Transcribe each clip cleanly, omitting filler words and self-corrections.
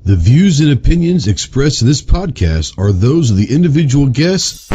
The views and opinions expressed in this podcast are those of the individual guests.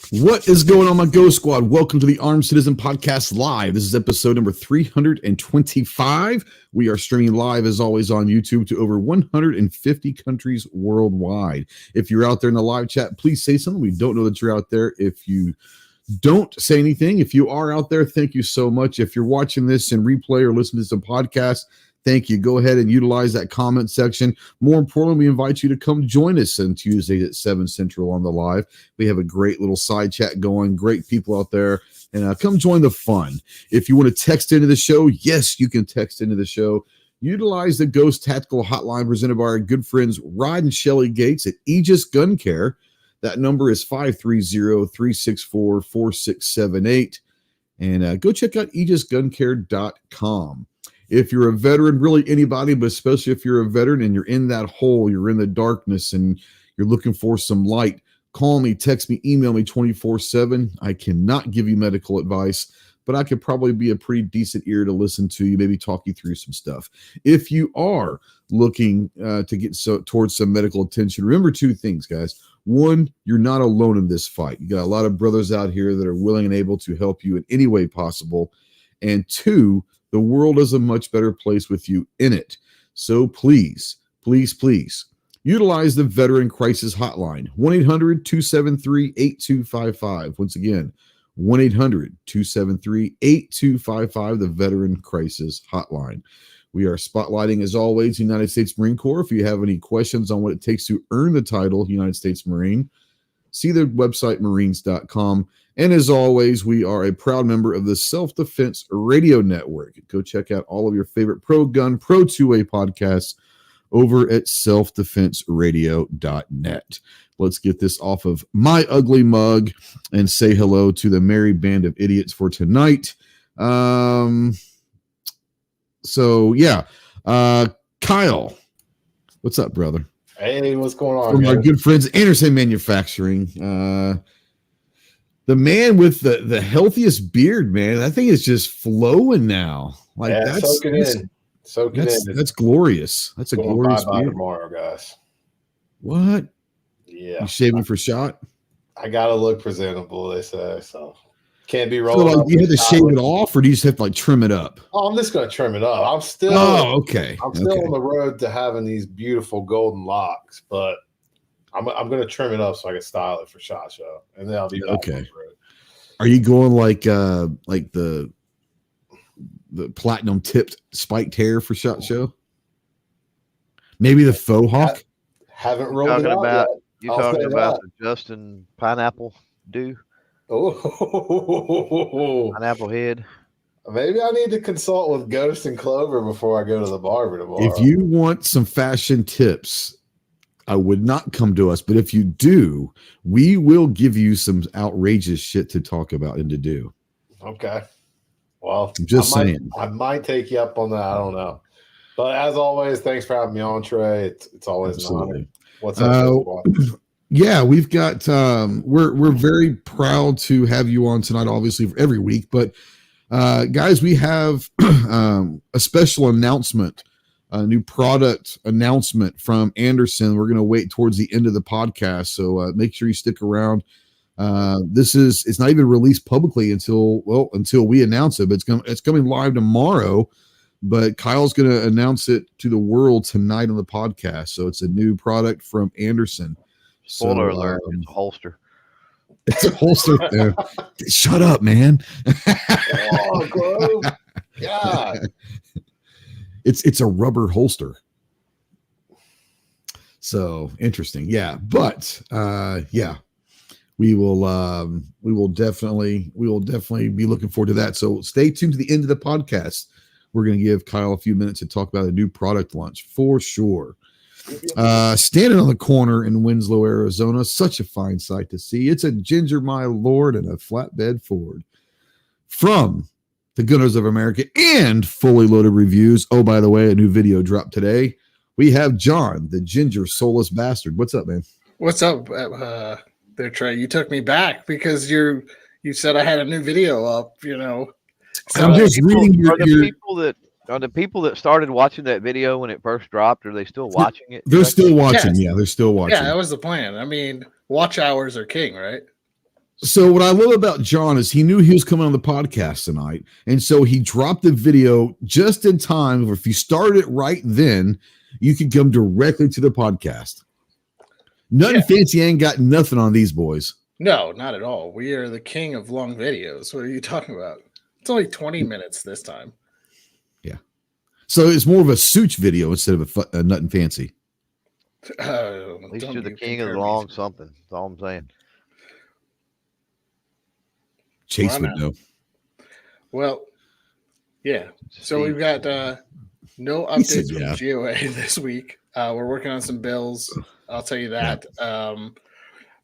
What is going on, my Go Squad? Welcome to the Armed Citizen Podcast Live. This is episode number 325. We are streaming live, as always, on YouTube to over 150 countries worldwide. If you're out there in the live chat, please say something. We don't know that you're out there. If you don't say anything, if you are out there, thank you so much. If you're watching this in replay or listening to some podcast, thank you. Go ahead and utilize that comment section. More importantly, we invite you to come join us on Tuesdays at 7 Central on the live. We have a great little side chat going, great people out there, and come join the fun. If you want to text into the show, yes, you can text into the show. Utilize the Ghost Tactical Hotline presented by our good friends Rod and Shelly Gates at Aegis Gun Care. That number is 530-364-4678. And go check out aegisguncare.com. If you're a veteran, really anybody, but especially if you're a veteran and you're in that hole, you're in the darkness and you're looking for some light, call me, text me, email me 24/7. I cannot give you medical advice, but I could probably be a pretty decent ear to listen to you, maybe talk you through some stuff. If you are looking to get towards some medical attention, remember two things, guys. One, you're not alone in this fight. You got a lot of brothers out here that are willing and able to help you in any way possible. And two, the world is a much better place with you in it. So please, please, please utilize the Veteran Crisis Hotline, 1-800-273-8255. Once again, 1-800-273-8255, the Veteran Crisis Hotline. We are spotlighting, as always, the United States Marine Corps. If you have any questions on what it takes to earn the title United States Marine, see the website marines.com. And as always, we are a proud member of the Self-Defense Radio Network. Go check out all of your favorite pro-gun, pro-2A podcasts over at selfdefenseradio.net. Let's get this off of my ugly mug and say hello to the merry band of idiots for tonight. Kyle, what's up, brother? Hey, what's going on? From our good friends, Anderson Manufacturing. The man with the healthiest beard, man. I think it's just flowing now. Like soak it in. That's glorious. That's a glorious beard. Tomorrow, guys. What? Yeah. You shaving for shot? I gotta look presentable, they say. So can't be rolling. So you had to shave it off, or do you just have to trim it up? Oh, I'm just gonna trim it up. I'm still on the road to having these beautiful golden locks, but I'm going to trim it up so I can style it for SHOT Show, and then I'll be back on the road. Are you going like the platinum tipped spiked hair for SHOT Show? Maybe the faux hawk? Haven't rolled it out yet. You talking about the Justin Pineapple do? Oh, Pineapple head. Maybe I need to consult with Ghost and Clover before I go to the barber tomorrow. If you want some fashion tips, I would not come to us, but if you do, we will give you some outrageous shit to talk about and to do. Okay. Well, I'm just saying. I might take you up on that. I don't know. But as always, thanks for having me on, Trey. It's always an honor. What's up? Yeah, we've got we're very proud to have you on tonight, obviously every week. But guys, we have a special announcement. A new product announcement from Anderson. We're going to wait towards the end of the podcast, so make sure you stick around. It's not even released publicly until we announce it, but it's coming live tomorrow. But Kyle's going to announce it to the world tonight on the podcast. So it's a new product from Anderson. Spoiler alert! It's a holster. It's a holster. Shut up, man. Oh, Grove. God. It's a rubber holster. So interesting. Yeah. But we will definitely be looking forward to that. So stay tuned to the end of the podcast. We're going to give Kyle a few minutes to talk about a new product launch for sure. Standing on the corner in Winslow, Arizona, such a fine sight to see. It's a Ginger My Lord and a flatbed Ford. From the Gunners of America and Fully Loaded Reviews. Oh, by the way, a new video dropped today. We have John, the Ginger Soulless Bastard. What's up, man? What's up there, Trey? You took me back because you said I had a new video up, So I'm just reading Are the people that started watching that video when it first dropped, are they still watching it? They're still watching. Yeah, they're still watching. Yeah, that was the plan. I mean, watch hours are king, right? So what I love about John is he knew he was coming on the podcast tonight, and so he dropped the video just in time. Or if you started it right then, you could come directly to the podcast. Nothing fancy, ain't got nothing on these boys. No, not at all. We are the king of long videos. What are you talking about? It's only 20 minutes this time. Yeah. So it's more of a Such video instead of a Nothing Fancy. At least you're the king of the long something. That's all I'm saying. Chase would know. Well, yeah. So we've got no updates from GOA this week. We're working on some bills. I'll tell you that. Yeah.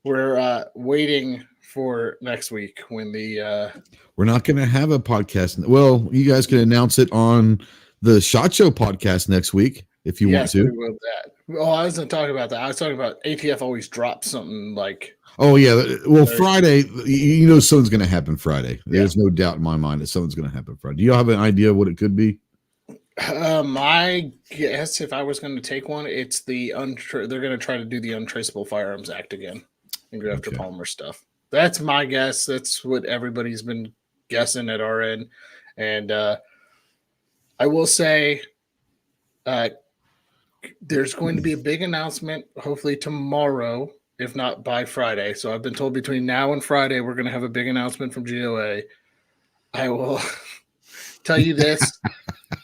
We're waiting for next week when we're not going to have a podcast. Well, you guys can announce it on the SHOT Show podcast next week if you want to. We will that. Well, I wasn't talking about that. I was talking about ATF always drops something like. Oh yeah, well Friday. Something's going to happen Friday. There's no doubt in my mind that something's going to happen Friday. Do you have an idea of what it could be? My guess, if I was going to take one, it's the they're going to try to do the Untraceable Firearms Act again and go after Palmer stuff. That's my guess. That's what everybody's been guessing at our end. And I will say there's going to be a big announcement, hopefully tomorrow, if not by Friday. So I've been told between now and Friday, we're going to have a big announcement from GOA. I will tell you this.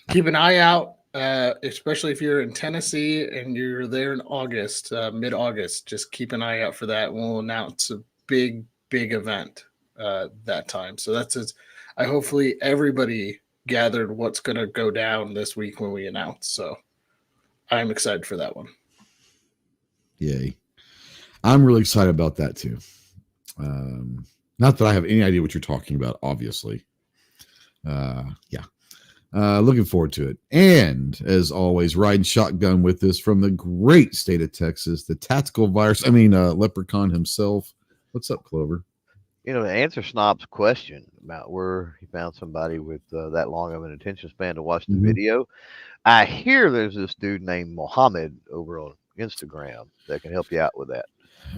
Keep an eye out, especially if you're in Tennessee and you're there in August, mid-August. Just keep an eye out for that. We'll announce a big event that time. So that's it. Hopefully everybody gathered what's going to go down this week when we announce. So I'm excited for that one. Yay. I'm really excited about that too. Not that I have any idea what you're talking about, obviously. Looking forward to it. And as always, riding shotgun with us from the great state of Texas, the leprechaun himself. What's up, Clover? To answer Snob's question about where he found somebody with that long of an attention span to watch the video, I hear there's this dude named Mohammed over on Instagram that can help you out with that.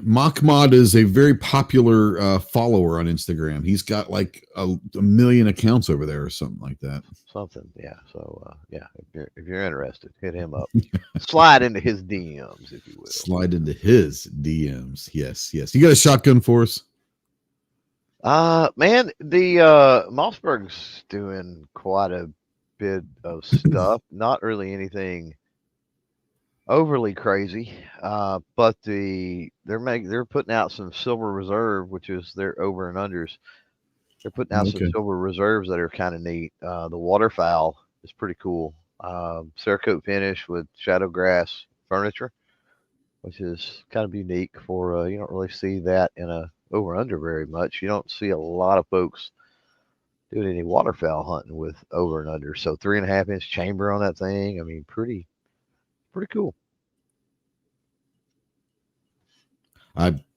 Mahmoud is a very popular follower on Instagram. He's got like a million accounts over there or something like that. Yeah. So if you're interested, hit him up. Slide into his DMs, if you will. Slide into his DMs. Yes. You got a shotgun for us? Man, the Mossberg's doing quite a bit of stuff. Not really anything overly crazy, but they're putting out some Silver Reserve, which is their over and unders. They're putting out some Silver Reserves that are kind of neat. The waterfowl is pretty cool. Cerakote finish with shadow grass furniture, which is kind of unique for you don't really see that in a over under very much. You don't see a lot of folks doing any waterfowl hunting with over and under. So 3.5-inch chamber on that thing. I mean, pretty cool.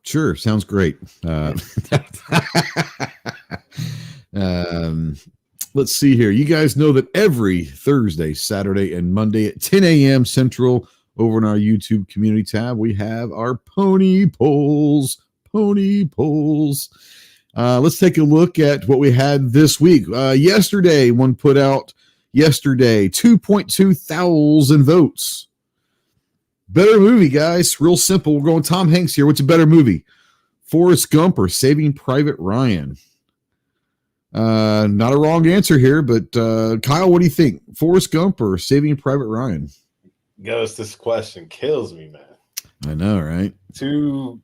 Sure, sounds great. Let's see here. You guys know that every Thursday, Saturday, and Monday at 10 a.m. Central over in our YouTube community tab, we have our pony polls. Let's take a look at what we had this week. Yesterday, one put out 2.2 thousand votes. Better movie, guys. Real simple. We're going Tom Hanks here. What's a better movie? Forrest Gump or Saving Private Ryan? Not a wrong answer here, but Kyle, what do you think? Forrest Gump or Saving Private Ryan? Ghost, this question kills me, man. I know, right? Two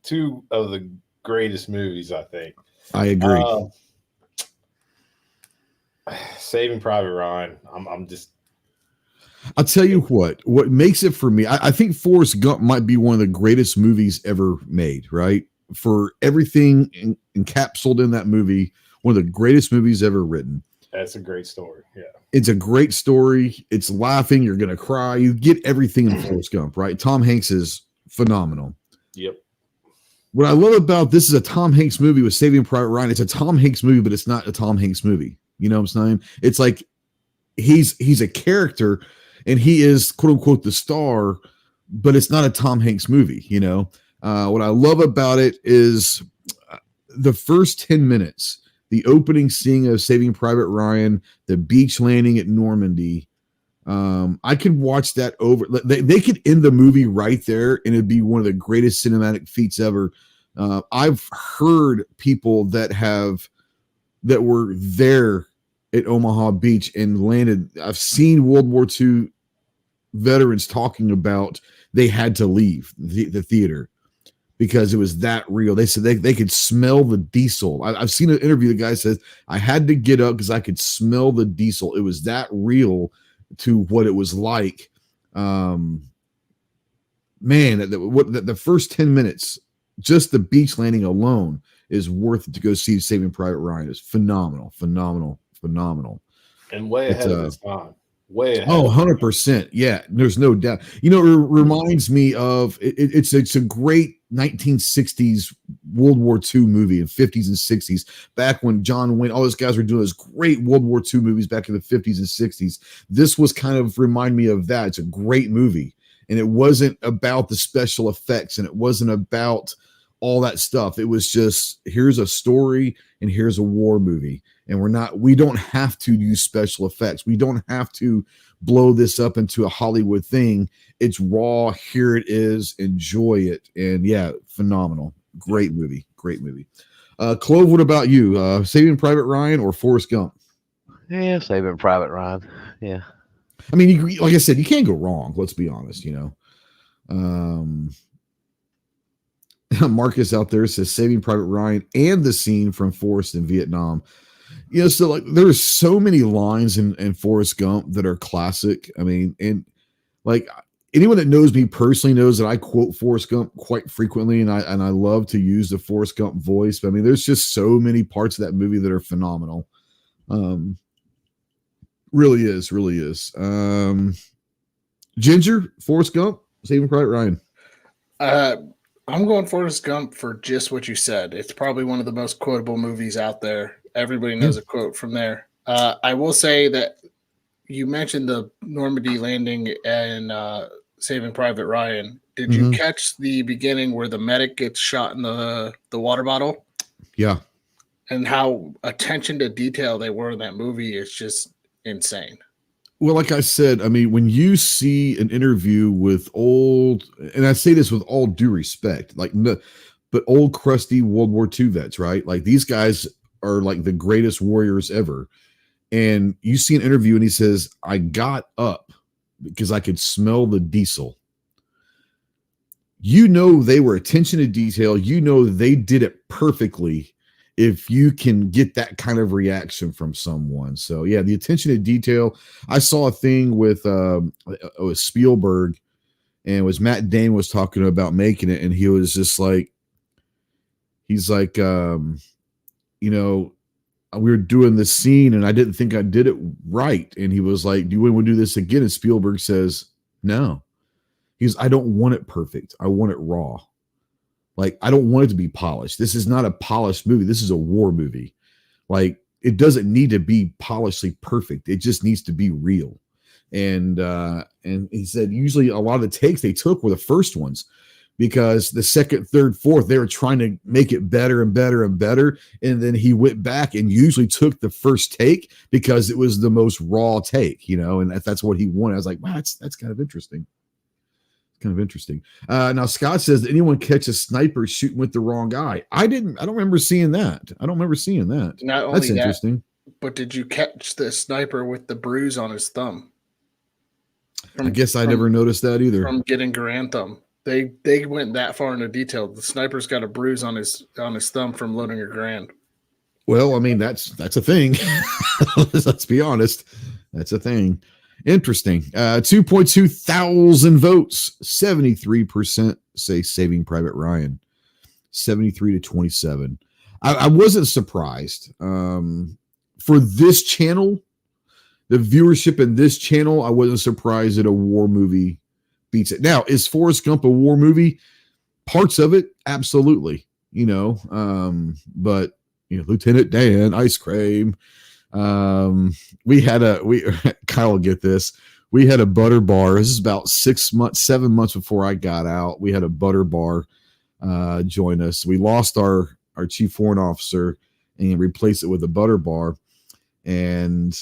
of the greatest movies, I think. I agree. Saving Private Ryan. I'll tell you what makes it for me. I think Forrest Gump might be one of the greatest movies ever made, right? For everything encapsulated in that movie, one of the greatest movies ever written. That's a great story. Yeah. It's a great story. It's laughing. You're going to cry. You get everything in Forrest Gump, right? Tom Hanks is phenomenal. Yep. What I love about this is a Tom Hanks movie with Saving Private Ryan. It's a Tom Hanks movie, but it's not a Tom Hanks movie. You know what I'm saying? It's like he's a character and he is quote unquote the star, but it's not a Tom Hanks movie. You know, what I love about it is the first 10 minutes, the opening scene of Saving Private Ryan, the beach landing at Normandy. I could watch that over. They could end the movie right there, and it'd be one of the greatest cinematic feats ever. I've heard people that were there at Omaha Beach and landed. I've seen World War II veterans talking about they had to leave the theater because it was that real. They said they could smell the diesel. I've seen an interview. The guy says, I had to get up because I could smell the diesel. It was that real to what it was like. Man, the first 10 minutes, just the beach landing alone is worth it to go see Saving Private Ryan. It's phenomenal. And way ahead of its time. Way ahead. Oh, 100%. Yeah, there's no doubt. You know, it reminds me of it's a great 1960s World War II movie in 50s and 60s, back when John Wayne, all those guys were doing those great World War II movies back in the 50s and 60s. This was kind of remind me of that. It's a great movie. And it wasn't about the special effects and it wasn't about all that stuff. It was just, here's a story and here's a war movie. And we don't have to use special effects. We don't have to blow this up into a Hollywood thing. It's raw. Here it is. Enjoy it. And yeah, phenomenal. Great movie. Clove, what about you? Saving Private Ryan or Forrest Gump? Yeah, Saving Private Ryan. Yeah. I mean, like I said, you can't go wrong. Let's be honest, you know. Marcus out there says Saving Private Ryan and the scene from Forrest in Vietnam. You know, so like there's so many lines in Forrest Gump that are classic. I mean, and like anyone that knows me personally knows that I quote Forrest Gump quite frequently, and I love to use the Forrest Gump voice. But I mean, there's just so many parts of that movie that are phenomenal. Really is. Ginger, Forrest Gump, Saving Private Ryan. I'm going Forrest Gump for just what you said. It's probably one of the most quotable movies out there. Everybody knows a quote from there. I will say that you mentioned the Normandy landing and Saving Private Ryan. Did you catch the beginning where the medic gets shot in the water bottle? Yeah. And how attention to detail they were in that movie is just insane. Well, like I said, I mean, when you see an interview with old, and I say this with all due respect, but old crusty World War II vets, right? Like these guys are like the greatest warriors ever. And you see an interview and he says, I got up because I could smell the diesel. You know, they were attention to detail. You know, they did it perfectly. If you can get that kind of reaction from someone. So yeah, the attention to detail. I saw a thing with Spielberg, and it was Matt Damon was talking about making it, and he was just like, you know, we were doing this scene and I didn't think I did it right. And he was like, do you want to do this again? And Spielberg says, no. I don't want it perfect. I want it raw. Like, I don't want it to be polished. This is not a polished movie. This is a war movie. Like, it doesn't need to be polishedly perfect. It just needs to be real. And he said, usually a lot of the takes they took were the first ones, because the second, third, fourth, they were trying to make it better and better and better. And then he went back and usually took the first take because it was the most raw take, you know, and that's what he wanted. I was like, wow, that's kind of interesting. Now Scott says, did anyone catch a sniper shooting with the wrong guy? I don't remember seeing that. Not only that's interesting. But did you catch the sniper with the bruise on his thumb? I guess I never noticed that either. From getting Garand thumb. They went that far into detail. The sniper's got a bruise on his thumb from loading a Grand. Well, I mean, that's a thing. Let's be honest. That's a thing. Interesting. 2.2 thousand votes. 73% say Saving Private Ryan. 73 to 27. I wasn't surprised. For this channel, the viewership in this channel, I wasn't surprised that a war movie beats it. Now, is Forrest Gump a war movie? Parts of it, absolutely. But Lieutenant Dan, ice cream. Kyle will get this. We had a butter bar. This is about 7 months before I got out. We had a butter bar join us. We lost our chief warrant officer and replaced it with a butter bar. And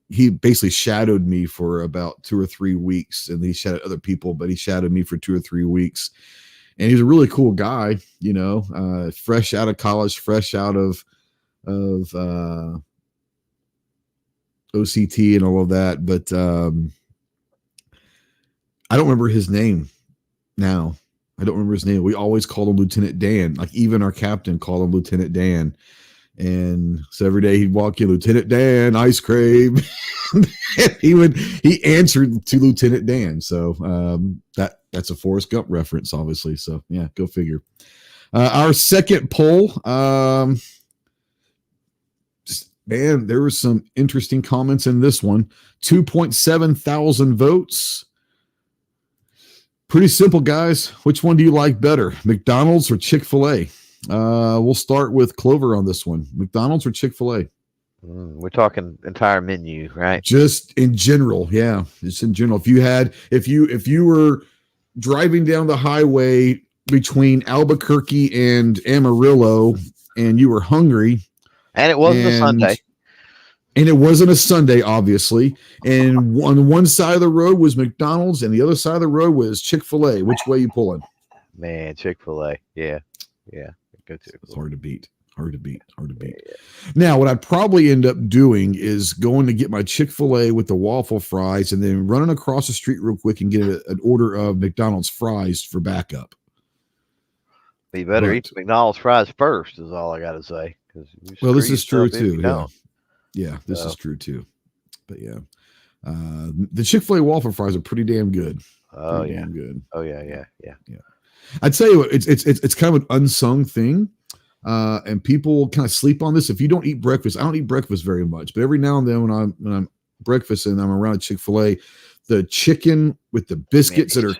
he basically shadowed me for about 2 or 3 weeks, and he shadowed other people, but he shadowed me for 2 or 3 weeks. And he's a really cool guy, fresh out of college, fresh out of OCT and all of that. But I don't remember his name now. I don't remember his name. We always called him Lieutenant Dan. Like even our captain called him Lieutenant Dan. And so every day he'd walk in, Lieutenant Dan, ice cream. he answered to Lieutenant Dan. So that's a Forrest Gump reference, obviously. So yeah, go figure. Our second poll, man, there were some interesting comments in this one. 2.7 thousand votes. Pretty simple, guys. Which one do you like better, McDonald's or Chick-fil-A? We'll start with Clover on this one. McDonald's or Chick-fil-A? We're talking entire menu, right? Just in general, yeah. Just in general. If you were driving down the highway between Albuquerque and Amarillo and you were hungry, and it wasn't a Sunday. And it wasn't a Sunday, obviously. And on one side of the road was McDonald's, and the other side of the road was Chick-fil-A. Which way you pulling? Man, Chick-fil-A. Yeah. Go to. It's hard to beat. Yeah. Now, what I'd probably end up doing is going to get my Chick-fil-A with the waffle fries and then running across the street real quick and get an order of McDonald's fries for backup. But you better eat the McDonald's fries first, is all I got to say. Well, this is true, too. Yeah, this is true, too. But, yeah. The Chick-fil-A waffle fries are pretty damn good. Damn good. Oh, yeah. I'd tell you what, it's kind of an unsung thing. And people kind of sleep on this. If you don't eat breakfast, I don't eat breakfast very much, but every now and then when I'm breakfast and I'm around Chick-fil-A, the chicken with the biscuits that are,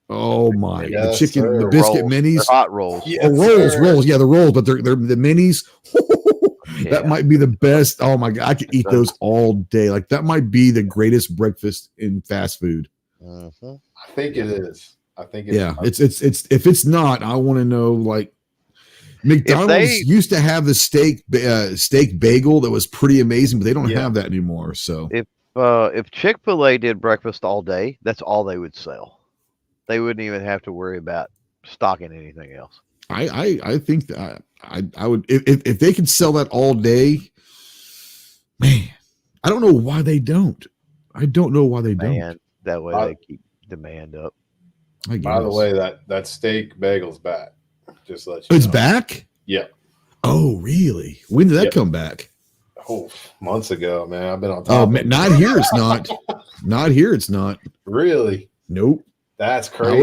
oh my, the chicken, the biscuit rolls. minis, They're hot rolls. Rolls. Yeah, the rolls, but they're the minis. That might be the best. Oh my God, I could eat those all day. Like that might be the greatest breakfast in fast food. Mm-hmm. I think it is. It's if it's not, I want to know. Like McDonald's used to have the steak bagel that was pretty amazing, but they don't have that anymore. So if Chick-fil-A did breakfast all day, that's all they would sell. They wouldn't even have to worry about stocking anything else. I think that I would if they could sell that all day. Man, I don't know why they don't. Don't. That way they keep demand up. By the way, that steak bagel's back. Just let you know. It's know. Back? Yeah. Oh, really? When did that come back? Oh, months ago, man. I've been on top. Oh, man, not here. It's not. Not here. It's not. Really? Nope. That's crazy.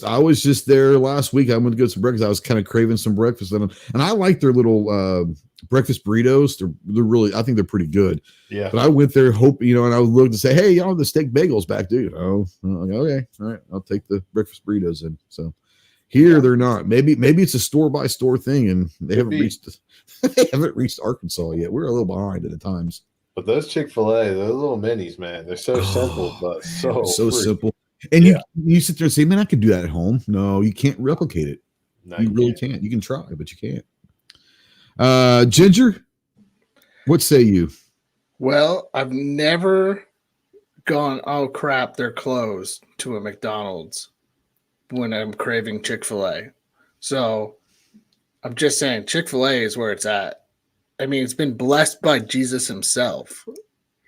I was just there last week. I went to get some breakfast. I was kind of craving some breakfast, and I like their little breakfast burritos. They're really, I think they're pretty good. Yeah. But I went there, and I would look to say, hey, y'all, the steak bagel's back, dude. Oh, okay, all right. I'll take the breakfast burritos in. So here they're not. Maybe it's a store by store thing, and they haven't reached Arkansas yet. We're a little behind at the times. But those Chick-fil-A, those little minis, man, they're so simple, but so simple. And you sit there and say, man, I could do that at home. No, you can't replicate it. No, you really can't. You can try, but you can't. Ginger, what say you? Well, I've never gone, oh crap, they're closed to a McDonald's when I'm craving Chick-fil-A. So I'm just saying Chick-fil-A is where it's at. I mean, it's been blessed by Jesus himself,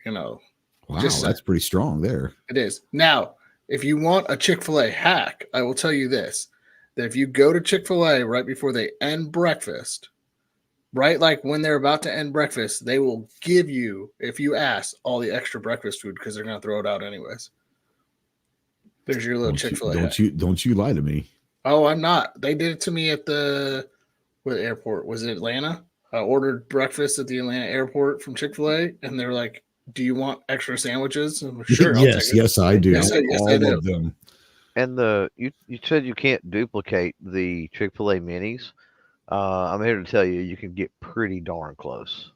Wow, that's pretty strong there. It is. Now, If you want a Chick-fil-A hack, I will tell you this, that if you go to Chick-fil-A right before they end breakfast, right like when they're about to end breakfast, they will give you, if you ask, all the extra breakfast food because they're going to throw it out anyways. There's your little Chick-fil-A hack. Don't you lie to me. Oh, I'm not. They did it to me at the airport? Was it Atlanta? I ordered breakfast at the Atlanta airport from Chick-fil-A, and they're like, "Do you want extra sandwiches?" I'm like, sure. Yes, I do. Yes, all of them. And you said you can't duplicate the Chick-fil-A minis. I'm here to tell you, you can get pretty darn close.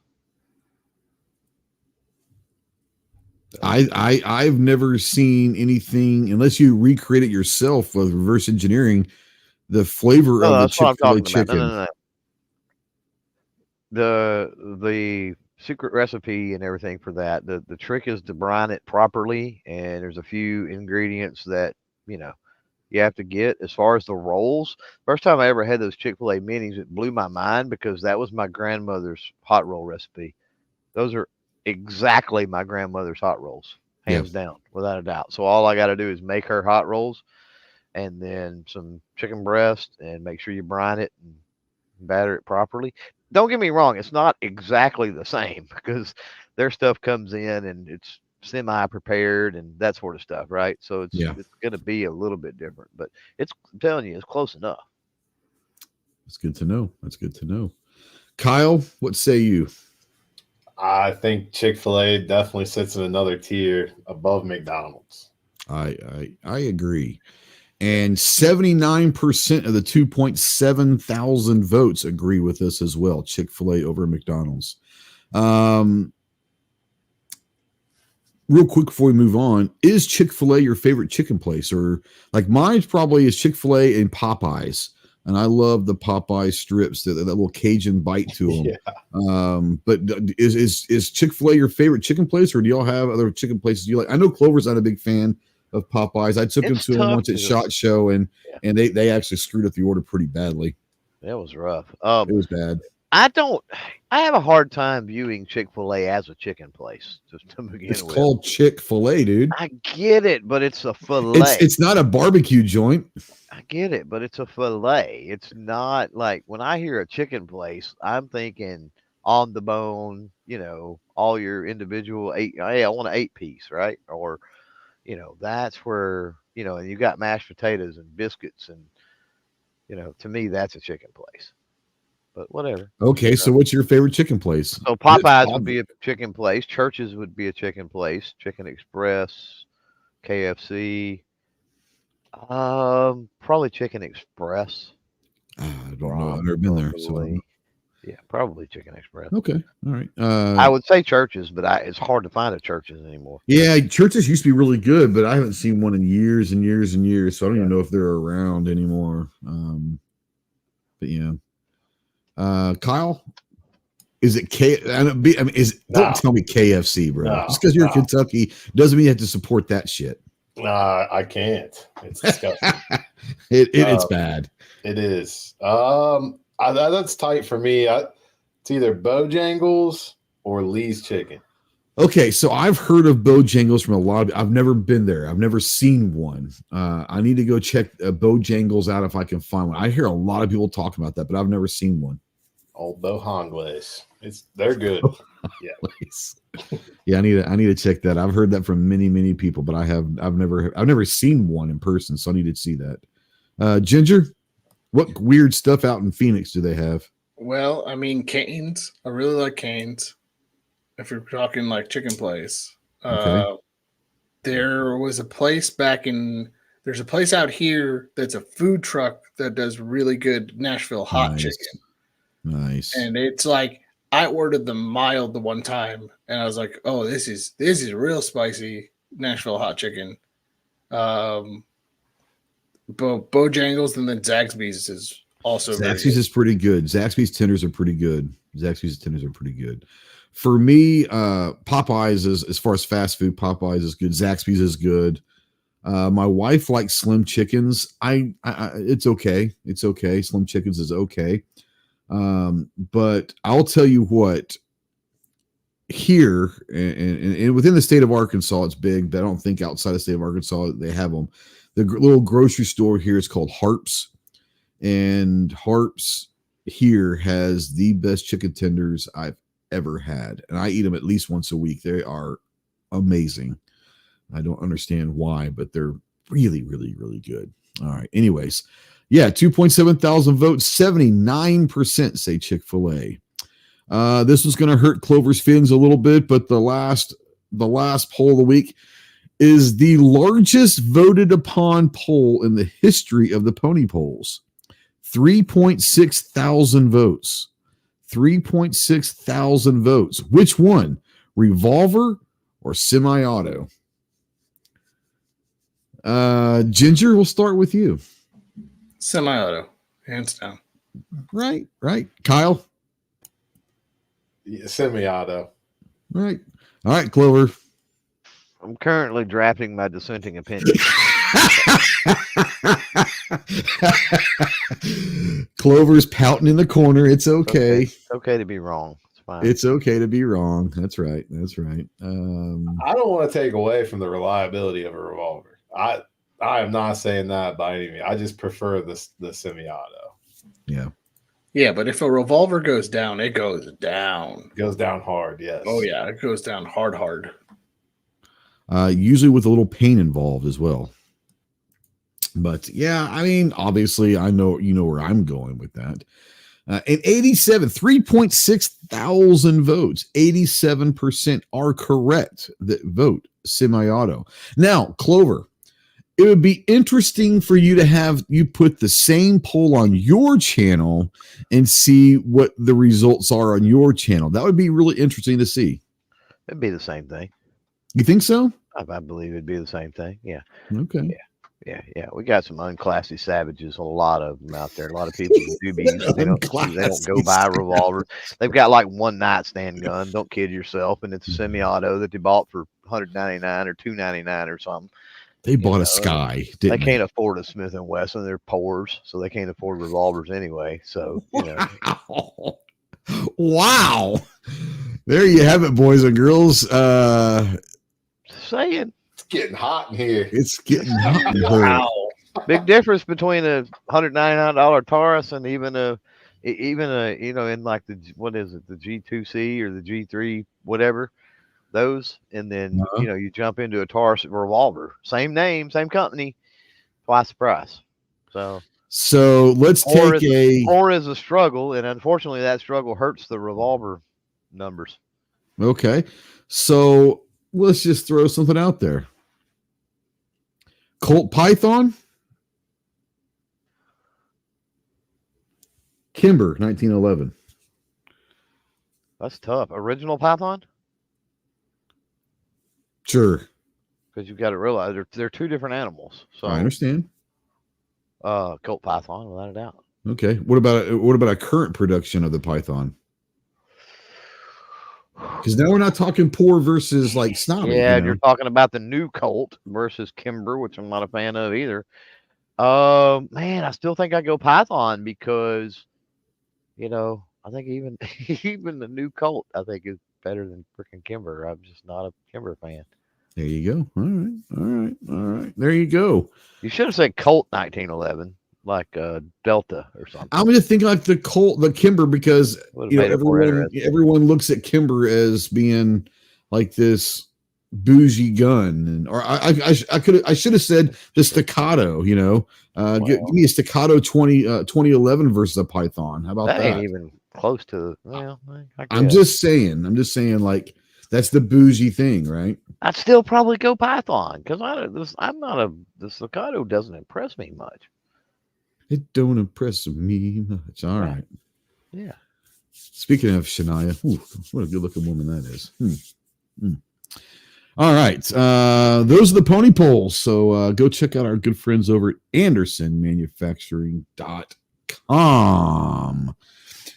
I've never seen anything unless you recreate it yourself with reverse engineering the flavor of the Chick-fil-A chicken. No. The secret recipe and everything for that. The trick is to brine it properly, and there's a few ingredients that you have to get. As far as the rolls, first time I ever had those Chick-fil-A minis, it blew my mind because that was my grandmother's hot roll recipe. Those are exactly my grandmother's hot rolls, hands down, without a doubt. So all I got to do is make her hot rolls, and then some chicken breast, and make sure you brine it and batter it properly. Don't get me wrong, it's not exactly the same because their stuff comes in and it's semi-prepared and that sort of stuff, right? So it's going to be a little bit different, but I'm telling you, it's close enough. That's good to know. Kyle, what say you? I think Chick-fil-A definitely sits in another tier above McDonald's. I agree. And 79% of the 2.7 thousand votes agree with us as well. Chick-fil-A over McDonald's. Real quick before we move on, is Chick-fil-A your favorite chicken place? Or like mine's probably is Chick-fil-A and Popeyes. And I love the Popeye strips, that little Cajun bite to them. But is Chick-fil-A your favorite chicken place, or do y'all have other chicken places you like? I know Clover's not a big fan of Popeyes. I took him to him once at SHOT Show, and they actually screwed up the order pretty badly. That was rough. It was bad. I have a hard time viewing Chick-fil-A as a chicken place to begin with. It's called Chick-fil-A, dude. I get it, but it's a fillet. It's not a barbecue joint. I get it, but it's a fillet. It's not like when I hear a chicken place, I'm thinking on the bone, all your individual hey, I want an 8-piece, right? Or, that's where, and you got mashed potatoes and biscuits and, to me, that's a chicken place. But whatever. Okay, so what's your favorite chicken place? So Popeyes would be a chicken place. Church's would be a chicken place. Chicken Express, KFC. Probably Chicken Express. I don't know. I've never been there. So yeah, probably Chicken Express. Okay, all right. I would say Church's, but it's hard to find a Church's anymore. Yeah, Church's used to be really good, but I haven't seen one in years and years and years, so I don't even know if they're around anymore. But yeah. Kyle, is it don't tell me KFC, bro. No, just because you're in Kentucky doesn't mean you have to support that shit. I can't. It's disgusting. It's bad. It is. That's tight for me. It's either Bojangles or Lee's Chicken. Okay, so I've heard of Bojangles from a lot of. I've never been there. I've never seen one. I need to go check Bojangles out if I can find one. I hear a lot of people talk about that, but I've never seen one. Old Bojangles. They're good. Yeah, I need to check that. I've heard that from many people, but I've never seen one in person, so I need to see that. Ginger, what weird stuff out in Phoenix do they have? Well, I mean, Cane's. I really like Cane's. If you're talking like chicken place, okay. There was a place there's a place out here that's a food truck that does really good Nashville hot chicken. Nice. And it's like, I ordered the mild the one time, and I was like, "Oh, this is real spicy Nashville hot chicken." Bojangles, and then Zaxby's is also Zaxby's is pretty good. Zaxby's tenders are pretty good. For me, Popeyes is, as far as fast food, Popeyes is good. Zaxby's is good. My wife likes Slim Chickens. It's okay. It's okay. Slim Chickens is okay. But I'll tell you what, here and within the state of Arkansas, it's big, but I don't think outside the state of Arkansas they have them. The little grocery store here is called Harps, and Harps here has the best chicken tenders I've ever had, and I eat them at least once a week. They are amazing. I don't understand why, but they're really, really, really good. All right. Anyways, yeah, 2.7 thousand votes, 79% say Chick-fil-A. This was going to hurt Clover's feelings a little bit, but the last poll of the week is the largest voted upon poll in the history of the pony polls. 3.6 thousand votes. 3.6 thousand votes. Which one? Revolver or semi-auto? Ginger, we'll start with you. Semi-auto, hands down. Right. Kyle? Yeah, semi-auto. Right. All right, Clover. I'm currently drafting my dissenting opinion. Clover's pouting in the corner. It's okay. It's okay to be wrong. It's fine. It's okay to be wrong. That's right. I don't want to take away from the reliability of a revolver. I am not saying that by any means. I just prefer the semi-auto. Yeah. Yeah, but if a revolver goes down, it goes down. It goes down hard, yes. Oh, yeah, it goes down hard. Usually with a little pain involved as well. But yeah, I mean, obviously, I know you know where I'm going with that. And 3.6 thousand votes, 87% are correct that vote semi-auto. Now, Clover, it would be interesting for you to have you put the same poll on your channel and see what the results are on your channel. That would be really interesting to see. It'd be the same thing. You think so? I believe it'd be the same thing. Yeah. Okay. Yeah. We got some unclassy savages, a lot of them out there. A lot of people do be they don't go buy revolvers. They've got like one nightstand gun. Don't kid yourself, and it's a semi-auto that they bought for $199 or $299 or something. They bought a Sky. They can't afford a Smith & Wesson. They're poors, so they can't afford revolvers anyway. So, Wow. There you have it, boys and girls. Saying. It's getting hot in here. It's getting hot in here. Wow. Big difference between a $199 Taurus and even a in like the G2C or the G3 whatever. Those, and then you jump into a Taurus revolver, same name, same company, twice the price. So let's take or is a struggle, and unfortunately that struggle hurts the revolver numbers. Okay, so let's just throw something out there. Colt Python, Kimber 1911. That's tough. Original Python. Sure. Because you've got to realize they're two different animals. So I understand. Colt Python, without a doubt. Okay. What about a current production of the Python? Because now we're not talking poor versus like snobby. Yeah, you're talking about the new Colt versus Kimber, which I'm not a fan of either. Man, I still think I go Python because, I think even the new Colt I think is better than freaking Kimber. I'm just not a Kimber fan. There you go. All right. There you go. You should have said Colt 1911, like Delta or something. I'm just thinking like the Kimber because everyone looks at Kimber as being like this bougie gun, I should have said the Staccato. Give me a Staccato 2011 versus a Python. How about that? Ain't even close to. Well, I'm just saying like that's the bougie thing, right? I'd still probably go Python because the Staccato doesn't impress me much. It don't impress me much. All right. Yeah. Speaking of Shania, what a good looking woman that is. All right. Those are the pony polls. So go check out our good friends over at AndersonManufacturing.com.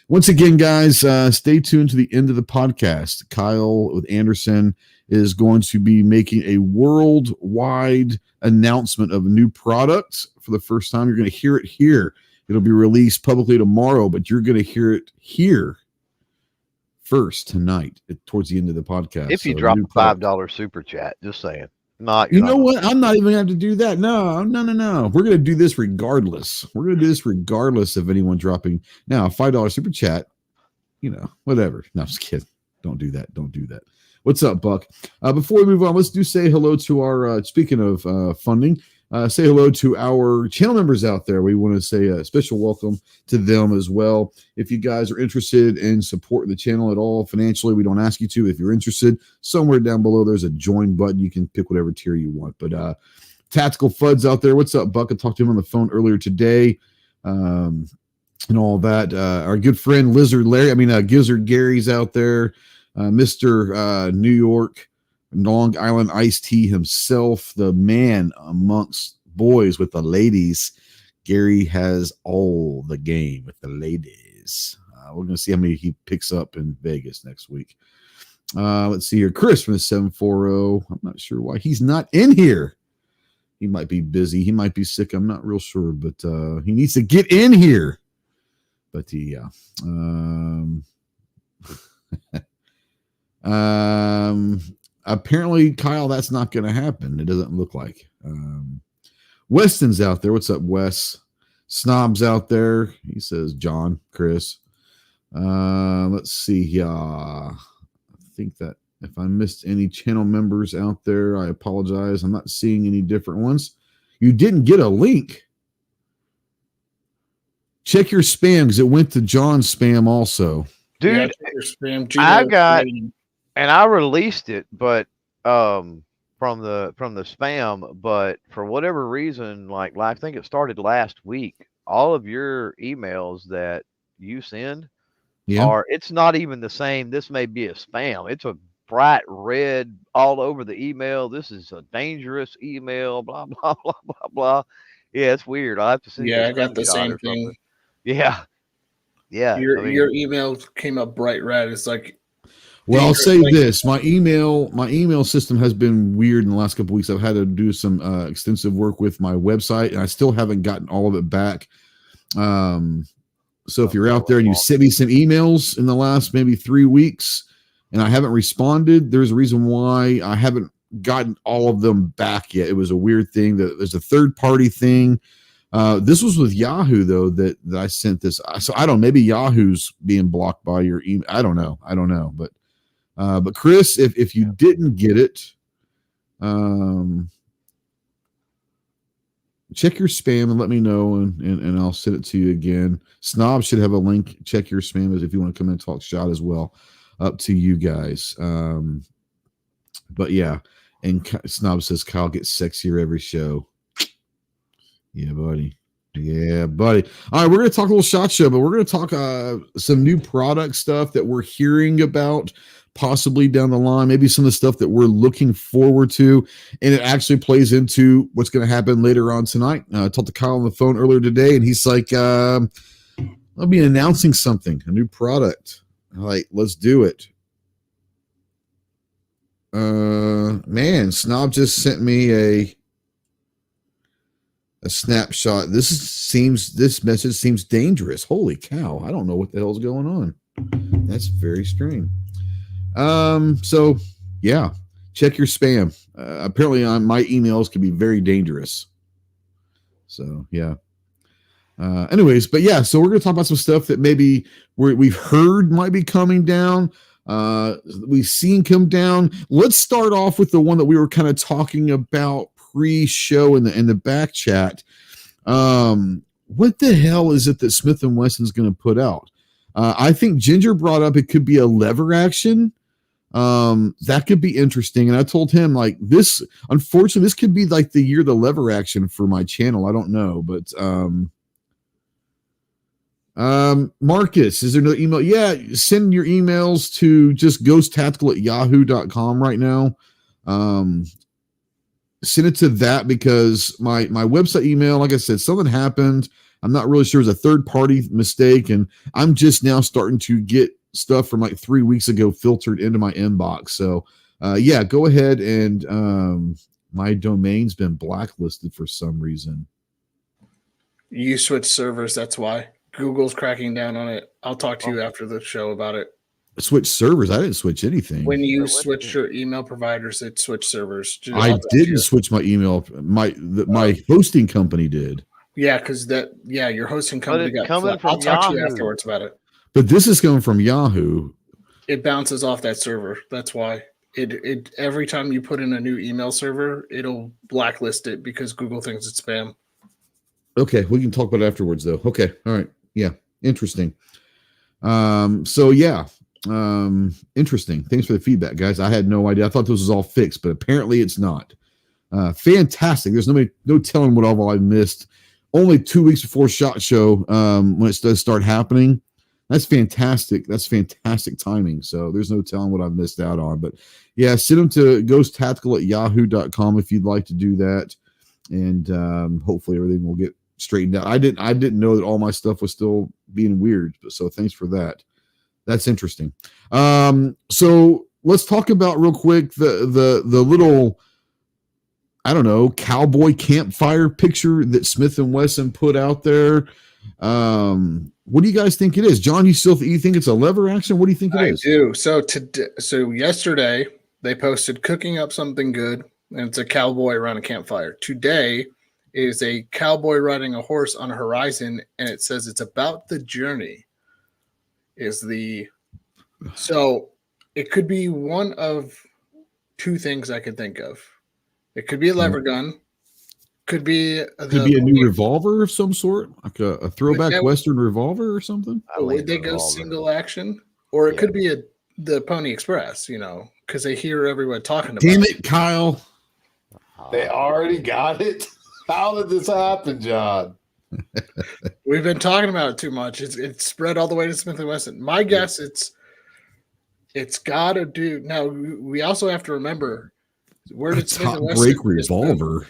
Once again, guys, stay tuned to the end of the podcast. Kyle with Anderson is going to be making a worldwide announcement of a new product for the first time. You're going to hear it here. It'll be released publicly tomorrow, but you're going to hear it here first tonight towards the end of the podcast. If you drop a $5 super chat, just saying. You know what? I'm not even going to have to do that. No. We're going to do this regardless. We're going to do this regardless of anyone dropping. Now, a $5 super chat, whatever. No, I'm just kidding. Don't do that. What's up, Buck? Before we move on, let's say hello to our, speaking of funding, say hello to our channel members out there. We want to say a special welcome to them as well. If you guys are interested in supporting the channel at all financially, we don't ask you to. If you're interested, somewhere down below, there's a join button. You can pick whatever tier you want. But Tactical Fuds out there, what's up, Buck? I talked to him on the phone earlier today and all that. Our good friend Gizzard Gary's out there. Mr. New York, Long Island Iced Tea himself, the man amongst boys with the ladies. Gary has all the game with the ladies. We're going to see how many he picks up in Vegas next week. Let's see here. Chris from the 740. I'm not sure why he's not in here. He might be busy. He might be sick. I'm not real sure, but he needs to get in here. But yeah. Apparently, Kyle, that's not going to happen. It doesn't look like. Wesson's out there. What's up, Wes? Snob's out there. He says, John, Chris. Let's see. Yeah, I think that if I missed any channel members out there, I apologize. I'm not seeing any different ones. You didn't get a link. Check your spam because it went to John's spam also. Dude, yeah, check your spam. I got... And I released it, but from the spam, but for whatever reason, like I think it started last week, all of your emails that you send it's not even the same. This may be a spam. It's a bright red all over the email. This is a dangerous email, blah, blah, blah, blah, blah. Yeah, it's weird. I'll have to send you I got the same thing. Yeah. Yeah. Your email came up bright red. It's like, well, I'll say this: my email system has been weird in the last couple of weeks. I've had to do some extensive work with my website, and I still haven't gotten all of it back. So if you're out there and you sent me some emails in the last maybe 3 weeks, and I haven't responded, there's a reason why I haven't gotten all of them back yet. It was a weird thing. There's a third-party thing. This was with Yahoo though that I sent this. So I don't know. Maybe Yahoo's being blocked by your email. I don't know. But Chris, if you didn't get it, check your spam and let me know, and I'll send it to you again. Snob should have a link. Check your spam as if you want to come in and talk shot as well. Up to you guys. But yeah, and Snob says Kyle gets sexier every show. Yeah, buddy. All right, we're going to talk a little SHOT Show, but we're going to talk some new product stuff that we're hearing about possibly down the line, maybe some of the stuff that we're looking forward to, and it actually plays into what's going to happen later on tonight. I talked to Kyle on the phone earlier today, and he's like, I'll be announcing something, a new product. I'm like, let's do it. Man, Snob just sent me a snapshot. This message seems dangerous. Holy cow. I don't know what the hell's going on. That's very strange. So yeah, check your spam. Apparently my emails can be very dangerous. So yeah. Anyways, but yeah, so we're going to talk about some stuff that maybe we've heard might be coming down. We've seen come down. Let's start off with the one that we were kind of talking about pre-show in the back chat. What the hell is it that Smith & Wesson's going to put out? I think Ginger brought up it could be a lever action. That could be interesting. And I told him like this, unfortunately, this could be like the year the lever action for my channel. I don't know, but Marcus, is there no email? Yeah, send your emails to just ghosttactical@yahoo.com right now. Send it to that because my website email, like I said, something happened. I'm not really sure it was a third-party mistake, and I'm just now starting to get stuff from like 3 weeks ago filtered into my inbox. So, yeah, go ahead and my domain's been blacklisted for some reason. You switched servers, that's why. Google's cracking down on it. I'll talk to you after the show about it. switch servers. I didn't switch anything. When you switched your email providers, it switched servers. I didn't switch my email. My hosting company did. Yeah, because your hosting company got coming from I'll talk to you afterwards about it. But this is coming from Yahoo. It bounces off that server. That's why. It every time you put in a new email server, it'll blacklist it because Google thinks it's spam. Okay, we can talk about it afterwards, though. Okay, all right, yeah, interesting. So yeah, interesting. Thanks for the feedback, guys. I had no idea. I thought this was all fixed, but apparently it's not. Fantastic. There's no telling what all I missed. Only 2 weeks before SHOT Show, when it does start happening. That's fantastic. That's fantastic timing. So there's no telling what I've missed out on. But yeah, send them to ghosttactical@yahoo.com if you'd like to do that. And hopefully everything will get straightened out. I didn't know that all my stuff was still being weird. So thanks for that. That's interesting. So let's talk about real quick the little, I don't know, cowboy campfire picture that Smith & Wesson put out there. What do you guys think it is? John, you think it's a lever action? What do you think it is? I do. So yesterday they posted cooking up something good, and it's a cowboy around a campfire. Today is a cowboy riding a horse on a horizon, and it says it's about the journey. So it could be one of two things I could think of. It could be a lever gun. Could be a new revolver of some sort, like a throwback Western revolver or something. Would they go single action, or it could be the Pony Express? Because they hear everyone talking about. Damn it, Kyle! They already got it. How did this happen, John? We've been talking about it too much. It's spread all the way to Smith & Wesson. My guess it's got to do. Now we also have to remember where did Smith & Wesson break revolver.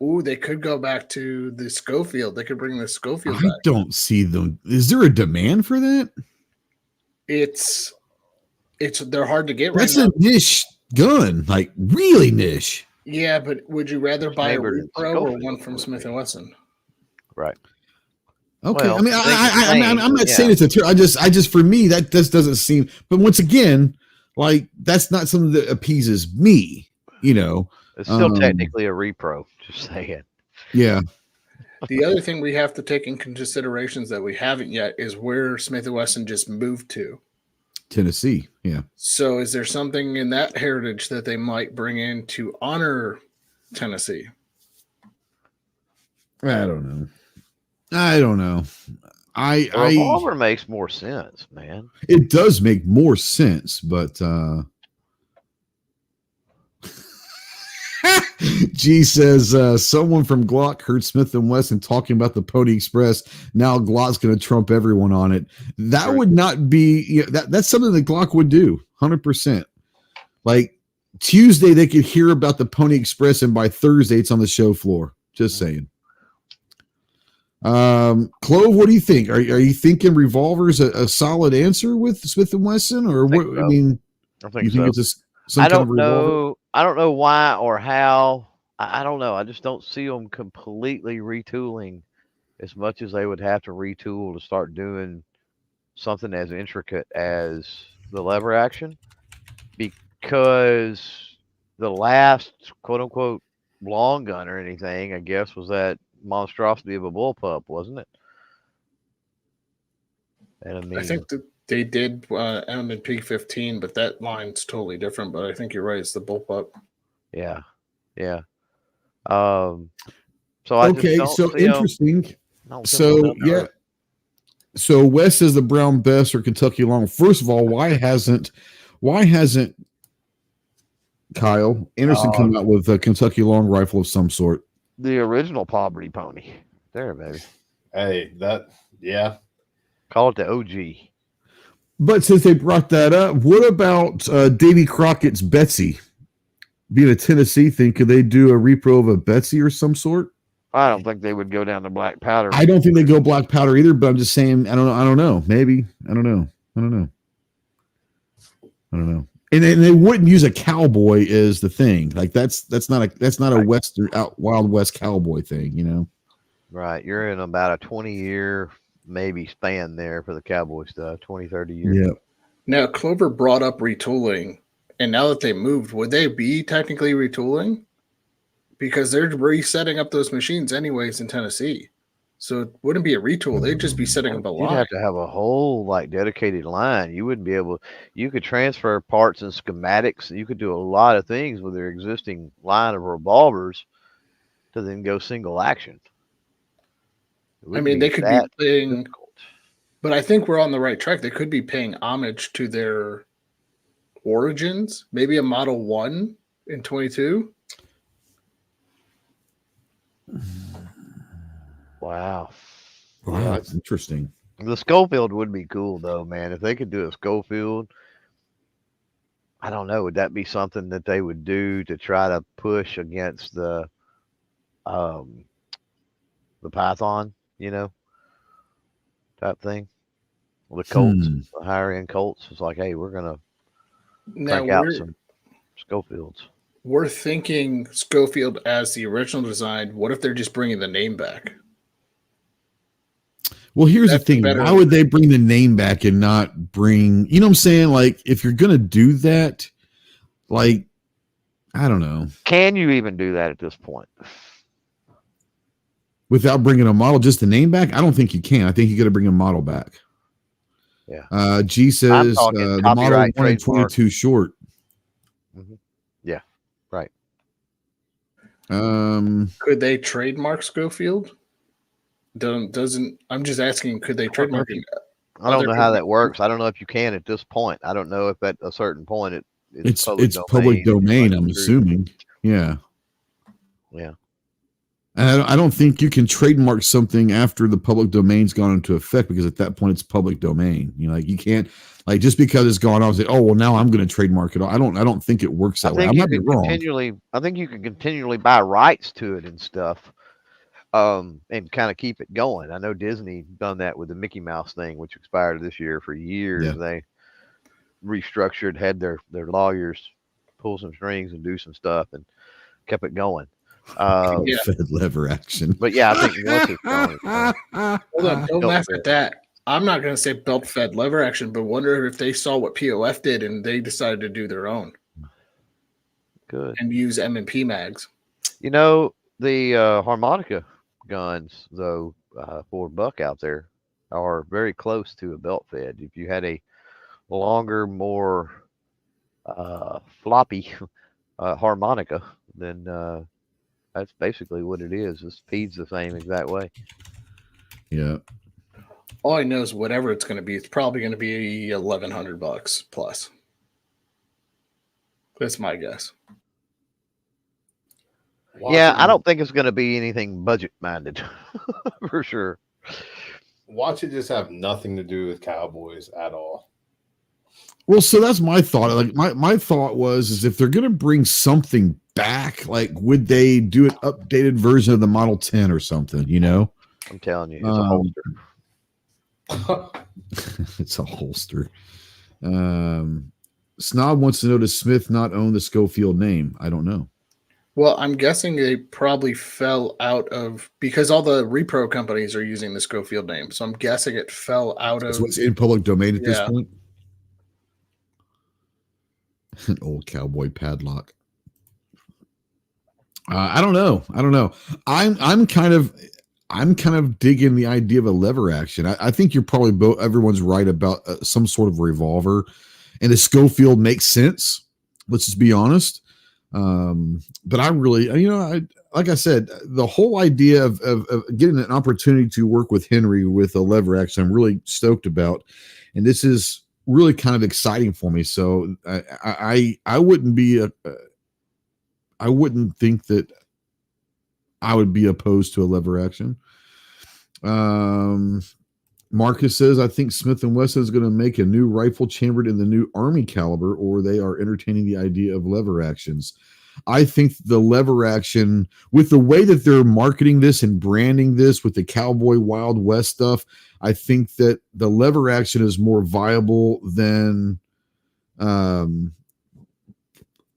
Ooh, they could go back to the Schofield. They could bring the Schofield back. I don't see them. Is there a demand for that? They're hard to get right That's now. a niche gun, like really niche. Yeah, but would you rather buy a Repro or one from Smith & Wesson? Right. Okay. Well, I mean, I'm not saying it's a terror. I just for me that just doesn't seem. But once again, like that's not something that appeases me. It's still technically a repro. Just saying. Yeah. The other thing we have to take in considerations that we haven't yet is where Smith & Wesson just moved to. Tennessee. Yeah. So is there something in that heritage that they might bring in to honor Tennessee? I don't know. Revolver makes more sense, man. It does make more sense, but G says someone from Glock heard Smith & Wesson talking about the Pony Express. Now Glock's going to trump everyone on it. That would not be that's something that Glock would do 100%. Like Tuesday they could hear about the Pony Express, and by Thursday it's on the show floor. Just saying. Clove, what do you think? Are you thinking Revolver's a solid answer with Smith & Wesson, or what? So. I mean, I think so. I don't know. I don't know why or how. I don't know. I just don't see them completely retooling as much as they would have to retool to start doing something as intricate as the lever action, because the last quote unquote long gun or anything, I guess, was that monstrosity of a bullpup, wasn't it? And I mean, I think that they did M and P15, but that line's totally different. But I think you're right; it's the bullpup. Yeah. So interesting. So Wes says the Brown Bess or Kentucky Long. First of all, why hasn't Kyle Anderson come out with a Kentucky Long rifle of some sort? The original Poverty Pony. There, baby. Hey, Call it the OG. But since they brought that up, what about Davy Crockett's Betsy? Being a Tennessee thing, could they do a repro of a Betsy or some sort? I don't think they would go down to black powder. I don't think they go black powder either, but I'm just saying, I don't know. Maybe. I don't know. And they wouldn't use a cowboy as the thing. Like that's not a Western Wild West cowboy thing, Right. You're in about a 20-year maybe span there for the cowboy stuff, 20, 30 years. Yeah. Now, Clover brought up retooling, and now that they moved, would they be technically retooling? Because they're resetting up those machines anyways in Tennessee. So it wouldn't be a retool. They'd just be setting up a line. You'd have to have a whole dedicated line. You wouldn't be able. You could transfer parts and schematics. You could do a lot of things with their existing line of revolvers to then go single action. I mean, they could be paying, but I think we're on the right track. They could be paying homage to their origins. Maybe a Model 1 in 22. Wow, that's interesting. The Schofield would be cool though, man. If they could do a Schofield, I don't know. Would that be something that they would do to try to push against the Python, type thing? The Colts, the higher end Colts. It's like, hey, we're gonna crank out some Schofields. We're thinking Schofield as the original design. What if they're just bringing the name back? Well, here's the thing. Why would they bring the name back and not bring, you know what I'm saying? Like, if you're going to do that, like, I don't know. Can you even do that at this point? Without bringing a model, just the name back? I don't think you can. I think you got to bring a model back. Yeah. G says the model 122 short. Mm-hmm. Yeah. Right. Could they trademark Schofield? Doesn't I'm just asking, could they trademark it? I don't know how that works. I don't know if you can at this point. I don't know if at a certain point it's public domain. I'm assuming. Yeah. And I don't think you can trademark something after the public domain's gone into effect, because at that point it's public domain. Like, you can't, like, just because it's gone off, say, oh well, now I'm going to trademark it. I don't think it works that way. I might be wrong. I think you can continually buy rights to it and stuff. And kind of keep it going. I know Disney done that with the Mickey Mouse thing, which expired this year. For years. Yeah. They restructured, had their lawyers pull some strings and do some stuff, and kept it going. Fed lever action. But yeah, I think once it's going. Hold on, don't laugh at that. I'm not going to say belt fed lever action, but wonder if they saw what POF did and they decided to do their own. Good. And use M&P mags. The harmonica guns, though, for buck out there are very close to a belt fed. If you had a longer, more floppy harmonica, then that's basically what it is. It feeds the same exact way. Yeah. All I know is whatever it's going to be, it's probably going to be $1,100 plus. That's my guess. Yeah, I don't think it's going to be anything budget-minded, for sure. Watch it just have nothing to do with Cowboys at all. Well, so that's my thought. Like, my thought is if they're going to bring something back, like, would they do an updated version of the Model 10 or something? I'm telling you, it's a holster. It's a holster. Snob wants to know, does Smith not own the Schofield name? I don't know. Well, I'm guessing they probably fell out of, because all the repro companies are using the Schofield name. So I'm guessing it fell out of. So it's in public domain at this point. An old cowboy padlock. I don't know. I'm kind of digging the idea of a lever action. I think you're probably everyone's right about some sort of revolver, and the Schofield makes sense. Let's just be honest. But I really, like I said, the whole idea of getting an opportunity to work with Henry with a lever action, I'm really stoked about, and this is really kind of exciting for me. So I wouldn't think that I would be opposed to a lever action. Marcus says, I think Smith & Wesson is going to make a new rifle chambered in the new Army caliber, or they are entertaining the idea of lever actions. I think the lever action, with the way that they're marketing this and branding this with the Cowboy Wild West stuff, I think that the lever action is more viable than a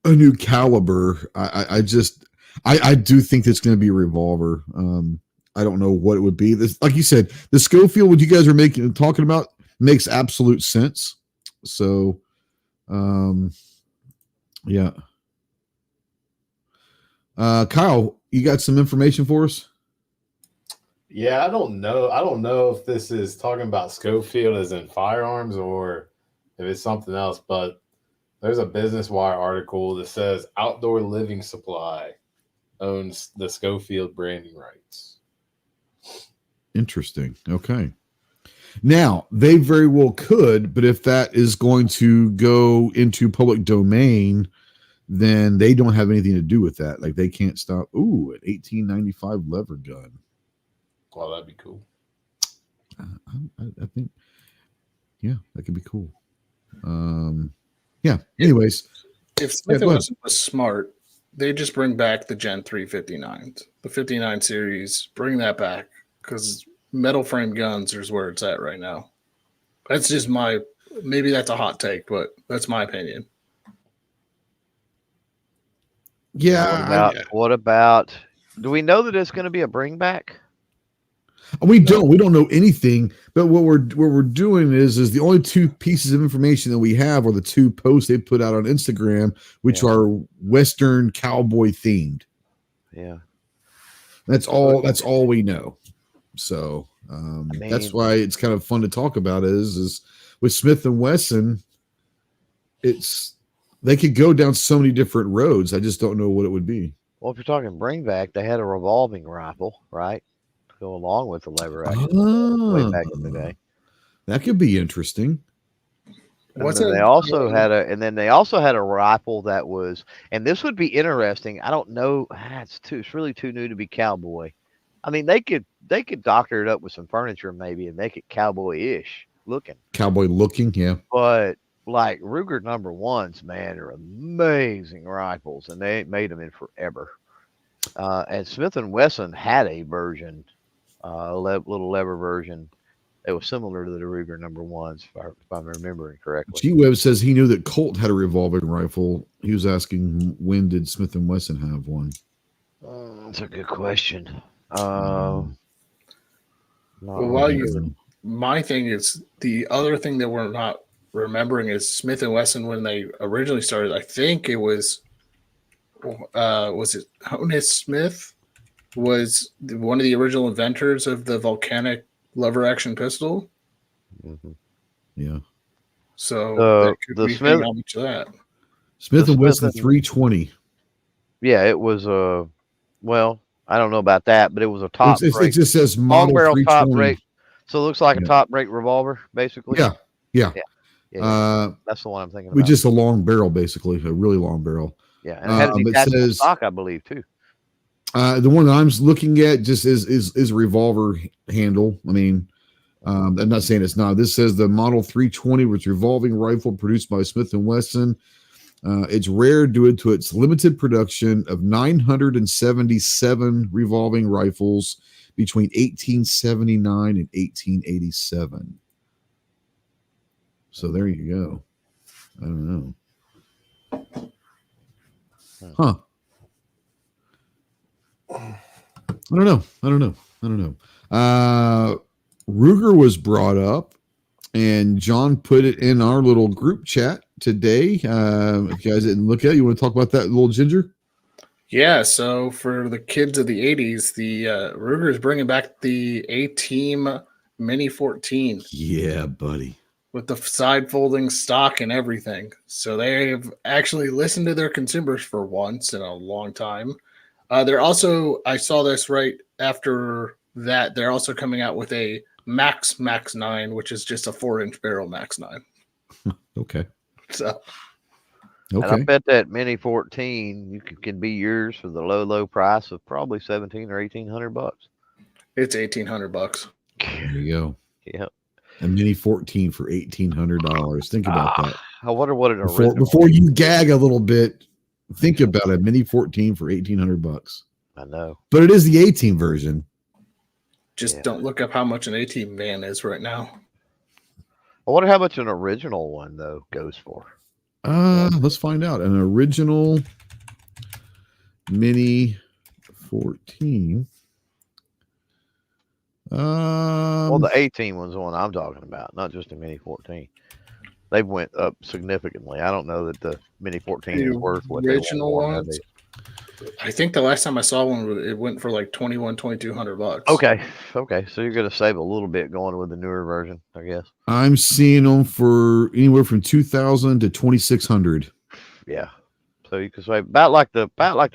new caliber. I do think it's going to be a revolver. I don't know what it would be. This, like you said, the Schofield, what you guys are talking about, makes absolute sense. So, yeah. Kyle, you got some information for us? Yeah, I don't know. I don't know if this is talking about Schofield as in firearms or if it's something else, but there's a Business Wire article that says Outdoor Living Supply owns the Schofield branding rights. Interesting. Okay. Now, they very well could, but if that is going to go into public domain, then they don't have anything to do with that. Like they can't stop. Ooh, an 1895 lever gun. Well, that'd be cool. I think, yeah, that could be cool. Yeah. Anyways, if Smith & Wesson was smart, they just bring back the Gen 3 59s, the 59 series. Bring that back because metal frame guns is where it's at right now. That's just maybe that's a hot take, but that's my opinion. Yeah. What about? Do we know that it's going to be a bring back? We don't know anything, but what we're doing is the only two pieces of information that we have are the two posts they put out on Instagram, which are Western cowboy themed. Yeah. That's all we know. So that's why it's kind of fun to talk about is with Smith & Wesson, they could go down so many different roads. I just don't know what it would be. Well, if you're talking bring back, they had a revolving rifle, right? Go along with the lever action way back in the day. That could be interesting. They also had a rifle that was, and this would be interesting. I don't know. It's really too new to be cowboy. I mean, they could doctor it up with some furniture maybe and make it cowboy-ish looking. Cowboy looking, yeah. But like Ruger number ones, man, are amazing rifles, and they ain't made them in forever. And Smith & Wesson had a version. Little lever version that was similar to the Ruger number ones, if I'm remembering correctly. G-Web says he knew that Colt had a revolving rifle. He was asking when did Smith & Wesson have one? That's a good question. My thing is the other thing that we're not remembering is Smith & Wesson when they originally started. I think it was it Honus Smith? Was one of the original inventors of the volcanic lever action pistol. Mm-hmm. Yeah. So the Smith & Wesson 320. Yeah, it was well, I don't know about that, but it was a top it just says model 320. Top rate. So it looks like a top rate revolver, basically. Yeah. That's the one I'm thinking about. With just a long barrel, basically, a really long barrel. Yeah, and it had a detachable stock, I believe, too. The one that I'm looking at just is a revolver handle. I mean, I'm not saying it's not. This says the Model 320 with revolving rifle produced by Smith & Wesson. It's rare due to its limited production of 977 revolving rifles between 1879 and 1887. So there you go. I don't know. Huh. I don't know. Ruger was brought up, and John put it in our little group chat today. If you guys didn't look at it, you want to talk about that, little Ginger? Yeah, so for the kids of the 80s, the Ruger is bringing back the A-Team Mini 14. Yeah, buddy. With the side folding stock and everything. So they've actually listened to their consumers for once in a long time. They're also, I saw this right after that, they're also coming out with a Max 9, which is just a 4-inch barrel Max 9. Okay. So. Okay. And I bet that Mini 14 can be yours for the low price of probably $1,700 or $1,800. It's $1,800. There you go. Yep. A Mini 14 for $1,800. Think about that. I wonder what before you gag a little bit. Think about a Mini 14 for $1,800. I know, but it is the A-Team version. Just don't look up how much an A-Team van is right now. I wonder how much an original one though goes for. Let's find out. An original Mini 14. Well, the A-Team was the one I'm talking about, not just a Mini 14. They've went up significantly. I don't know that the Mini 14 is worth what they Original want ones. nowadays. I think the last time I saw one, it went for like $2,200. Okay. So you're going to save a little bit going with the newer version, I guess. I'm seeing them for anywhere from 2,000 to 2,600. Yeah. So you can save about like the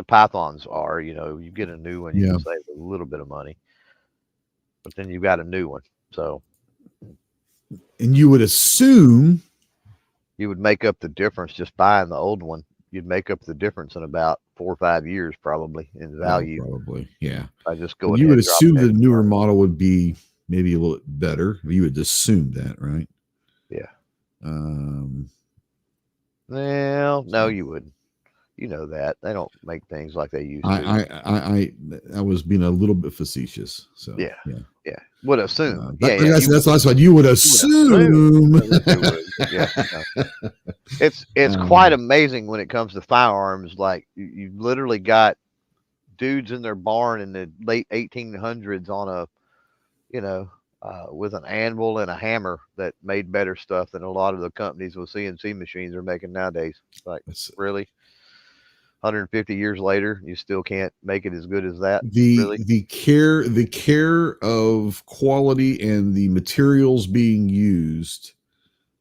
Pythons are. You get a new one, you Yeah. can save a little bit of money, but then you've got a new one. So And you would assume you would make up the difference just buying the old one. You'd make up the difference in about 4 or 5 years, probably in value. Probably, yeah. I just go. You would assume the newer model would be maybe a little bit better. You would assume that, right? Yeah. Well, no, you wouldn't. You know that they don't make things like they used to. I was being a little bit facetious. So yeah. Would assume. That's why you would assume. It's quite amazing when it comes to firearms. Like you literally got dudes in their barn in the late 1800s on a with an anvil and a hammer that made better stuff than a lot of the companies with CNC machines are making nowadays. Like really. 150 years later, you still can't make it as good as that. The care of quality and the materials being used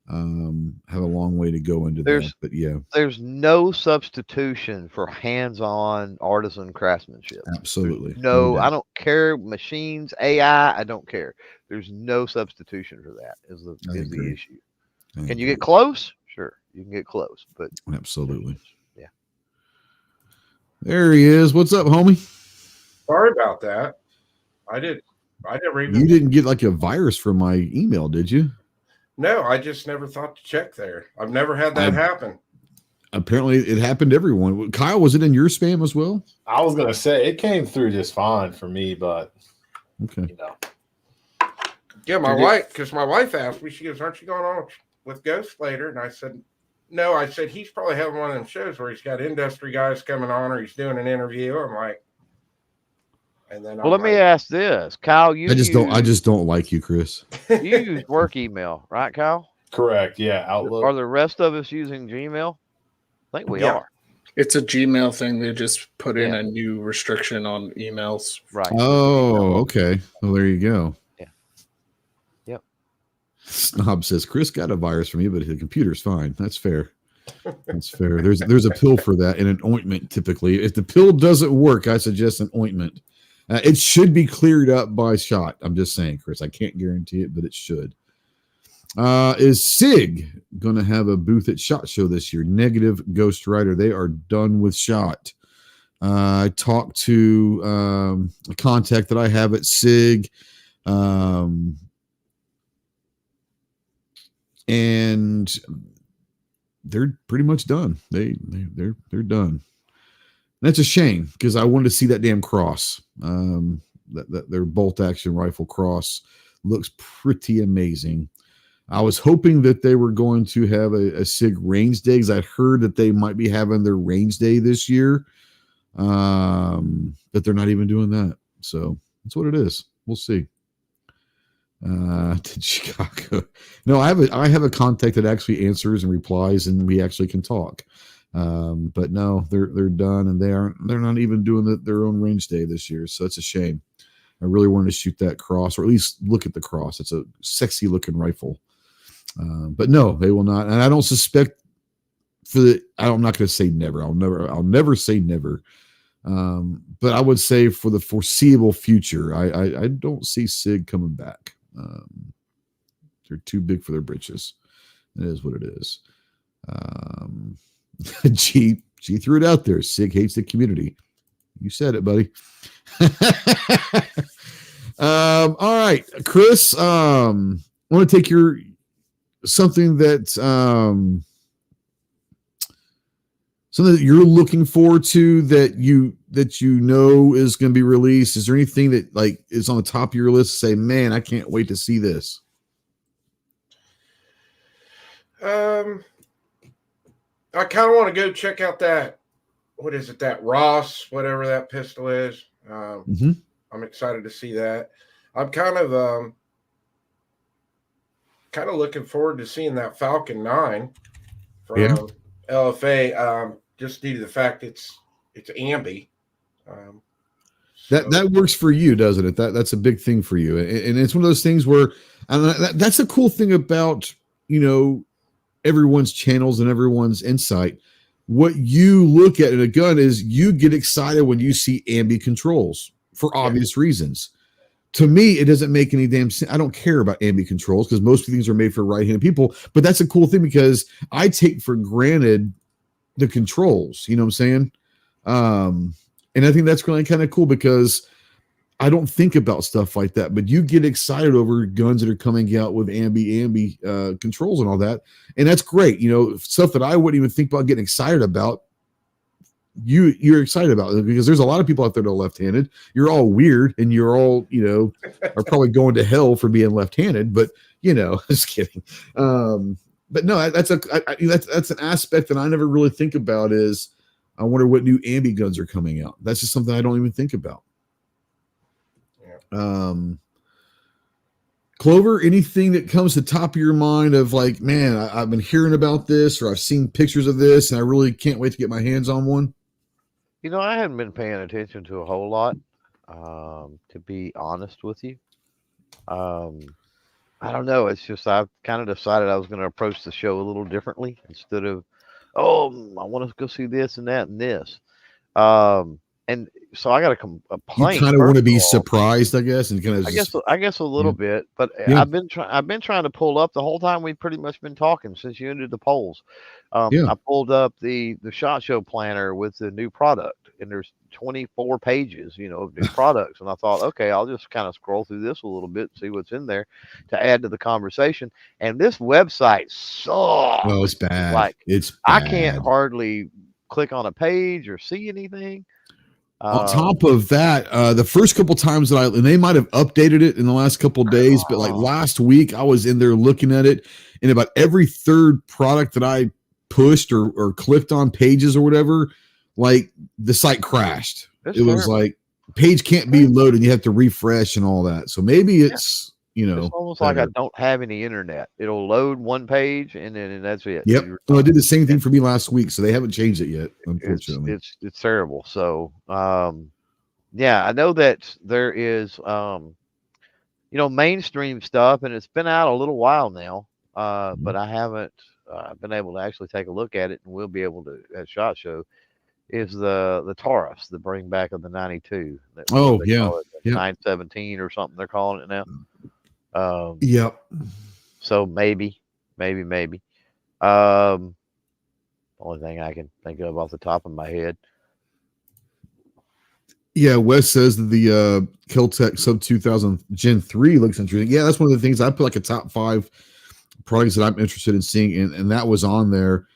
have a long way to go into that. But yeah, there's no substitution for hands-on artisan craftsmanship. Absolutely. No, I don't care. Machines, AI, I don't care. There's no substitution for that. Is the issue. Can you get close? Sure, you can get close, but absolutely. There he is. What's up, homie? Sorry about that. I never even. You didn't get like a virus from my email, did you? No, I just never thought to check there. I've never had that happen. Apparently, it happened to everyone. Kyle, was it in your spam as well? I was gonna say it came through just fine for me, but okay. Yeah, my wife asked me. She goes, "Aren't you going on with Ghost later?" And I said, "No." I said, "He's probably having one of them shows where he's got industry guys coming on, or he's doing an interview." I'm like, and then let me ask this, Kyle. I just don't like you, Chris. You use work email, right, Kyle? Correct. Yeah, Outlook. Are the rest of us using Gmail? I think we are. It's a Gmail thing. They just put in a new restriction on emails. Right. Oh, okay. Well, there you go. Yep. Snob says Chris got a virus from you, but his computer's fine. That's fair. That's fair. There's a pill for that and an ointment typically. If the pill doesn't work, I suggest an ointment. It should be cleared up by shot. I'm just saying, Chris. I can't guarantee it, but it should. Is SIG going to have a booth at SHOT Show this year? Negative, Ghost Rider. They are done with SHOT. I talked to a contact that I have at SIG, and they're pretty much done. They're done. That's a shame because I wanted to see that damn cross. That their bolt action rifle cross looks pretty amazing. I was hoping that they were going to have a SIG range day because I heard that they might be having their range day this year, but they're not even doing that. So that's what it is. We'll see. To Chicago. No, I have a contact that actually answers and replies, and we actually can talk. But no, they're done, and they're not even doing their own range day this year. So it's a shame. I really wanted to shoot that cross, or at least look at the cross. It's a sexy looking rifle. But no, they will not. And I don't suspect I'm not going to say never. I'll never say never. But I would say for the foreseeable future, I don't see SIG coming back. They're too big for their britches. It is what it is. G threw it out there. SIG hates the community. You said it, buddy. All right, Chris. I want to take something that you're looking forward to that you know is going to be released. Is there anything that like is on the top of your list? Say, man, I can't wait to see this. I kind of want to go check out that. What is it? That Ross, whatever that pistol is. I'm excited to see that. I'm kind of kind of looking forward to seeing that Falcon 9 from Yeah. LFA, just due to the fact it's ambi. That works for you, doesn't it? That's a big thing for you, and it's one of those things where, and that's a cool thing about everyone's channels and everyone's insight. What you look at in a gun is you get excited when you see ambi controls for obvious reasons. To me, it doesn't make any damn sense. I don't care about ambi controls because most things are made for right-handed people. But that's a cool thing because I take for granted the controls. You know what I'm saying? And I think that's really kind of cool because I don't think about stuff like that. But you get excited over guns that are coming out with ambi controls and all that, and that's great. Stuff that I wouldn't even think about getting excited about. You're excited about it because there's a lot of people out there that are left-handed. You're all weird and you're all, are probably going to hell for being left-handed, but just kidding. But no, that's an aspect that I never really think about is I wonder what new ambi guns are coming out. That's just something I don't even think about. Yeah. Clover, anything that comes to the top of your mind of like, man, I've been hearing about this or I've seen pictures of this and I really can't wait to get my hands on one? I hadn't been paying attention to a whole lot, to be honest with you. I don't know. It's just I've kind of decided I was going to approach the show a little differently instead of, I want to go see this and that and this. And so I got a complaint. You kind of want to be surprised, I guess, and kind of. I guess a little bit, but yeah. I've been trying to pull up the whole time. We've pretty much been talking since you ended the polls. I pulled up the SHOT Show planner with the new product, and there's 24 pages, of new products. And I thought, okay, I'll just kind of scroll through this a little bit, see what's in there to add to the conversation. And this website sucks. Oh, it's bad. Like it's bad. I can't hardly click on a page or see anything. On top of that, the first couple times and they might have updated it in the last couple of days, but like last week I was in there looking at it, and about every third product that I pushed or clicked on pages or whatever, like the site crashed. It was like page can't be loaded. You have to refresh and all that. So maybe it's, it's almost like I don't have any internet. It'll load one page and that's it. Yep. Well, I did the same thing for me last week, so they haven't changed it yet, unfortunately. It's terrible. So, I know that there is, mainstream stuff, and it's been out a little while now, but I haven't been able to actually take a look at it, and we'll be able to at SHOT Show. Is the Taurus, the bring back of the 92? 917 or something they're calling it now. Yep. So maybe. Only thing I can think of off the top of my head. Yeah, Wes says that the Kel-Tec Sub 2000 Gen 3 looks interesting. Yeah, that's one of the things I put like a top 5 products that I'm interested in seeing, and that was on there.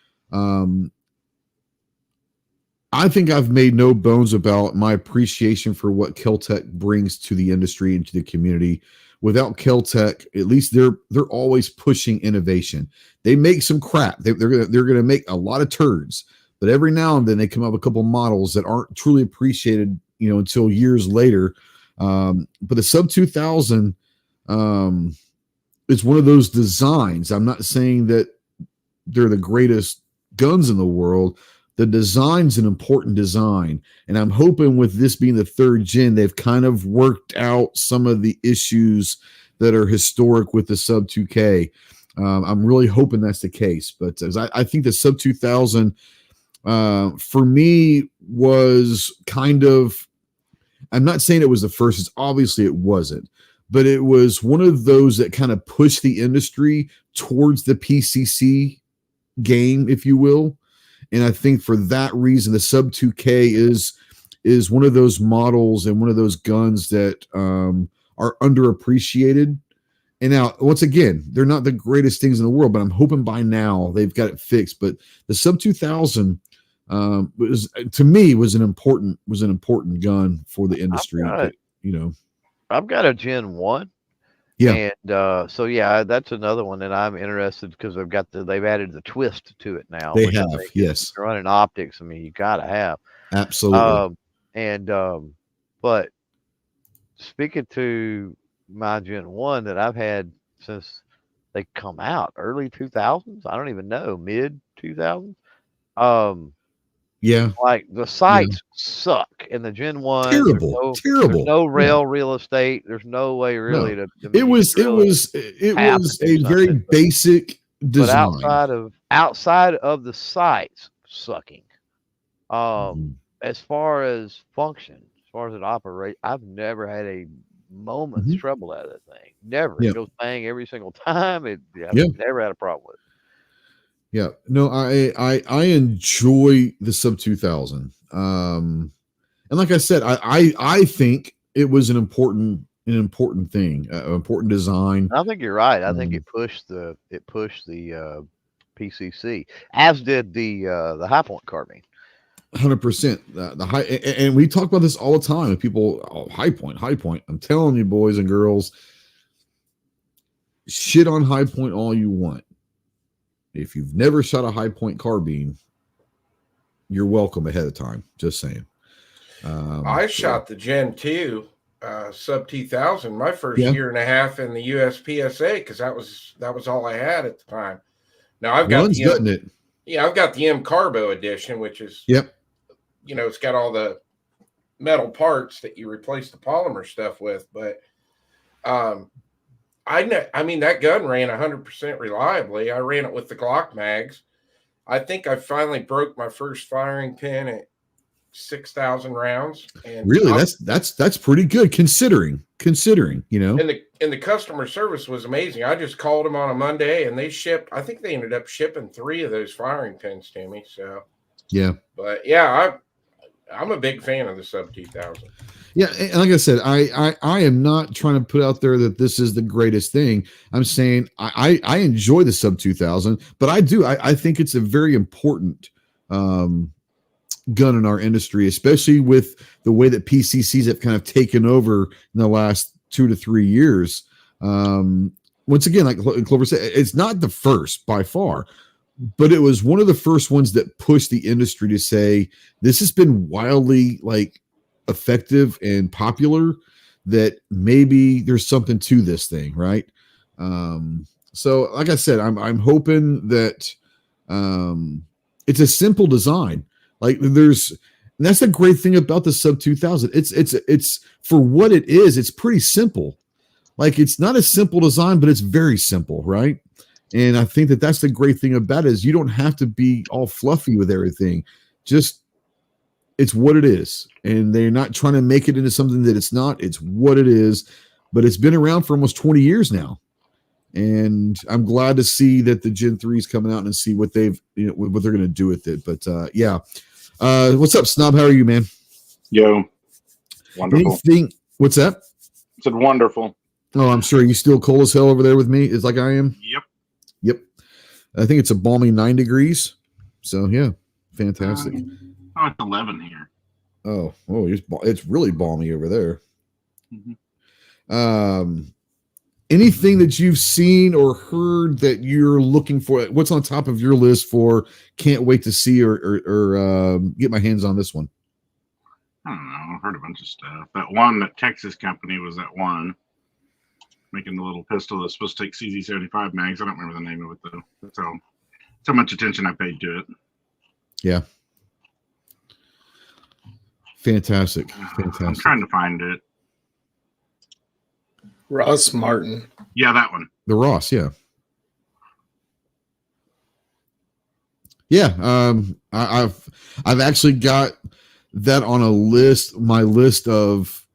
I think I've made no bones about my appreciation for what Kel-Tec brings to the industry and to the community. Without Kel-Tec, at least they're always pushing innovation. They make some crap. They're gonna make a lot of turds, but every now and then they come up with a couple models that aren't truly appreciated, until years later. But the Sub 2000 is one of those designs. I'm not saying that they're the greatest guns in the world. The design's an important design, and I'm hoping with this being the 3rd gen, they've kind of worked out some of the issues that are historic with the Sub 2K. I'm really hoping that's the case, but I think the Sub 2000 for me was kind of, I'm not saying it was the first, obviously it wasn't, but it was one of those that kind of pushed the industry towards the PCC game, if you will. And I think for that reason, the Sub 2K is one of those models and one of those guns that are underappreciated. And now, once again, they're not the greatest things in the world, but I'm hoping by now they've got it fixed. But the Sub 2000 was, to me, was an important gun for the industry. I've got a Gen 1. Yeah. And that's another one that I'm interested because they've added the twist to it now. They have, yes. They're running optics. I mean, you gotta have. Absolutely. But speaking to my Gen 1 that I've had since they come out early 2000s. I don't even know, mid 2000s. Yeah. Like the sites suck in the Gen 1. Terrible. There's no Yeah. real estate. There's no way really No. to. I mean, It you was could really it tap was and do a very something, basic but design. outside of the sites sucking. Mhm. As far as function, as far as it operates, I've never had a moment's Mhm. trouble out of that thing. Never. Yeah. It goes bang every single time. I've Yeah. never had a problem with it. Yeah. No, I enjoy the sub 2000. And like I said, I think it was an important thing, an important design. I think you're right. I think it pushed the PCC, as did the High Point carbine. 100%. The high, and we talk about this all the time. And people, high point. I'm telling you, boys and girls, shit on high point all you want. If you've never shot a high point carbine, you're welcome ahead of time. Just saying. I shot the Gen 2 sub 2000 my first year and a half in the USPSA because that was all I had at the time. Now I've got I've got the M Carbo edition, which is it's got all the metal parts that you replace the polymer stuff with, but I mean that gun ran 100% reliably. I ran it with the Glock mags. I think I finally broke my first firing pin at 6,000 rounds. And really, that's pretty good considering, And the customer service was amazing. I just called them on a Monday and they shipped. I think they ended up shipping 3 of those firing pins to me. So yeah. But yeah, I'm a big fan of the sub 2000. Yeah, and like I said, I am not trying to put out there that this is the greatest thing. I'm saying I enjoy the sub 2000, but I think it's a very important gun in our industry, especially with the way that PCCs have kind of taken over in the last 2 to 3 years. Once again, like Clover said, it's not the first by far, but it was one of the first ones that pushed the industry to say this has been wildly effective and popular, that maybe there's something to this thing, right? So like I said, I'm hoping that it's a simple design. And that's the great thing about the sub 2000. It's for what it is, it's pretty simple. It's not a simple design, but it's very simple, right? And I think that that's the great thing about it, is you don't have to be all fluffy with everything. Just it's what it is, and they're not trying to make it into something that it's not. It's what it is, but it's been around for almost 20 years now, and I'm glad to see that the Gen 3 is coming out and see what what they're going to do with it. But yeah, what's up, Snob? How are you, man? Yo, wonderful. What's that? I said wonderful. Oh, I'm sure you still cold as hell over there with me, is like I am. Yep. I think it's a balmy 9 degrees. So yeah, fantastic. It's 11 here. Oh, it's really balmy over there. Mm-hmm. Anything that you've seen or heard that you're looking for? What's on top of your list for can't wait to see or get my hands on this one? I don't know. I've heard a bunch of stuff. That Texas company was that one making the little pistol that's supposed to take CZ75 mags. I don't remember the name of it though. That's so much attention I paid to it. Yeah. Fantastic. I'm trying to find it. Ross Martin. Yeah, that one. The Ross, yeah. Yeah. I've actually got that on a list, my list of,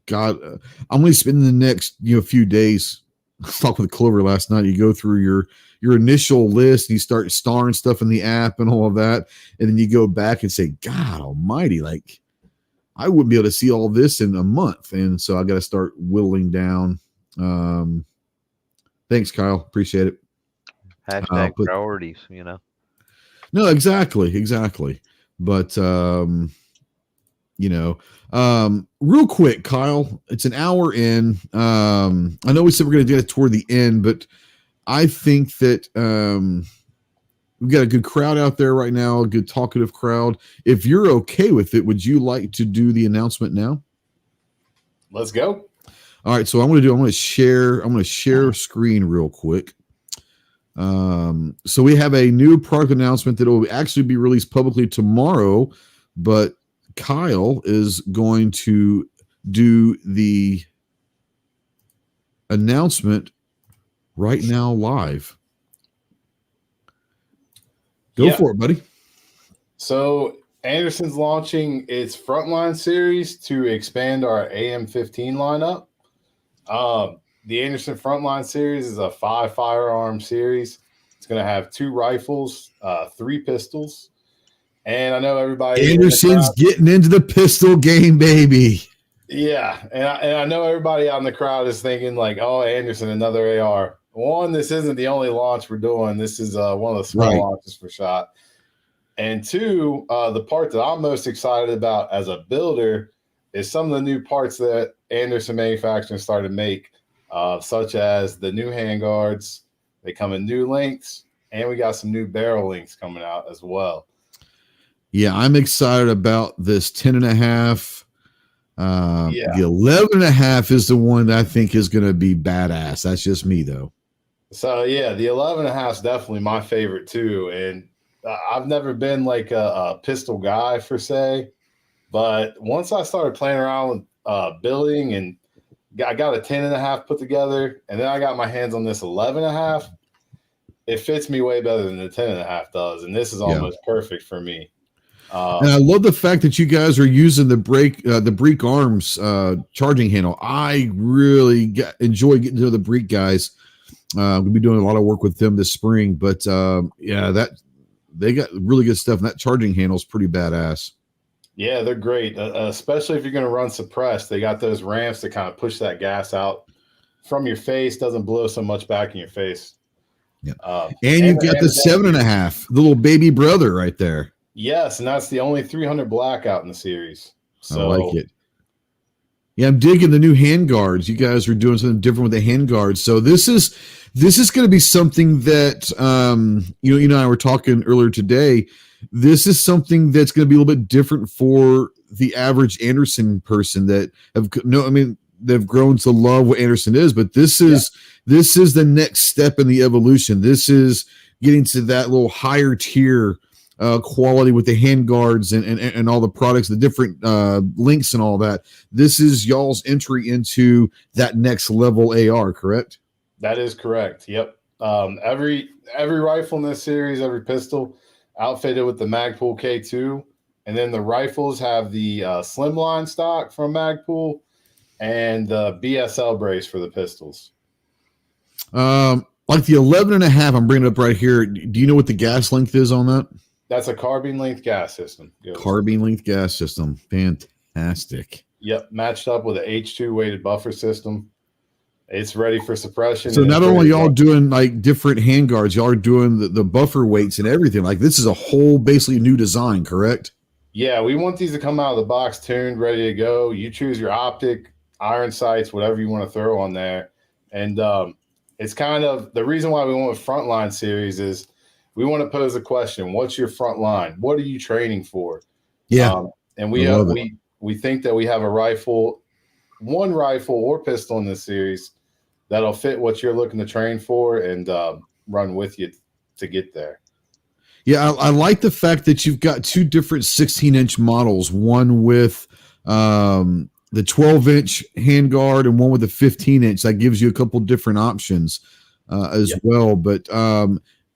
God, I'm going to spend the next, few days. I was talking with Clover last night. You go through your initial list and you start starring stuff in the app and all of that. And then you go back and say, God almighty, I wouldn't be able to see all this in a month. And so I got to start whittling down. Thanks, Kyle. Appreciate it. Hashtag priorities, No, exactly. But, real quick, Kyle, it's an hour in. I know we said we're going to do it toward the end, but I think that we've got a good crowd out there right now, a good talkative crowd. If you're okay with it, would you like to do the announcement now? Let's go. All right, so I'm going to share screen real quick. So we have a new product announcement that will actually be released publicly tomorrow, but Kyle is going to do the announcement right now live. Go for it, buddy. So Anderson's launching its Frontline series to expand our AM-15 lineup. The Anderson Frontline series is a 5-firearm series. It's going to have 2 rifles, 3 pistols. And I know everybody. Anderson's getting into the pistol game, baby. Yeah. And I know everybody out in the crowd is thinking, like, oh, Anderson, another AR. One, this isn't the only launch we're doing. This is one of the small launches for SHOT. And 2, the part that I'm most excited about as a builder is some of the new parts that Anderson Manufacturing started to make, such as the new handguards. They come in new lengths, and we got some new barrel lengths coming out as well. Yeah, I'm excited about this 10.5. The 11.5 is the one that I think is going to be badass. That's just me, though. So, yeah, the 11.5 is definitely my favorite, too. And I've never been like a pistol guy, per se. But once I started playing around with building, and I got a 10.5 put together, and then I got my hands on this 11.5, it fits me way better than the 10.5 does. And this is almost perfect for me. And I love the fact that you guys are using the Break Arms charging handle. I really enjoy getting to know the Break guys. We'll be doing a lot of work with them this spring, but they got really good stuff. And that charging handle is pretty badass. Yeah, they're great, especially if you're going to run suppressed. They got those ramps to kind of push that gas out from your face, doesn't blow so much back in your face. Yeah, and you've got the 7.5, the little baby brother right there. Yes, and that's the only 300 blackout in the series. So I like it. Yeah, I'm digging the new handguards. You guys are doing something different with the handguards. So this is going to be something that you and I were talking earlier today. This is something that's going to be a little bit different for the average Anderson person that they've grown to love what Anderson is. But this is the next step in the evolution. This is getting to that little higher tier quality with the handguards and all the products, the different links and all that. This is y'all's entry into that next level AR, correct? That is correct. Yep. Every rifle in this series, every pistol, outfitted with the Magpul K2, and then the rifles have the slimline stock from Magpul and the BSL brace for the pistols. Like the 11.5, I'm bringing it up right here. Do you know what the gas length is on that? That's a carbine length gas system. Carbine length gas system. Fantastic. Yep. Matched up with an H2 weighted buffer system. It's ready for suppression. So not only y'all doing like different handguards, y'all are doing the buffer weights and everything. Like this is a whole basically new design, correct? Yeah, we want these to come out of the box tuned, ready to go. You choose your optic, iron sights, whatever you want to throw on there. And it's kind of the reason why we went with Frontline series is we want to pose a question. What's your front line? What are you training for? Yeah. And we think that we have one rifle or pistol in this series that'll fit what you're looking to train for and run with you to get there. Yeah, I like the fact that you've got 2 different 16-inch models, one with the 12-inch handguard and one with the 15-inch. That gives you a couple different options as well. But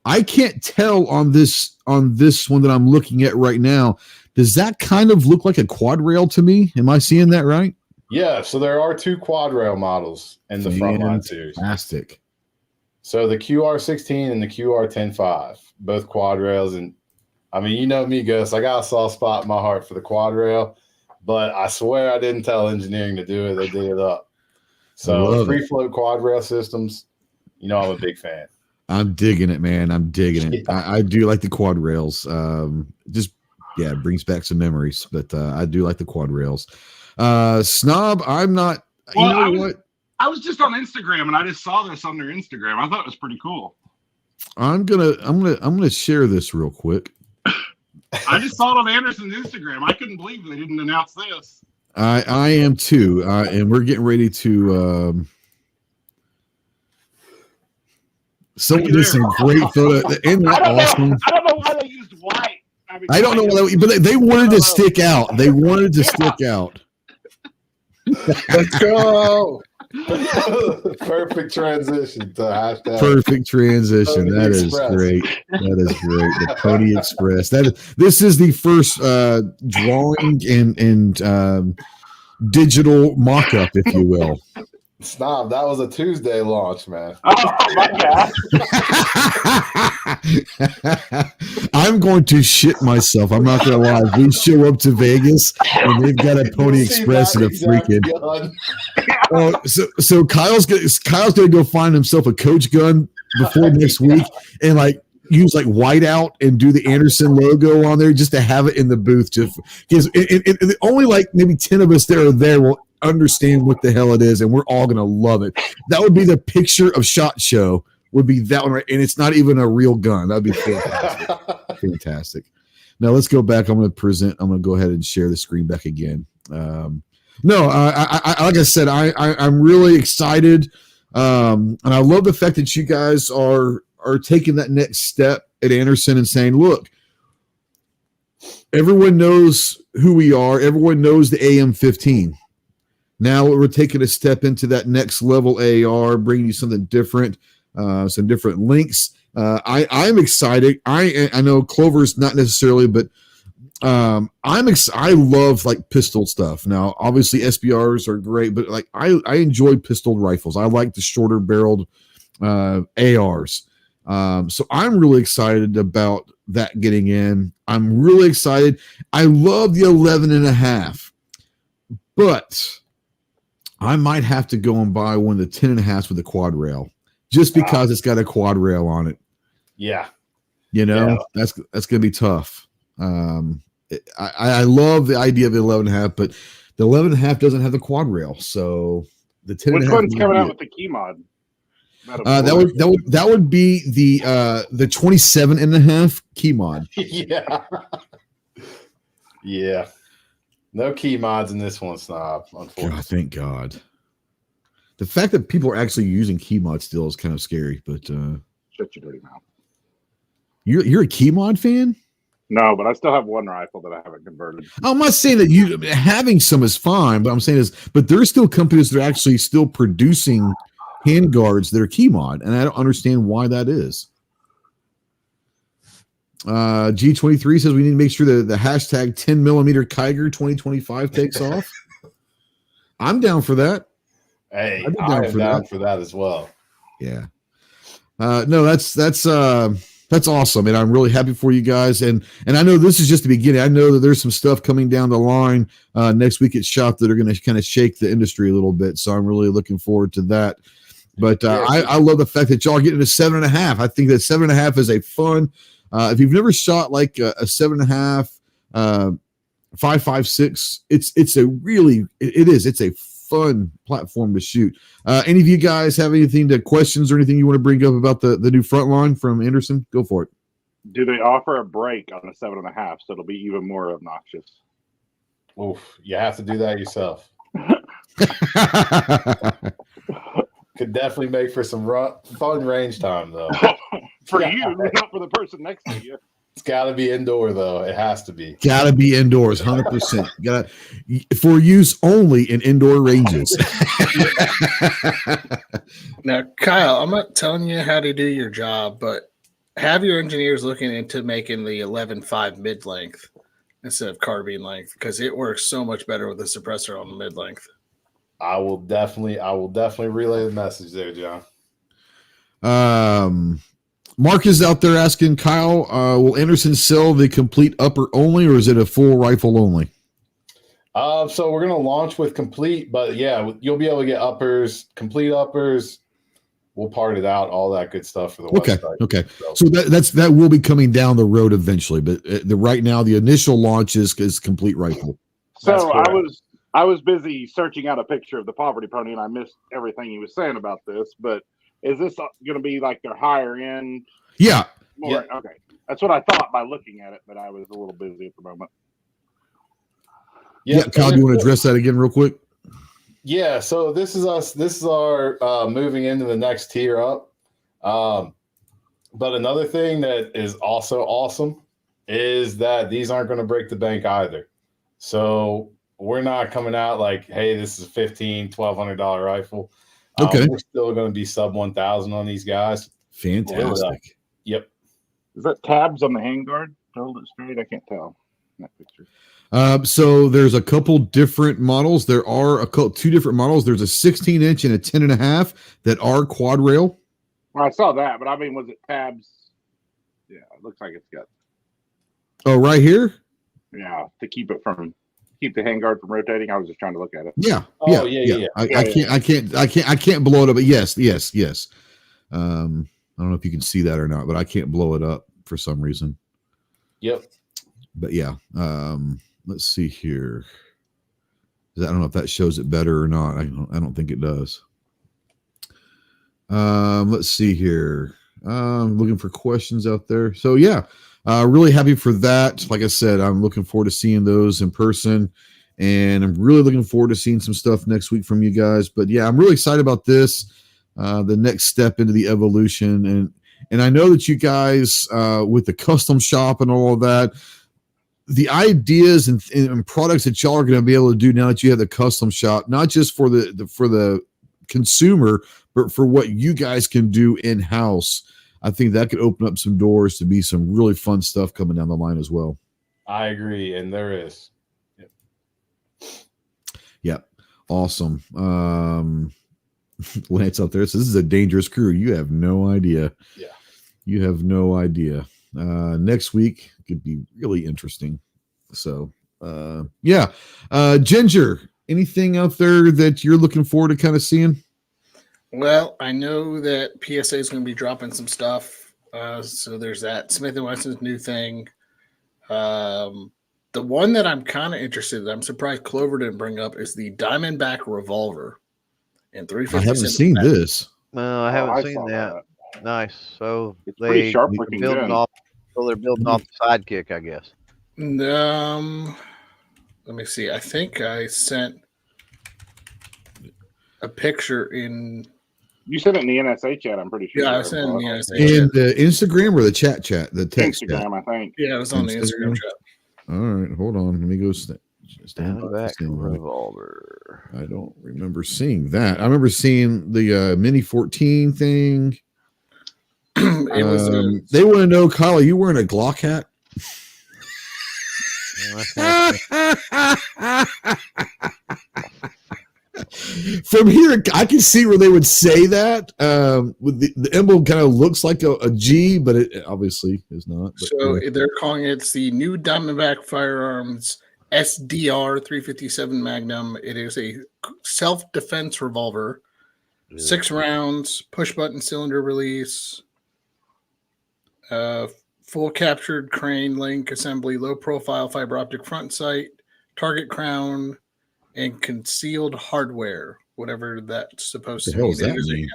I can't tell on this one that I'm looking at right now. Does that kind of look like a quad rail to me? Am I seeing that right? Yeah, so there are 2 quad rail models in the Frontline series. Fantastic. So the QR16 and the QR10.5, both quad rails. And I mean, you know me, Gus, I got a soft spot in my heart for the quad rail, but I swear I didn't tell engineering to do it. They did it up. So free float quad rail systems, I'm a big fan. I'm digging it, man. I'm digging it. I do like the quad rails. It brings back some memories, but I do like the quad rails. Snob, I'm not. What? I was just on Instagram and I just saw this on their Instagram. I thought it was pretty cool. I'm gonna share this real quick. I just saw it on Anderson's Instagram. I couldn't believe they didn't announce this. I am too, and we're getting ready to. Someone did some great photo. Isn't that awesome? I don't know why they used white. I don't know, but they wanted to stick out. They wanted to stick out. Let's go. Perfect transition to hashtag. Perfect transition. Pony That is Express. great. That is great. The Pony Express. This is the first drawing and digital mock-up, if you will. Snob, that was a Tuesday launch, man. Oh my god! I'm going to shit myself. I'm not going to lie. If we show up to Vegas and they've got a Pony You'll see Express and a that exact freaking. gun. Oh, so Kyle's gonna go find himself a Coach gun before next week and like use like whiteout and do the Anderson logo on there just to have it in the booth. Just because only like maybe 10 of us there will understand what the hell it is, and we're all gonna love it. That would be the picture of SHOT Show. Would be that one, right? And it's not even a real gun. That'd be fantastic. Fantastic. Now let's go back. I'm going to go ahead and share the screen back again. No, I like I said, I'm really excited, and I love the fact that you guys are taking that next step at Anderson and saying, look, everyone knows who we are. Everyone knows the AM-15. Now we're taking a step into that next level AR, bringing you something different, some different links. I'm excited. I know Clover's not necessarily, but I love like pistol stuff. Now, obviously SBRs are great, but like I enjoy pistol rifles. I like the shorter barreled ARs. So I'm really excited about that getting in. I'm really excited. I love the 11.5, but I might have to go and buy one of the 10.5s with a quad rail just because it's got a quad rail on it. Yeah. You know, that's going to be tough. I love the idea of the 11.5, but the 11.5 doesn't have the quad rail. So the 10.5. Which one's coming out with the key mod? That would be the 27.5 key mod. Yeah. Yeah. No key mods in this one, Snob, unfortunately. God, thank God. The fact that people are actually using key mod still is kind of scary, but shut your dirty mouth. You're a key mod fan? No, but I still have one rifle that I haven't converted. I'm not saying that you having some is fine, but I'm saying but there's still companies that are actually still producing handguards that are key mod, and I don't understand why that is. G23 says we need to make sure that the hashtag 10mm Kiger 2025 takes off. I'm down for that. Hey, I'm down for that as well. Yeah. No, that's awesome, and I'm really happy for you guys. And I know this is just the beginning. I know that there's some stuff coming down the line next week at SHOP that are going to kind of shake the industry a little bit. So I'm really looking forward to that. But I love the fact that y'all are getting a 7.5. I think that 7.5 is a fun. If you've never shot like a 7.5, 5.56, it's a fun platform to shoot. Any of you guys have anything questions or anything you want to bring up about the new Frontline from Anderson? Go for it. Do they offer a break on a 7.5 so it'll be even more obnoxious? Oof, you have to do that yourself. Could definitely make for some fun range time, though. For you, not for the person next to you. It's got to be indoor, though. It has to be. Got to be indoors, 100%. Got for use only in indoor ranges. Now, Kyle, I'm not telling you how to do your job, but have your engineers looking into making the 11.5 mid length instead of carbine length, because it works so much better with the suppressor on the mid length. I will definitely relay the message there, John. Mark is out there asking Kyle, will Anderson sell the complete upper only, or is it a full rifle only? So we're going to launch with complete, but yeah, you'll be able to get uppers, complete uppers. We'll part it out, all that good stuff for the website. Okay. So that will be coming down the road eventually, but right now the initial launch is complete rifle. So I was busy searching out a picture of the Poverty Pony, and I missed everything he was saying about this. But is this going to be like their higher end? Yeah. Okay. That's what I thought by looking at it, but I was a little busy at the moment. Yeah, Kyle, do you want to address that again real quick? Yeah, so this is us. This is our moving into the next tier up. But another thing that is also awesome is that these aren't going to break the bank either. So we're not coming out like, hey, this is a $1,200 rifle. Okay. We're still going to be sub 1,000 on these guys. Fantastic. Yep. Is that tabs on the handguard? Hold it straight. I can't tell in that picture. So there's a couple different models. There are two different models. There's a 16-inch and a 10.5 that are quad rail. Well, I saw that, but I mean, was it tabs? Yeah, it looks like it's got. Oh, right here. Yeah, to keep the handguard from rotating. I was just trying to look at it. Yeah. Oh, yeah. I can't blow it up. But yes. I don't know if you can see that or not, but I can't blow it up for some reason. Yep. But yeah. Let's see here. I don't know if that shows it better or not. I don't think it does. Let's see here. Looking for questions out there. So yeah, really happy for that. Like I said, I'm looking forward to seeing those in person, and I'm really looking forward to seeing some stuff next week from you guys. But yeah, I'm really excited about this. The next step into the evolution, and I know that you guys with the custom shop and all of that, the ideas and products that y'all are going to be able to do now that you have the custom shop, not just for the consumer, but for what you guys can do in-house. I think that could open up some doors to be some really fun stuff coming down the line as well. I agree, and there is. Yep. Awesome. Lance out there says, this is a dangerous crew. You have no idea. Yeah. You have no idea. Next week could be really interesting. So, yeah. Ginger, anything out there that you're looking forward to kind of seeing? Well, I know that PSA is going to be dropping some stuff. So there's that. Smith & Wesson's new thing. The one that I'm kind of interested in, I'm surprised Clover didn't bring up, is the Diamondback Revolver. And 350. I haven't seen this. No, I haven't seen that. Nice. So it's pretty sharp looking. Building off. So they're building off the sidekick, I guess. Let me see. I think I sent a picture in. You sent it in the NSA chat. I'm pretty sure. Yeah, I sent it in the NSA chat. In the Instagram or the chat, the text Instagram, chat? I think. Yeah, it was on the Instagram chat. All right, hold on. Let me go. Diamondback Revolver. I don't remember seeing that. I remember seeing the Mini 14 thing. It was. They want to know, Kyle, are you wearing a Glock hat? From here, I can see where they would say that. With the emblem kind of looks like a G, but it obviously is not. But, so they're calling it the new Diamondback Firearms SDR 357 Magnum. It is a self-defense revolver, 6 rounds, push-button cylinder release, full captured crane link assembly, low-profile fiber optic front sight, target crown, and concealed hardware, whatever that's supposed to mean.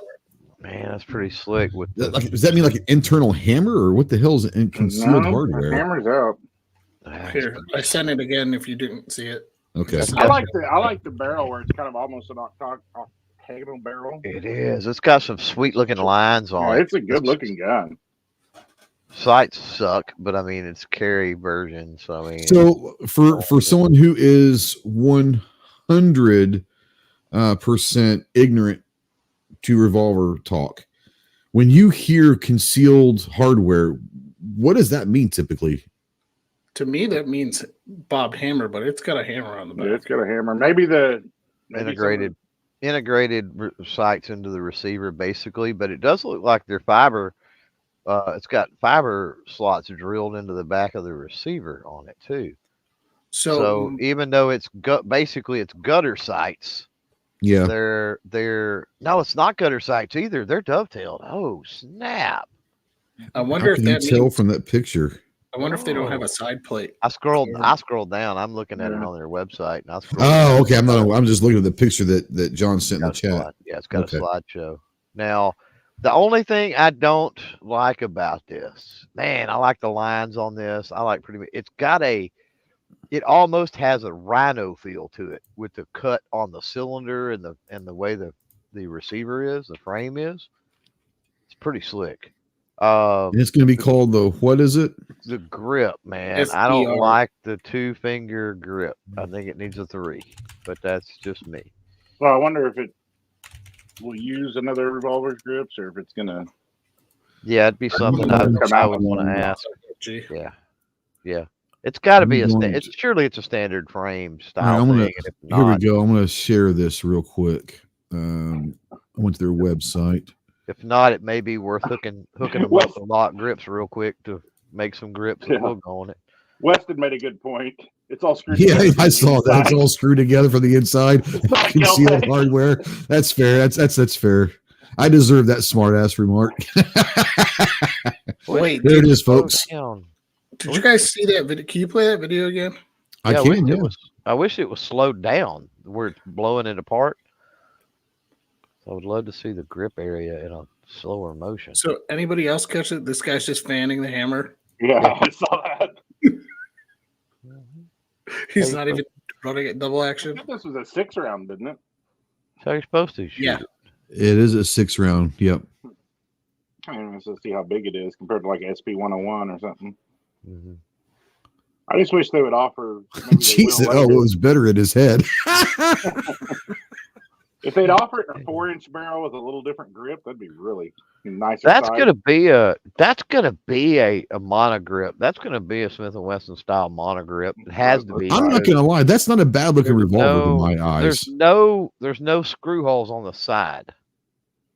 Man, that's pretty slick. Does that mean like an internal hammer, or what the hell is in concealed hardware? Hammer's out. Here, I sent it again if you didn't see it. Okay. I like the barrel where it's kind of almost an octagonal barrel. It is. It's got some sweet looking lines on it. It's a good looking gun. Sights suck, but I mean it's carry version. So I mean, so for someone who is 100% ignorant to revolver talk, when you hear concealed hardware, what does that mean typically? To me, that means bobbed hammer, but it's got a hammer on the back. Yeah, it's got a hammer. Maybe integrated sights into the receiver, basically. But it does look like they're fiber. It's got fiber slots drilled into the back of the receiver on it too. So even though it's basically it's gutter sights. Yeah, no, it's not gutter sights either. They're dovetailed. Oh snap! I wonder if that tell from that picture. I wonder if they don't have a side plate. I scrolled down. I'm looking at it on their website. And okay. I'm just looking at the picture that John sent in the chat. It's got a slideshow. Now, the only thing I don't like about this, man, I like the lines on this. I like it's got a it almost has a rhino feel to it with the cut on the cylinder and the way the receiver is, the frame is. It's pretty slick. And it's going to be called what is it? The grip, man. SPR. I don't like the 2-finger grip. I think it needs a 3, but that's just me. Well, I wonder if it will use another Revolver's grips or if it's gonna. Yeah, it'd be something I would want to ask. Gee. Yeah. It's got to be surely it's a standard frame style All right, thing. And if here we not, go. I'm going to share this real quick. I went to their website. if not, it may be worth hooking them up with lock grips real quick to make some grips that will go on it. Weston made a good point. It's all screwed Yeah, together. I saw that. It's all screwed together from the inside. Concealed hardware. That's fair. That's fair. I deserve that smart ass remark. Wait, there it is, folks. did you guys see that video? Can you play that video again? I can. Yeah. I wish it was slowed down where it's blowing it apart. I would love to see the grip area in a slower motion. So anybody else catch it? This guy's just fanning the hammer. Yeah, I saw that. He's not even running at double action. I think this was a 6-round, didn't it? That's how you're supposed to shoot. Yeah. It is a 6-round. Yep. I don't know, to see how big it is compared to like SP 101 or something. Mm-hmm. I just wish they would offer. Maybe Jesus, it was better in his head. If they'd offer it a 4-inch barrel with a little different grip, that'd be really nice. That's gonna be a monogrip. That's gonna be a Smith & Wesson style monogrip. It has to be. I'm not gonna lie. That's not a bad looking revolver in my eyes. There's no screw holes on the side.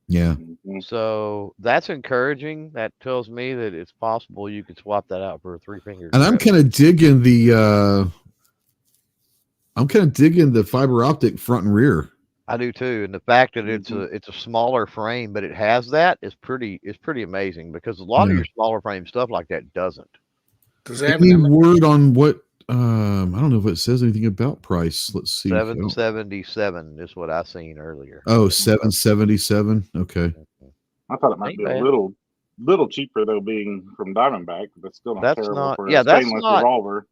Yeah. So that's encouraging. That tells me that it's possible you could swap that out for a 3-finger. And I'm kind of digging the fiber optic front and rear. I do too, and the fact that it's a smaller frame, but it has that is pretty amazing because a lot of your smaller frame stuff like that doesn't. Does it have any word on what? I don't know if it says anything about price. Let's see. $777 is what I seen earlier. Oh, $777. Okay. I thought it might be a little cheaper though, being from Diamondback. That's still not terrible for a stainless revolver.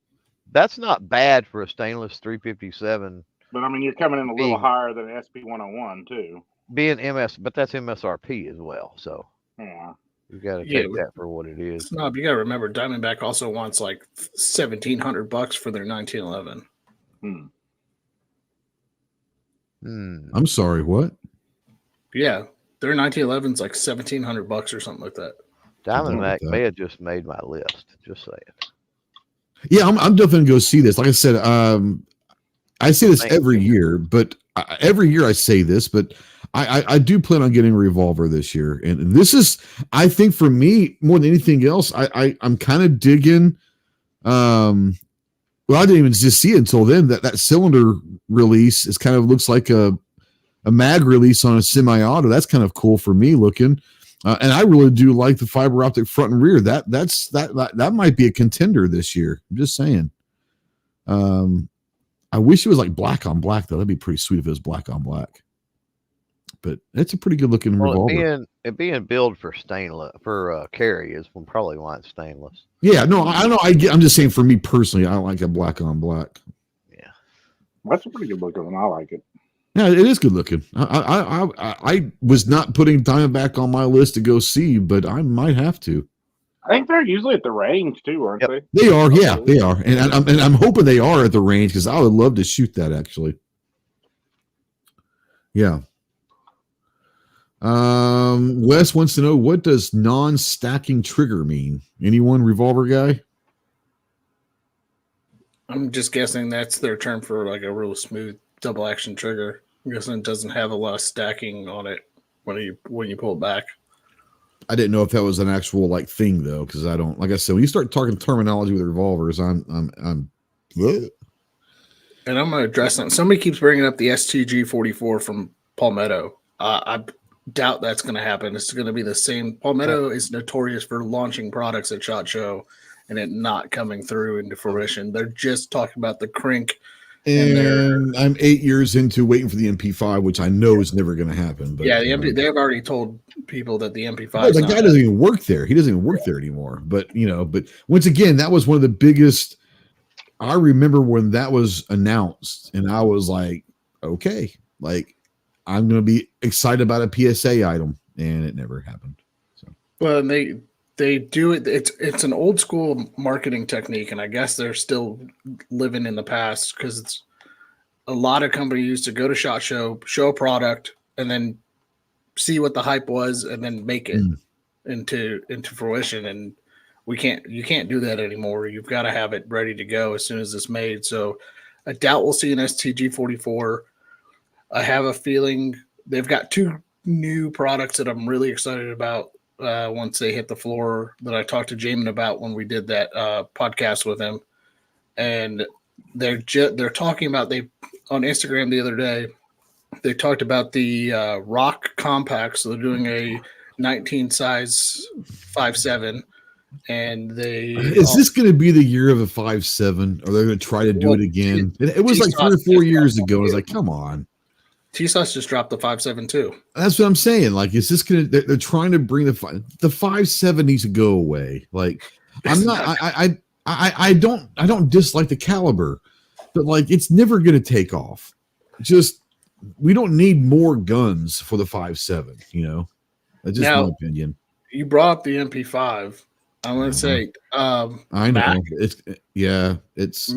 That's not bad for a stainless 357. But I mean, you're coming in a little higher than an SP 101 too. Being but that's MSRP as well. So yeah, you got to take that for what it is. Snob, you got to remember, Diamondback also wants like $1,700 for their 1911. I'm sorry. What? Yeah, their 1911's like $1,700 or something like that. Diamondback may have just made my list. Just saying. Yeah, I'm definitely gonna go see this. Like I said, I say this every year, but every year I say this, but I do plan on getting a Revolver this year. And this is, I think for me, more than anything else, I'm kind of digging. Well, I didn't even just see it until then that cylinder release is kind of looks like a mag release on a semi-auto. That's kind of cool for me looking. And I really do like the fiber optic front and rear. That might be a contender this year. I'm just saying. I wish it was like black on black though. That'd be pretty sweet if it was black on black. But it's a pretty good looking revolver. It being billed for stainless for carry is probably why it's stainless. Yeah, no, I know. I'm just saying for me personally, I like a black on black. Yeah, that's a pretty good looking one. I like it. Yeah, it is good looking. I was not putting Diamondback on my list to go see, but I might have to. I think they're usually at the range too, aren't they? They are, yeah, they are, and I'm hoping they are at the range because I would love to shoot that actually. Yeah. Wes wants to know, what does non-stacking trigger mean? Anyone, Revolver guy? I'm just guessing that's their term for like a real smooth double action trigger. I'm guessing it doesn't have a lot of stacking on it when you pull it back. I didn't know if that was an actual like thing though, because I don't, like I said, when you start talking terminology with revolvers, I'm and I'm going to address something. Somebody keeps bringing up the STG 44 from Palmetto. I doubt that's going to happen. It's going to be the same. Palmetto is notorious for launching products at SHOT Show and it not coming through into fruition. They're just talking about the Crink. And I'm 8 years into waiting for the MP5, which I know is never going to happen. But yeah, they've already told people that the MP5. No, the guy doesn't even work there. He doesn't even work there anymore. But but once again, that was one of the biggest I remember when that was announced, and I was like, okay, like I'm going to be excited about a PSA item, and it never happened. So, Well, they do it. It's an old school marketing technique, and I guess they're still living in the past because it's a lot of companies used to go to SHOT Show, show a product, and then see what the hype was, and then make it into fruition. And you can't do that anymore. You've got to have it ready to go as soon as it's made. So I doubt we'll see an STG-44. I have a feeling they've got two new products that I'm really excited about once they hit the floor that I talked to Jamin about when we did that podcast with him. And they're talking about, they on Instagram the other day, they talked about the rock compacts. So they're doing a 19 size 5.7, and is this going to be the year of a 5.7, or they're going to try to do it again? It was like 3 or 4 years ago. I was like, come on. TSOS just dropped the 5.7 too. That's what I'm saying. Like, is this going to? They're trying to bring the 5.7 needs to go away. Like, I'm not. I don't dislike the caliber, but like, it's never going to take off. Just we don't need more guns for the 5.7. You know, that's just my opinion. You brought up the MP5. I want to say, I know Mac, it's.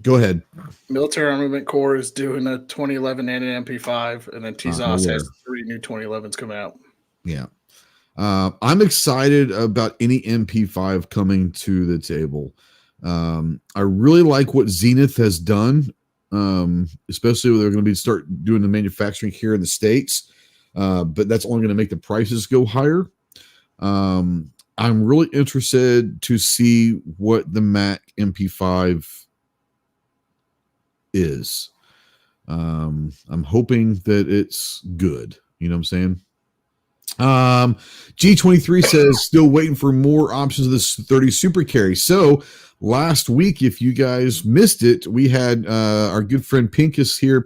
Go ahead. Military Armament Corps is doing a 2011 and an MP5, and then TSOS has 3 new 2011s coming out. Yeah. I'm excited about any MP5 coming to the table. I really like what Zenith has done, especially when they're going to start doing the manufacturing here in the States, but that's only going to make the prices go higher. I'm really interested to see what the Mac MP5 is. I'm hoping that it's good. You know what I'm saying? G23 says still waiting for more options of this 30 super carry. So last week, if you guys missed it, we had our good friend Pinkus here,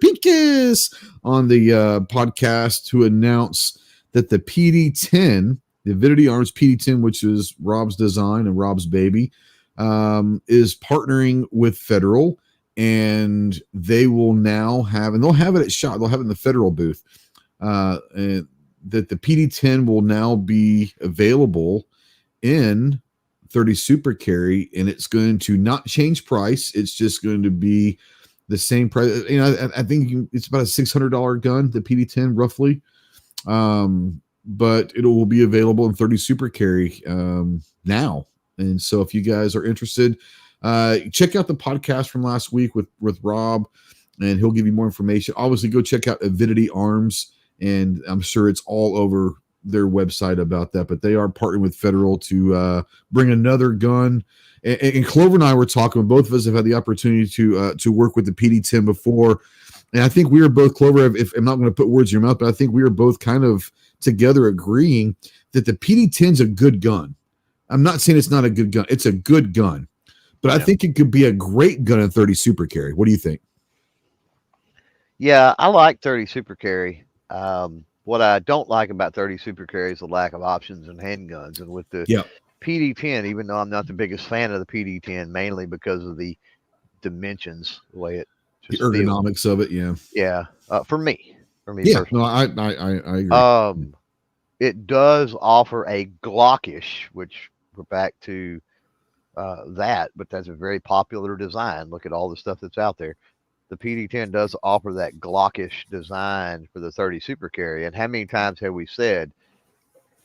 on the podcast to announce that the PD10, the Avidity Arms PD10, which is Rob's design and Rob's baby, is partnering with Federal. And they will now have, and they'll have it at SHOT, they'll have it in the Federal booth, and that the PD10 will now be available in 30 Super Carry, and it's going to not change price. It's just going to be the same price. You know, I think it's about a $600 gun, the PD10, roughly. But it will be available in 30 Super Carry now. And so if you guys are interested, check out the podcast from last week with Rob, and he'll give you more information. Obviously, go check out Avidity Arms, and I'm sure it's all over their website about that. But they are partnering with Federal to bring another gun. And Clover and I were talking. Both of us have had the opportunity to work with the PD10 before, and I think we were both, Clover. If I'm not going to put words in your mouth, but I think we were both kind of together agreeing that the PD10 is a good gun. I'm not saying it's not a good gun. It's a good gun. But I think it could be a great gun in 30 Super Carry. What do you think? Yeah, I like 30 Super Carry. What I don't like about 30 Super Carry is the lack of options and handguns. And with the PD10, even though I'm not the biggest fan of the PD10, mainly because of the dimensions, the way it just the ergonomics of it, yeah. For me, yeah. Personally. No, I agree. It does offer a Glockish, which we're back to. But that's a very popular design. Look at all the stuff that's out there. The PD10 does offer that Glockish design for the 30 Super Carry. And how many times have we said,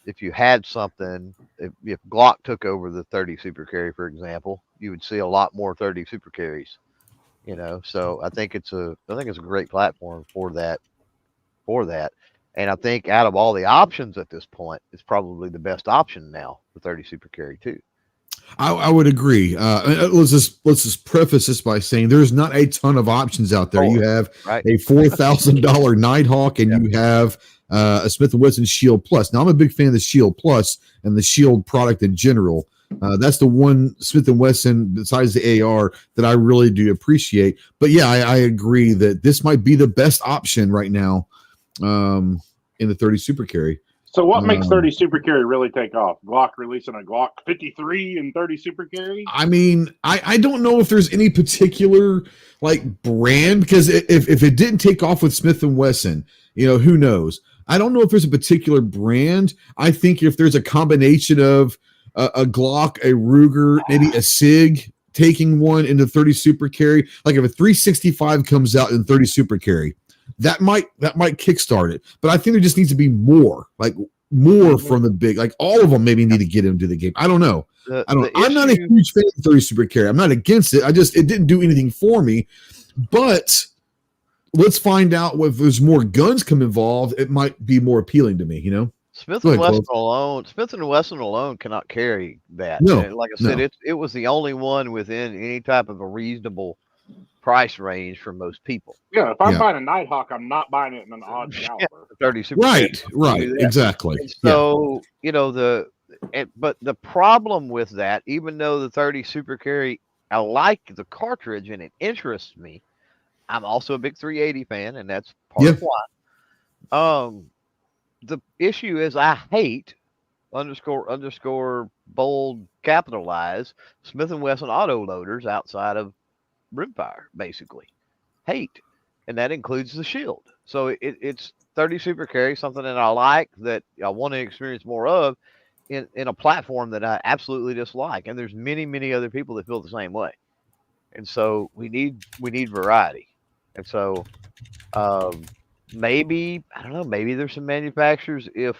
if you had something, if Glock took over the 30 Super Carry, for example, you would see a lot more 30 Super Carries. You know, so I think it's a great platform for that. And I think out of all the options at this point, it's probably the best option now for 30 Super Carry too. I would agree. Let's just preface this by saying there's not a ton of options out there. You have a $4,000 Nighthawk, and you have a Smith & Wesson Shield Plus. Now, I'm a big fan of the Shield Plus and the Shield product in general. That's the one Smith & Wesson, besides the AR, that I really do appreciate. But yeah, I agree that this might be the best option right now in the 30 Super Carry. So what makes 30 Super Carry really take off? Glock releasing a Glock 53 and 30 Super Carry? I mean, I don't know if there's any particular like brand, because if it didn't take off with Smith and Wesson, who knows? I don't know if there's a particular brand. I think if there's a combination of a Glock, a Ruger, maybe a SIG taking one into 30 Super Carry, like if a 365 comes out in 30 Super Carry, that might kickstart it. But I think there just needs to be more from the big, like all of them maybe need to get into the game. I don't know. I'm not a huge fan of 30 Super Carry. I'm not against it. It didn't do anything for me. But let's find out if there's more guns come involved. It might be more appealing to me, Smith and Wesson alone cannot carry that. No, and like I said, it was the only one within any type of a reasonable price range for most people. Yeah, if I'm buying a Nighthawk, I'm not buying it in an odd caliber. 30 Super right, exactly. And so but the problem with that, even though the 30 Super Carry, I like the cartridge and it interests me, I'm also a big 380 fan, and that's part of why. The issue is I hate _ bold capitalize Smith & Wesson auto loaders outside of rimfire, basically. Hate. And that includes the shield. So it's 30 Super Carry, something that I like, that I want to experience more of in a platform that I absolutely dislike. And there's many, many other people that feel the same way. And so we need variety. And so maybe, I don't know, maybe there's some manufacturers, if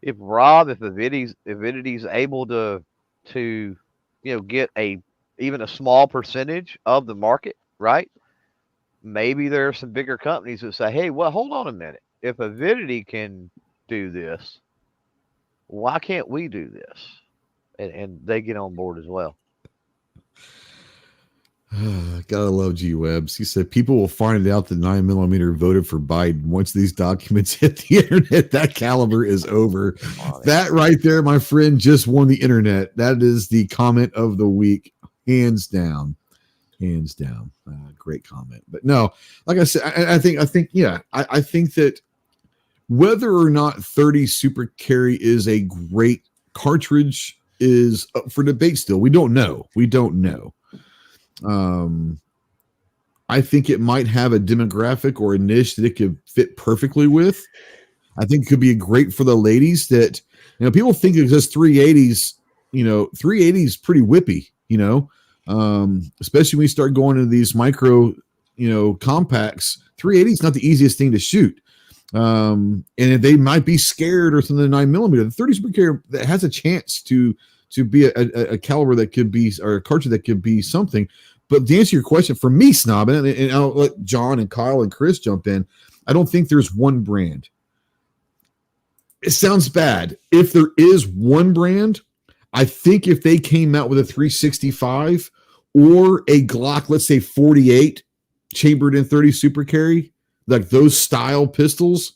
Avidity's able to get even a small percentage of the market, right? Maybe there are some bigger companies that say, hey, well, hold on a minute. If Avidity can do this, why can't we do this? And they get on board as well. Gotta love G Webs. He said people will find out that 9mm voted for Biden once these documents hit the internet. That caliber is over. That right there, my friend, just won the internet. That is the comment of the week, hands down. Great comment. But no, like I said, I think that whether or not 30 Super Carry is a great cartridge is up for debate still. We don't know. I think it might have a demographic or a niche that it could fit perfectly with. I think it could be great for the ladies that, people think it's just 380s, 380 is pretty whippy, especially when you start going into these micro, compacts. 380 is not the easiest thing to shoot. And if they might be scared or something, 9mm, the 30 Super Carry that has a chance to be a caliber that could be, or a cartridge that could be something. But to answer your question, for me, Snob, and I'll let John and Kyle and Chris jump in, I don't think there's one brand. It sounds bad. If there is one brand, I think if they came out with a 365 or a Glock, let's say 48, chambered in 30 Super Carry, like those style pistols,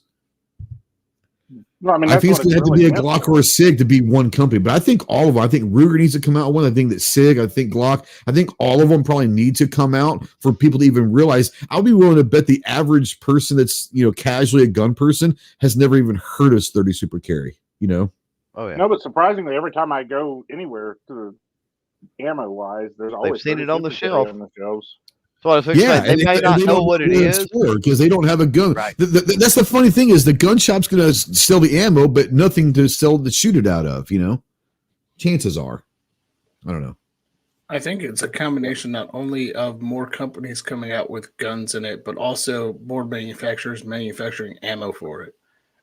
No, I mean, I think it's going to have to be a Glock or a SIG to be one company. But I think all of them. I think Ruger needs to come out with one. I think that SIG, I think Glock, I think all of them probably need to come out for people to even realize. I'll be willing to bet the average person that's, casually a gun person has never even heard of 30 Super Carry, Oh, yeah. No, but surprisingly, every time I go anywhere to ammo-wise, there's always seen it on the Super Carry shelf. on the shelves. So I was thinking, they may not know what it is because they don't have a gun. Right. That's the funny thing is the gun shop's going to sell the ammo, but nothing to sell to shoot it out of. Chances are, I don't know. I think it's a combination not only of more companies coming out with guns in it, but also more manufacturers manufacturing ammo for it.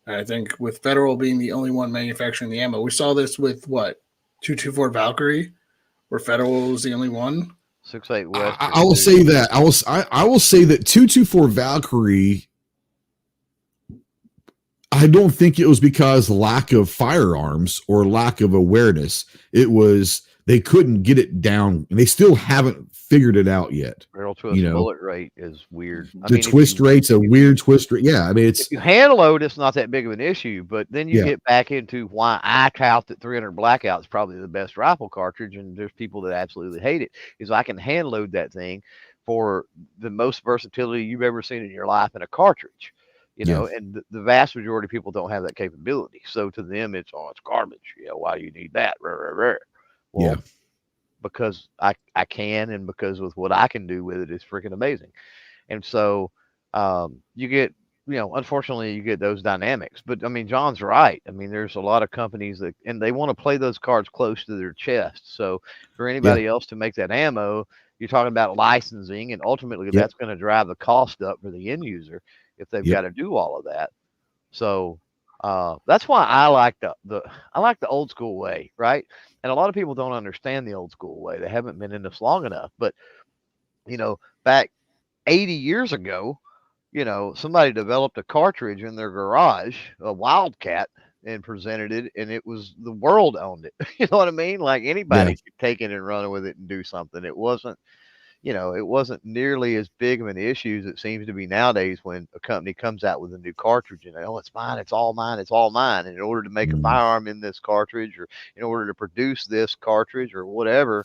And I think with Federal being the only one manufacturing the ammo, we saw this with 224 Valkyrie, where Federal was the only one. 6.8 West. I will say that I will say that 224 Valkyrie. I don't think it was because lack of firearms or lack of awareness. It was they couldn't get it down, and they still haven't figured it out yet. Barrel twist bullet rate is weird. Twist rate's a weird twist rate. Yeah, I mean, if you hand load, it's not that big of an issue. But then you get back into why I tout that 300 Blackout is probably the best rifle cartridge, and there's people that absolutely hate it. Is I can hand load that thing for the most versatility you've ever seen in your life in a cartridge. and the vast majority of people don't have that capability. So to them, it's garbage. Why do you need that? Well, because I can, and because with what I can do with it is freaking amazing. And so you get, unfortunately, you get those dynamics. But I mean, John's right. I mean, there's a lot of companies and they want to play those cards close to their chest. So for anybody else to make that ammo, you're talking about licensing, and ultimately that's going to drive the cost up for the end user if they've got to do all of that. So that's why I like the old school way, right? And a lot of people don't understand the old school way. They haven't been in this long enough. But back 80 years ago, somebody developed a cartridge in their garage, a Wildcat, and presented it, and it was the world owned it. You know what I mean? Like anybody could take it and run with it and do something. It wasn't nearly as big of an issue as it seems to be nowadays when a company comes out with a new cartridge and it's mine, it's all mine, it's all mine. And in order to make a firearm in this cartridge, or in order to produce this cartridge or whatever,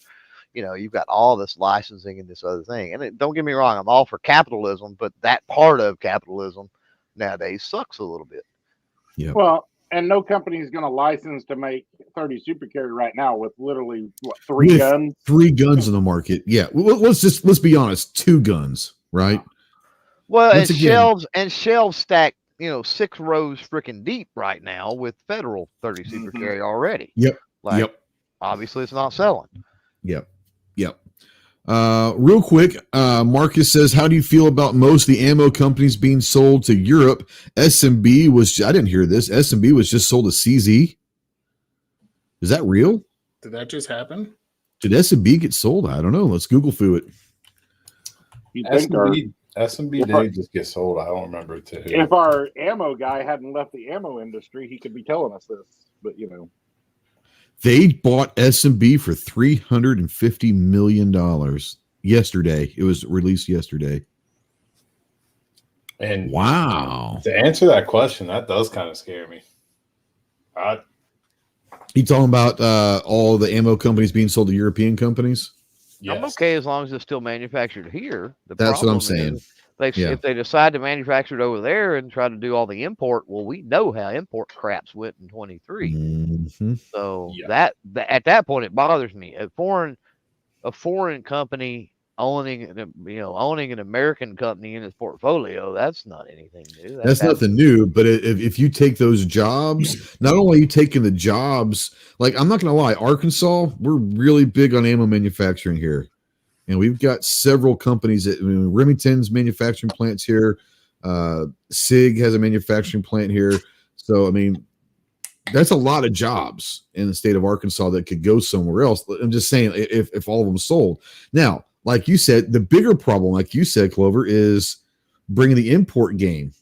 you've got all this licensing and this other thing. And don't get me wrong, I'm all for capitalism, but that part of capitalism nowadays sucks a little bit. Yeah. Well, and no company is going to license to make 30 super carry right now with literally three guns. 3 guns in the market. Yeah. Let's be honest. 2 guns, right? Well, and shelves stacked, 6 rows freaking deep right now with federal 30 super carry already. Yep. Obviously it's not selling. Yep. Real quick, Marcus says, how do you feel about most of the ammo companies being sold to Europe? SMB I didn't hear this. SMB was just sold to CZ. Is that real? Did that just happen? Did SMB get sold? I don't know. Let's Google through it. SMB did just get sold. I don't remember to who. If our ammo guy hadn't left the ammo industry, he could be telling us this. But they bought SMB for $350 million yesterday. It was released yesterday. And wow. To answer that question, that does kind of scare me. You talking about all the ammo companies being sold to European companies? Yes. I'm okay as long as it's still manufactured here. That's what I'm saying. If they decide to manufacture it over there and try to do all the import, well, we know how import craps went in 23. Mm-hmm. So that at that point it bothers me. A foreign company owning an American company in its portfolio, that's not anything new. That's nothing new. But if you take those jobs, not only are you taking the jobs, like I'm not going to lie, Arkansas, we're really big on ammo manufacturing here. And we've got several companies Remington's manufacturing plants here. SIG has a manufacturing plant here. So, I mean, that's a lot of jobs in the state of Arkansas that could go somewhere else. I'm just saying if all of them sold. Now, like you said, the bigger problem, like you said, Clover, is bringing the import game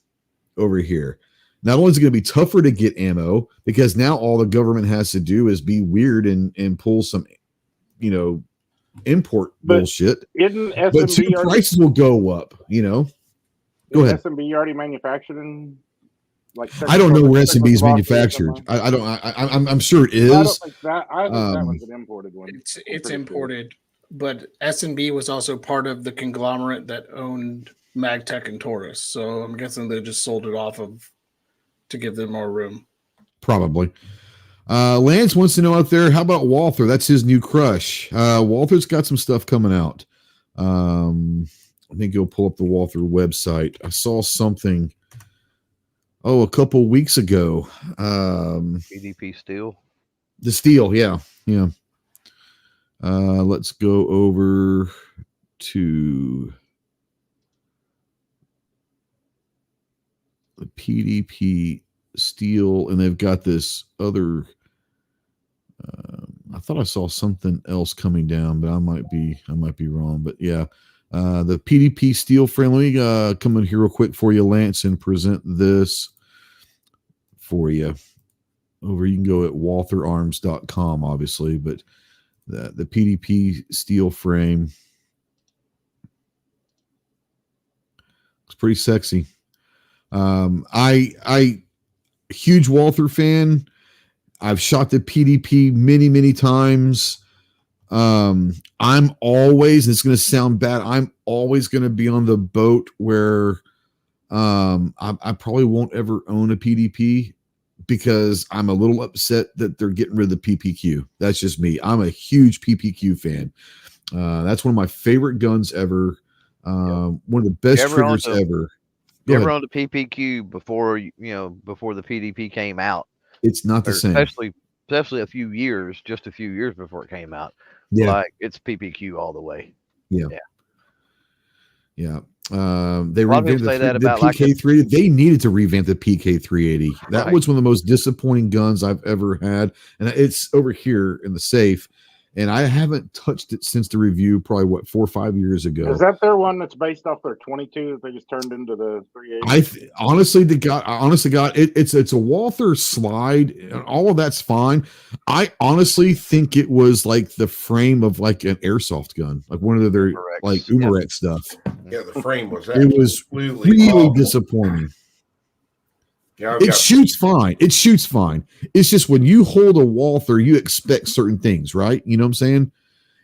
over here. Not only is it going to be tougher to get ammo because now all the government has to do is be weird and pull some, import bullshit. Isn't SMB but too, prices will go up, Go ahead. SMB already manufacturing? I don't know where SMB is manufactured. I'm sure it is. I don't think that. I think that was an imported one. It's imported, but SMB was also part of the conglomerate that owned Magtech and Taurus. So I'm guessing they just sold it off to give them more room. Probably. Lance wants to know out there, how about Walther? That's his new crush. Walther's got some stuff coming out. I think you'll pull up the Walther website. I saw something a couple weeks ago. PDP steel. The steel, yeah. Let's go over to the PDP steel, and they've got this other. I thought I saw something else coming down, but I might be wrong. But yeah, the PDP steel frame. Let me come in here real quick for you, Lance, and present this for you. Over, you can go at waltherarms.com, obviously, but the PDP steel frame. It's pretty sexy. I huge Walther fan. I've shot the PDP many, many times. I'm always, it's going to sound bad, I'm always going to be on the boat where I probably won't ever own a PDP because I'm a little upset that they're getting rid of the PPQ. That's just me. I'm a huge PPQ fan. That's one of my favorite guns ever. One of the best triggers ever. You ever owned a PPQ before before the PDP came out? It's not the same, especially just a few years before it came out. Yeah, like it's PPQ all the way. Yeah. They A lot of people revamped say that the about like PK3. They needed to revamp the PK380. That Right. was one of the most disappointing guns I've ever had, and it's over here in the safe. And I haven't touched it since the review, probably 4 or 5 years ago. Is that their one that's based off their 22 that they just turned into the 380? Honestly, it's a Walther slide, and all of that's fine. I honestly think it was like the frame of like an airsoft gun, like one of their Umarex. like Umarex stuff. Yeah, the frame was It was absolutely really awful. disappointing. Yeah, It shoots fine. It's just when you hold a Walther, you expect certain things, right? You know what I'm saying?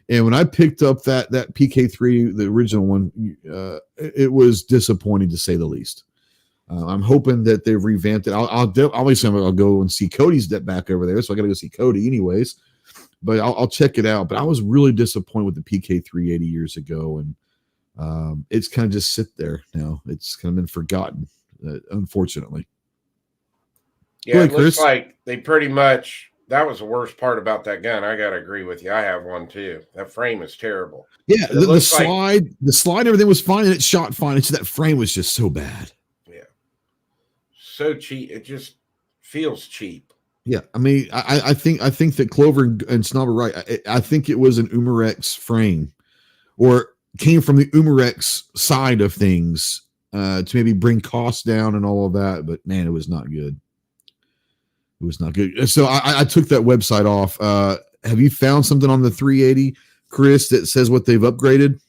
And when I picked up that PK3, the original one, it was disappointing to say the least. I'm hoping that they've revamped it. Obviously I'll go and see Cody's back over there, so I got to go see Cody anyways. But I'll check it out. But I was really disappointed with the PK380 years ago, and it's kind of just sit there now. It's kind of been forgotten, unfortunately. Yeah, ahead, it looks Chris. like they pretty much, that was the worst part about that gun. I got to agree with you. I have one too. That frame is terrible. Yeah, It the looks like- slide, everything was fine, and it shot fine. It's that frame was just so bad. Yeah. So cheap. It just feels cheap. Yeah, I mean, I think that Clover and Snob are right. I think it was an Umarex frame, or came from the Umarex side of things to maybe bring costs down and all of that. But man, it was not good. It was not good. So I took that website off. Have you found something on the 380, Chris, that says what they've upgraded?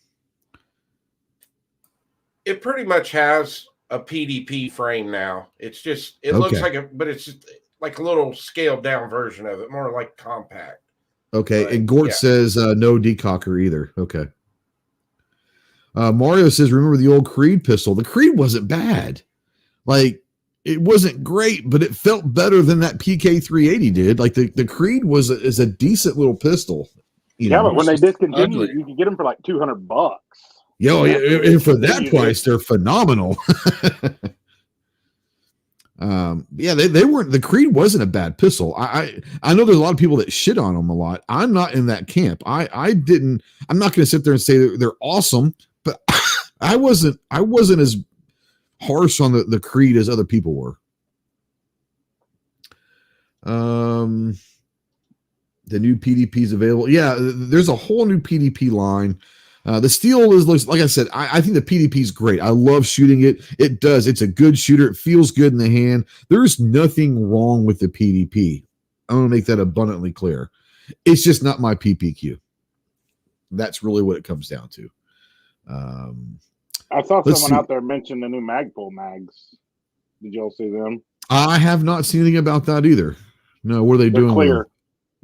It pretty much has a PDP frame now. It's just, it looks like but it's just like a little scaled down version of it, more like compact. Okay, But, and Gort yeah. says no decocker either. Okay. Mario says, remember the old Creed pistol? The Creed wasn't bad. Like, it wasn't great, but it felt better than that PK380 did. Like, the Creed is a decent little pistol. But when they discontinued ugly. it, you could get them for like $200. Yeah, and for that price, they're phenomenal. They weren't. The Creed wasn't a bad pistol. I know there's a lot of people that shit on them a lot. I'm not in that camp. I'm not going to sit there and say they're awesome, but I wasn't as harsh on the Creed as other people were. The new PDP's available. Yeah, there's a whole new PDP line. The steel looks like I said. I think the PDP is great. I love shooting it. It does. It's a good shooter. It feels good in the hand. There's nothing wrong with the PDP. I'm going to make that abundantly clear. It's just not my PPQ. That's really what it comes down to. I saw Let's someone see. out there mention the new Magpul mags. Did y'all see them? I have not seen anything about that either. No, what are they They're doing? with clear. them?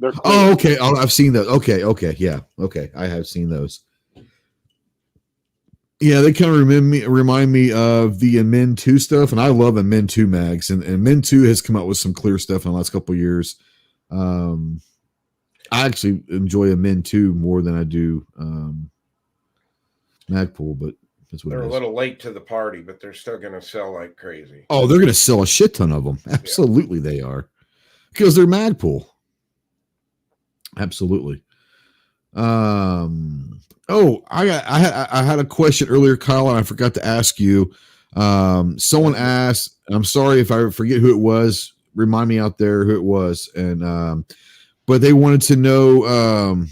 They're clear. Oh, okay. Oh, I've seen those. Okay. Yeah. Okay. I have seen those. Yeah, they kind of remind me of the Min 2 stuff, and I love Min 2 mags, and Min 2 has come out with some clear stuff in the last couple of years. I actually enjoy Min 2 more than I do Magpul, but that's what They're it a is. little late to the party, but they're still going to sell like crazy. Oh, they're going to sell a shit ton of them. Absolutely, they are, because they're Magpul. Absolutely. Oh, I had a question earlier, Kyle, and I forgot to ask you. Someone asked, I'm sorry if I forget who it was. Remind me out there who it was. And but they wanted to know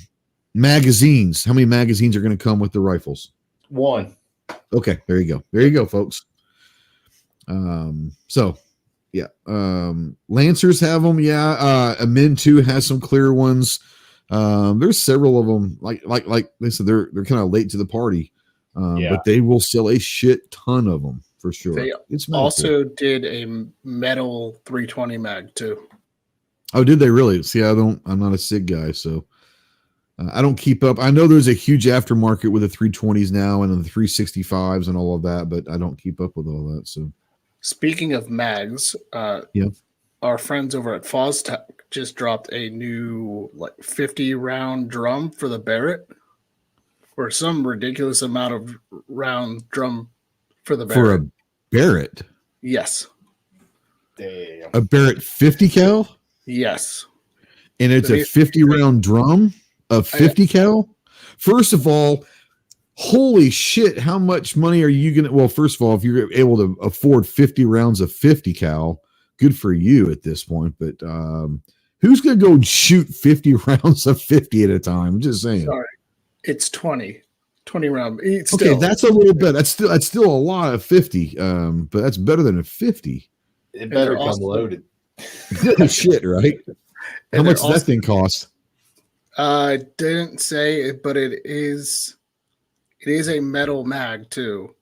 magazines. How many magazines are going to come with the rifles? 1. Okay, there you go. There you go, folks. So yeah. Lancers have them, yeah. Min 2 has some clear ones. There's several of them, like they said, they're kind of late to the party, but they will sell a shit ton of them for sure. They It's also did a metal 320 mag too. Oh, did they really? See, I'm not a SIG guy, so I don't keep up. I know there's a huge aftermarket with the 320s now and the 365s and all of that, but I don't keep up with all that. So, speaking of mags, yeah, our friends over at FozTech just dropped a new 50 round drum for the Barrett, for some ridiculous amount of round drum for the Barrett. For a Barrett, yes, Damn. a Barrett 50 cal, yes, and it's a 50 round drum of 50 cal. First of all, holy shit! How much money are you gonna? Well, first of all, if you're able to afford 50 rounds of 50 cal, good for you at this point. But who's gonna go and shoot 50 rounds of 50 at a time? I'm just saying. Sorry, it's 20 round. Okay, that's a little bit. That's still a lot of 50. But that's better than a 50. It better come loaded. Shit, right? How much does that thing cost? I didn't say it, but it is a metal mag too.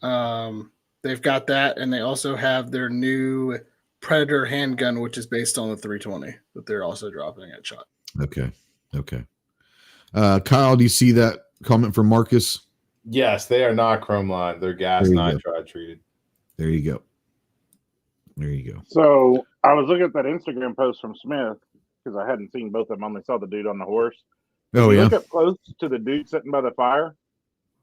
They've got that, and they also have their new Predator handgun, which is based on the 320 that they're also dropping at Shot. Okay. Kyle, do you see that comment from Marcus? Yes, they are not chrome lined. They're gas nitride treated. There you go. So I was looking at that Instagram post from Smith because I hadn't seen both of them. I only saw the dude on the horse. Oh, If you yeah. look up close to the dude sitting by the fire,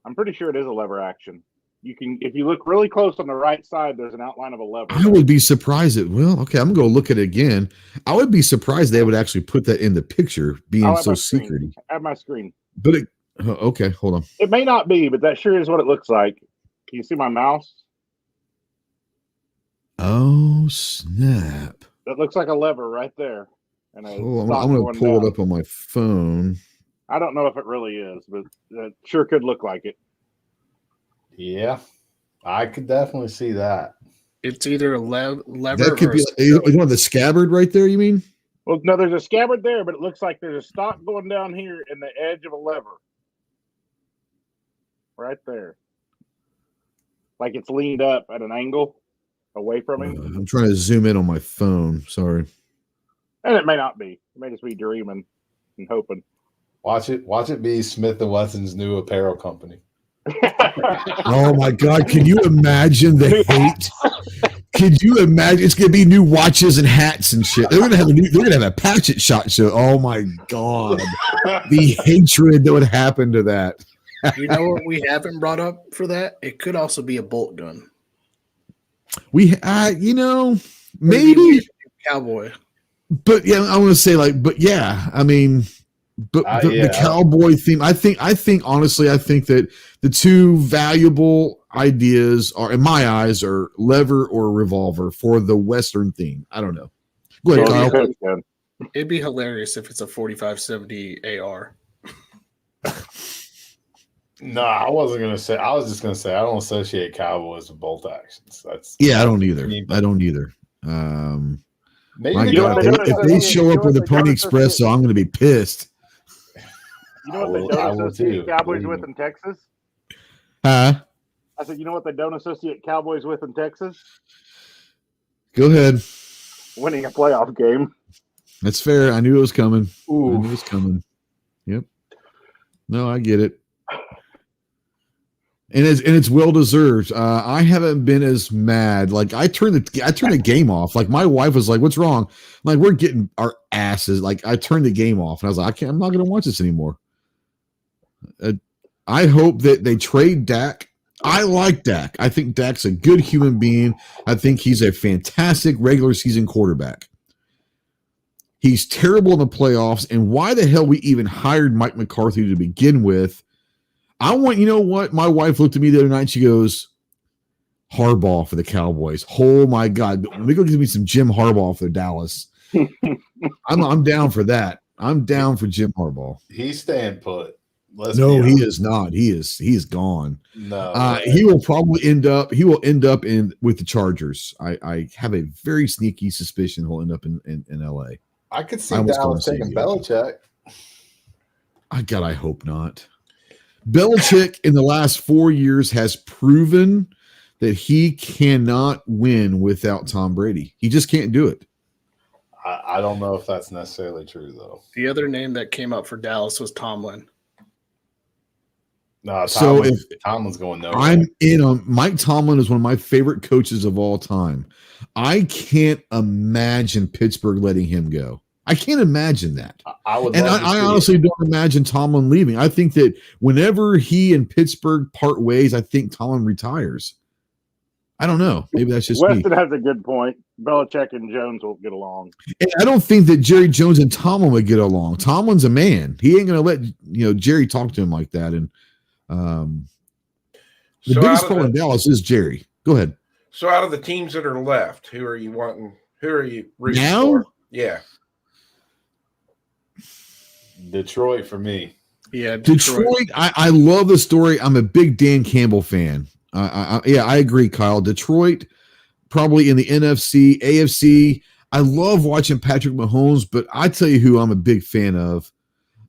I'm pretty sure it is a lever action. You can, if you look really close on the right side, there's an outline of a lever. I would be surprised I'm going to go look at it again. I would be surprised they would actually put that in the picture, being so secretive. I have my screen. But okay, hold on. It may not be, but that sure is what it looks like. Can you see my mouse? Oh, snap. That looks like a lever right there. And I'm going to pull it up on my phone. I don't know if it really is, but it sure could look like it. Yeah, I could definitely see that. It's either a lever. That could be. You want the scabbard right there? You mean? Well, no, there's a scabbard there, but it looks like there's a stock going down here in the edge of a lever. Right there. Like it's leaned up at an angle away from him. I'm trying to zoom in on my phone. Sorry. And it may not be. It may just be dreaming and hoping. Watch it be Smith & Wesson's new apparel company. Oh my God! Can you imagine the hate? Could you imagine? It's gonna be new watches and hats and shit. They're gonna have a Patchet Shot show. Oh my God! The hatred that would happen to that. You know what we haven't brought up for that? It could also be a bolt gun. Maybe Cowboy. But yeah, I want to say I mean. But the cowboy theme, I think honestly, I think that the two valuable ideas are, in my eyes, are lever or revolver for the Western theme. I don't know. Go ahead, Kyle. It'd be hilarious if it's a 4570 AR. No, I wasn't gonna say. I was just gonna say I don't associate cowboys with bolt actions. I don't either. Maybe my God, if they show up with a Pony Expresso, I'm gonna be pissed. You know what they don't associate Cowboys with in Texas? Huh? I said, you know what they don't associate Cowboys with in Texas? Go ahead. Winning a playoff game. That's fair. I knew it was coming. Ooh. I knew it was coming. Yep. No, I get it. And it's well deserved. I haven't been as mad. Like I turned the game off. Like my wife was like, "What's wrong?" Like we're getting our asses. Like I turned the game off, and I was like, I'm not going to watch this anymore. I hope that they trade Dak. I like Dak. I think Dak's a good human being. I think he's a fantastic regular season quarterback. He's terrible in the playoffs, and why the hell we even hired Mike McCarthy to begin with? You know what? My wife looked at me the other night and she goes, Harbaugh for the Cowboys. Oh my God. Let me go give me some Jim Harbaugh for Dallas. I'm down for that. I'm down for Jim Harbaugh. He's staying put. No, he is not. He is gone. No. He will probably end up with the Chargers. I have a very sneaky suspicion he'll end up in LA. I could see Dallas taking Belichick. I hope not. Belichick in the last 4 years has proven that he cannot win without Tom Brady. He just can't do it. I don't know if that's necessarily true though. The other name that came up for Dallas was Tomlin. No, So Tomlin's going nowhere. I'm in on Mike Tomlin is one of my favorite coaches of all time. I can't imagine Pittsburgh letting him go. I can't imagine that. I would, and I honestly don't imagine Tomlin leaving. I think that whenever he and Pittsburgh part ways, I think Tomlin retires. I don't know. Maybe that's just Weston me. has a good point. Belichick and Jones will get along. And I don't think that Jerry Jones and Tomlin would get along. Tomlin's a man. He ain't going to let Jerry talk to him like that. And the biggest problem in Dallas is Jerry. Go ahead. So out of the teams that are left, who are you wanting? Who are you rooting Now? for? Yeah. Detroit for me. Yeah, Detroit. I love the story. I'm a big Dan Campbell fan. I agree, Kyle. Detroit, probably in the NFC, AFC. I love watching Patrick Mahomes, but I tell you who I'm a big fan of.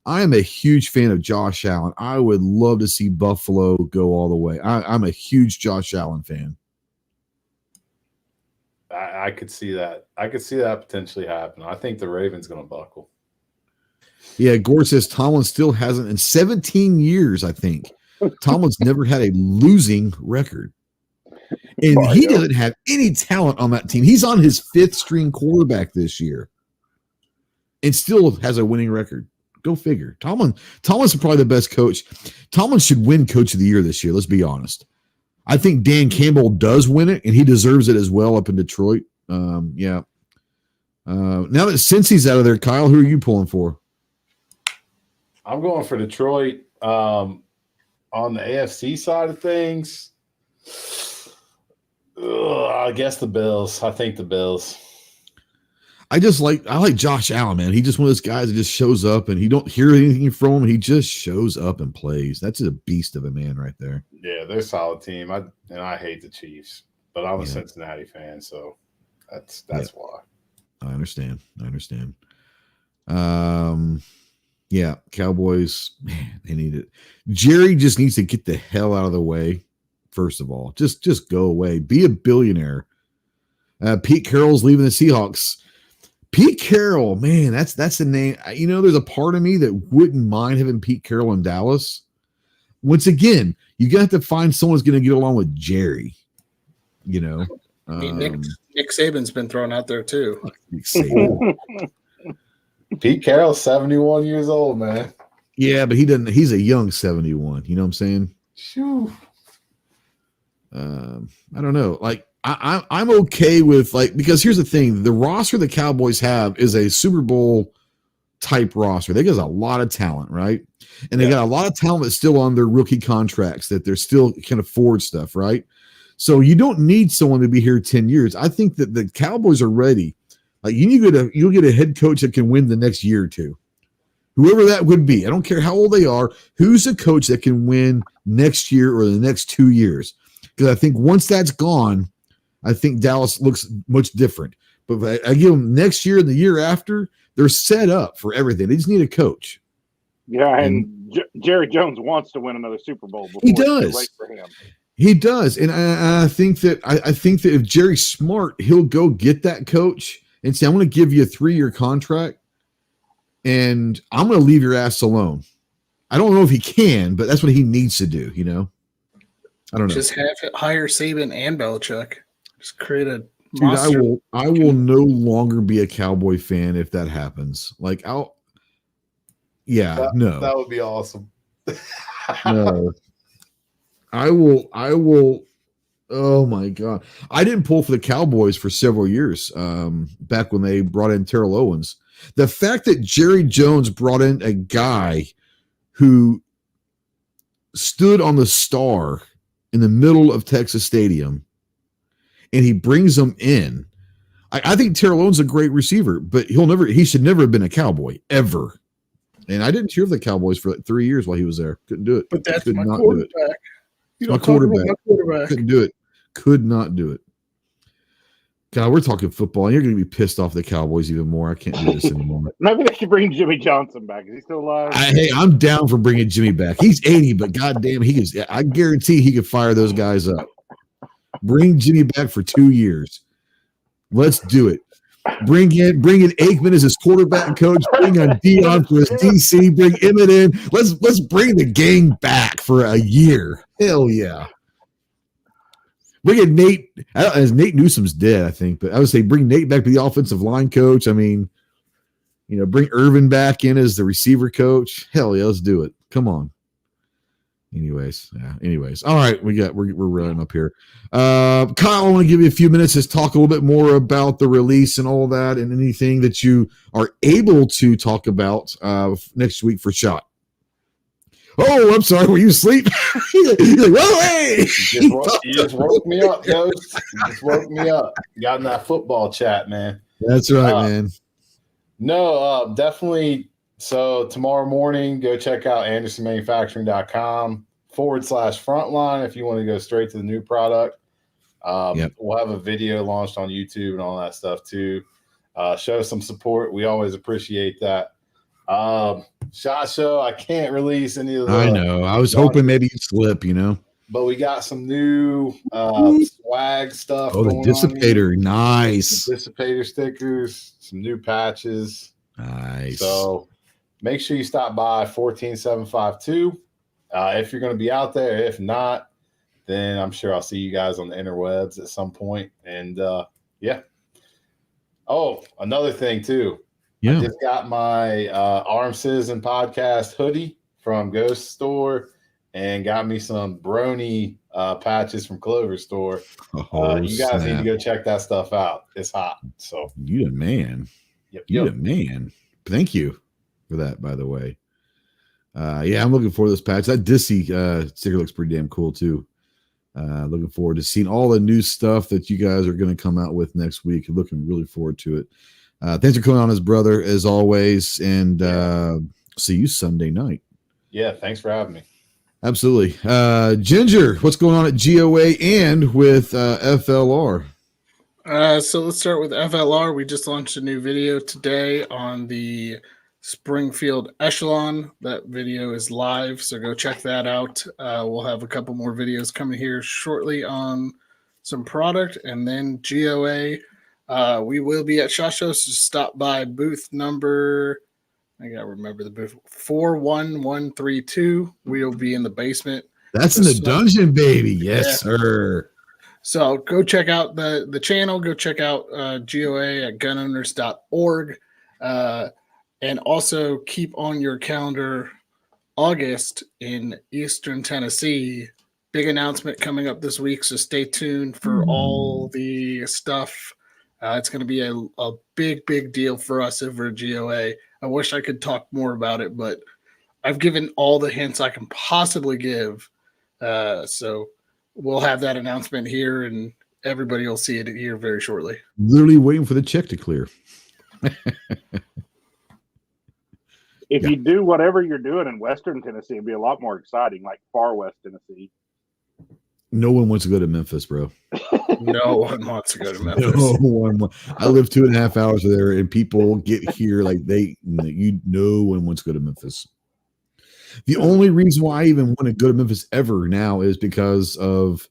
I am a huge fan of Josh Allen. I would love to see Buffalo go all the way. I'm a huge Josh Allen fan. I could see that. I could see that potentially happen. I think the Ravens going to buckle. Yeah, Gore says Tomlin still hasn't in 17 years, I think. Tomlin's never had a losing record. And he doesn't have any talent on that team. He's on his fifth string quarterback this year and still has a winning record. Go figure. Tomlin's probably the best coach. Tomlin should win Coach of the Year this year. Let's be honest. I think Dan Campbell does win it, and he deserves it as well up in Detroit. Yeah. Now that Cincy's out of there, Kyle, who are you pulling for? I'm going for Detroit. On the AFC side of things, I guess the Bills. I think the Bills. I like Josh Allen, man. He just one of those guys that just shows up and he don't hear anything from him. And he just shows up and plays. That's a beast of a man right there. Yeah, they're a solid team. I hate the Chiefs, but I'm a Cincinnati fan, so that's why. I understand. Yeah, Cowboys, man, they need it. Jerry just needs to get the hell out of the way. First of all, just go away. Be a billionaire. Pete Carroll's leaving the Seahawks. Pete Carroll, man, that's the name. There's a part of me that wouldn't mind having Pete Carroll in Dallas. Once again, you got to find someone who's going to get along with Jerry. Nick Saban's been thrown out there too. Nick Saban. Pete Carroll's 71 years old, man. Yeah, but he doesn't. He's a young 71. You know what I'm saying? Shoo. I don't know. Like I'm okay with because here's the thing: the roster the Cowboys have is a Super Bowl type roster. They got a lot of talent, right? And they got a lot of talent that's still on their rookie contracts that they're still can afford stuff, right? So you don't need someone to be here 10 years. I think that the Cowboys are ready. Like you'll get a head coach that can win the next year or two. Whoever that would be. I don't care how old they are. Who's a coach that can win next year or the next 2 years? Because I think once that's gone, I think Dallas looks much different. But I give them next year and the year after, they're set up for everything. They just need a coach. Yeah, and Jerry Jones wants to win another Super Bowl. Before He does. it's too late for him. He does, and I think that if Jerry's smart, he'll go get that coach and say, "I'm going to give you a 3-year contract, and I'm going to leave your ass alone." I don't know if he can, but that's what he needs to do. I don't know. Just hire Saban and Belichick. Just create a Dude, monster. I will no longer be a Cowboy fan if that happens. Like no. That would be awesome. No. I will. Oh my God. I didn't pull for the Cowboys for several years. Back when they brought in Terrell Owens, the fact that Jerry Jones brought in a guy who stood on the star in the middle of Texas Stadium and he brings them in. I think Terrell Owens is a great receiver, but he should never have been a Cowboy ever. And I didn't cheer for the Cowboys for 3 years while he was there. Couldn't do it. But that's Could my not quarterback. do it. You My don't talk about quarterback. my quarterback. Couldn't do it. Could not do it. God, we're talking football, and you're going to be pissed off the Cowboys even more. I can't do this anymore. Maybe they should bring Jimmy Johnson back. Is he still alive? Hey, I'm down for bringing Jimmy back. He's 80, but goddamn, I guarantee he could fire those guys up. Bring Jimmy back for 2 years. Let's do it. Bring in Aikman as his quarterback coach. Bring on Dion for his DC. Bring Emmett in. Let's bring the gang back for a year. Hell yeah. Bring in Nate. As Nate Newsom's dead, I think, but I would say bring Nate back to the offensive line coach. I mean, bring Irvin back in as the receiver coach. Hell yeah, let's do it. Come on. Anyways. All right, we're running up here. Kyle, I want to give you a few minutes to talk a little bit more about the release and all that, and anything that you are able to talk about next week for Shot. Oh, I'm sorry. Were you asleep? You're like, whoa, hey! You just woke me up, Ghost. You just woke me up. Got in that football chat, man. That's right, man. No, definitely. So tomorrow morning, go check out andersonmanufacturing.com/frontline if you want to go straight to the new product. We'll have a video launched on YouTube and all that stuff too. Show some support. We always appreciate that. Shot Show, I can't release any of the. I know. I was hoping maybe you'd slip, But we got some new swag stuff. Oh, the dissipator. Nice. Some dissipator stickers, some new patches. Nice. So make sure you stop by 14752 if you're going to be out there. If not, then I'm sure I'll see you guys on the interwebs at some point. And yeah. Oh, another thing too. Yeah. I just got my Arm Citizen podcast hoodie from Ghost Store and got me some Brony patches from Clover Store. You guys need to go check that stuff out. It's hot. So you the man. Yep. You the man. Thank you for that, by the way. Yeah, I'm looking forward to this patch. That Dissy sticker looks pretty damn cool too. Looking forward to seeing all the new stuff that you guys are going to come out with next week. Looking really forward to it. Thanks for coming on, as brother, as always, and see you Sunday night. Yeah, thanks for having me. Absolutely. Ginger, what's going on at GOA and with FLR? So let's start with FLR. We just launched a new video today on the Springfield Echelon. That video is live, so go check that out. We'll have a couple more videos coming here shortly on some product, and then GOA. We will be at SHOT Show, so stop by booth number, I gotta remember the booth, 41132. We'll be in the basement. That's in the dungeon, baby. Yes, sir. So go check out the channel. Go check out GOA at gunowners.org. And also keep on your calendar August in Eastern Tennessee. Big announcement coming up this week, so stay tuned for all the stuff. It's going to be a big, big deal for us over at GOA. I wish I could talk more about it, but I've given all the hints I can possibly give. So we'll have that announcement here, and everybody will see it here very shortly. Literally waiting for the check to clear. If you do whatever you're doing in Western Tennessee, it'd be a lot more exciting, like far West Tennessee. No one wants to go to Memphis, bro. No one wants to go to Memphis. No one. I live 2.5 hours there, and people get here like no one wants to go to Memphis. The only reason why I even want to go to Memphis ever now is because of,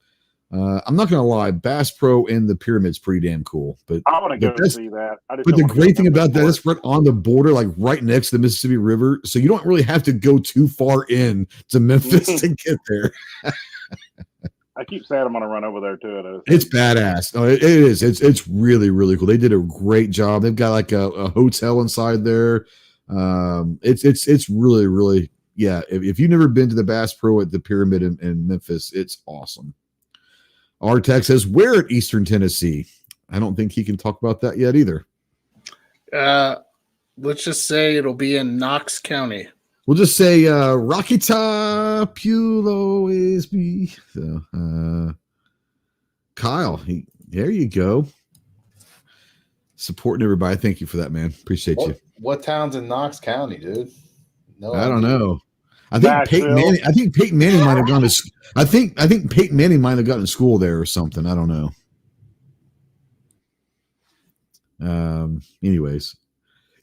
I'm not going to lie, Bass Pro and the Pyramid's pretty damn cool. But I want to go see that. But the great thing about that is right on the border, like right next to the Mississippi River, so you don't really have to go too far in to Memphis to get there. I keep saying I'm going to run over there too. It's badass. No, it is. It's really, really cool. They did a great job. They've got like a hotel inside there. It's really, really, yeah. If you've never been to the Bass Pro at the Pyramid in Memphis, it's awesome. Artex says, where at Eastern Tennessee? I don't think he can talk about that yet either. Let's just say it'll be in Knox County. We'll just say Rocky Top, you'll always be. So, Kyle, there you go. Supporting everybody. Thank you for that, man. Appreciate you. What town's in Knox County, dude? No, I don't know. I think Peyton Manning might have gone to. I think Peyton Manning might have gotten to school there or something. I don't know. Anyways,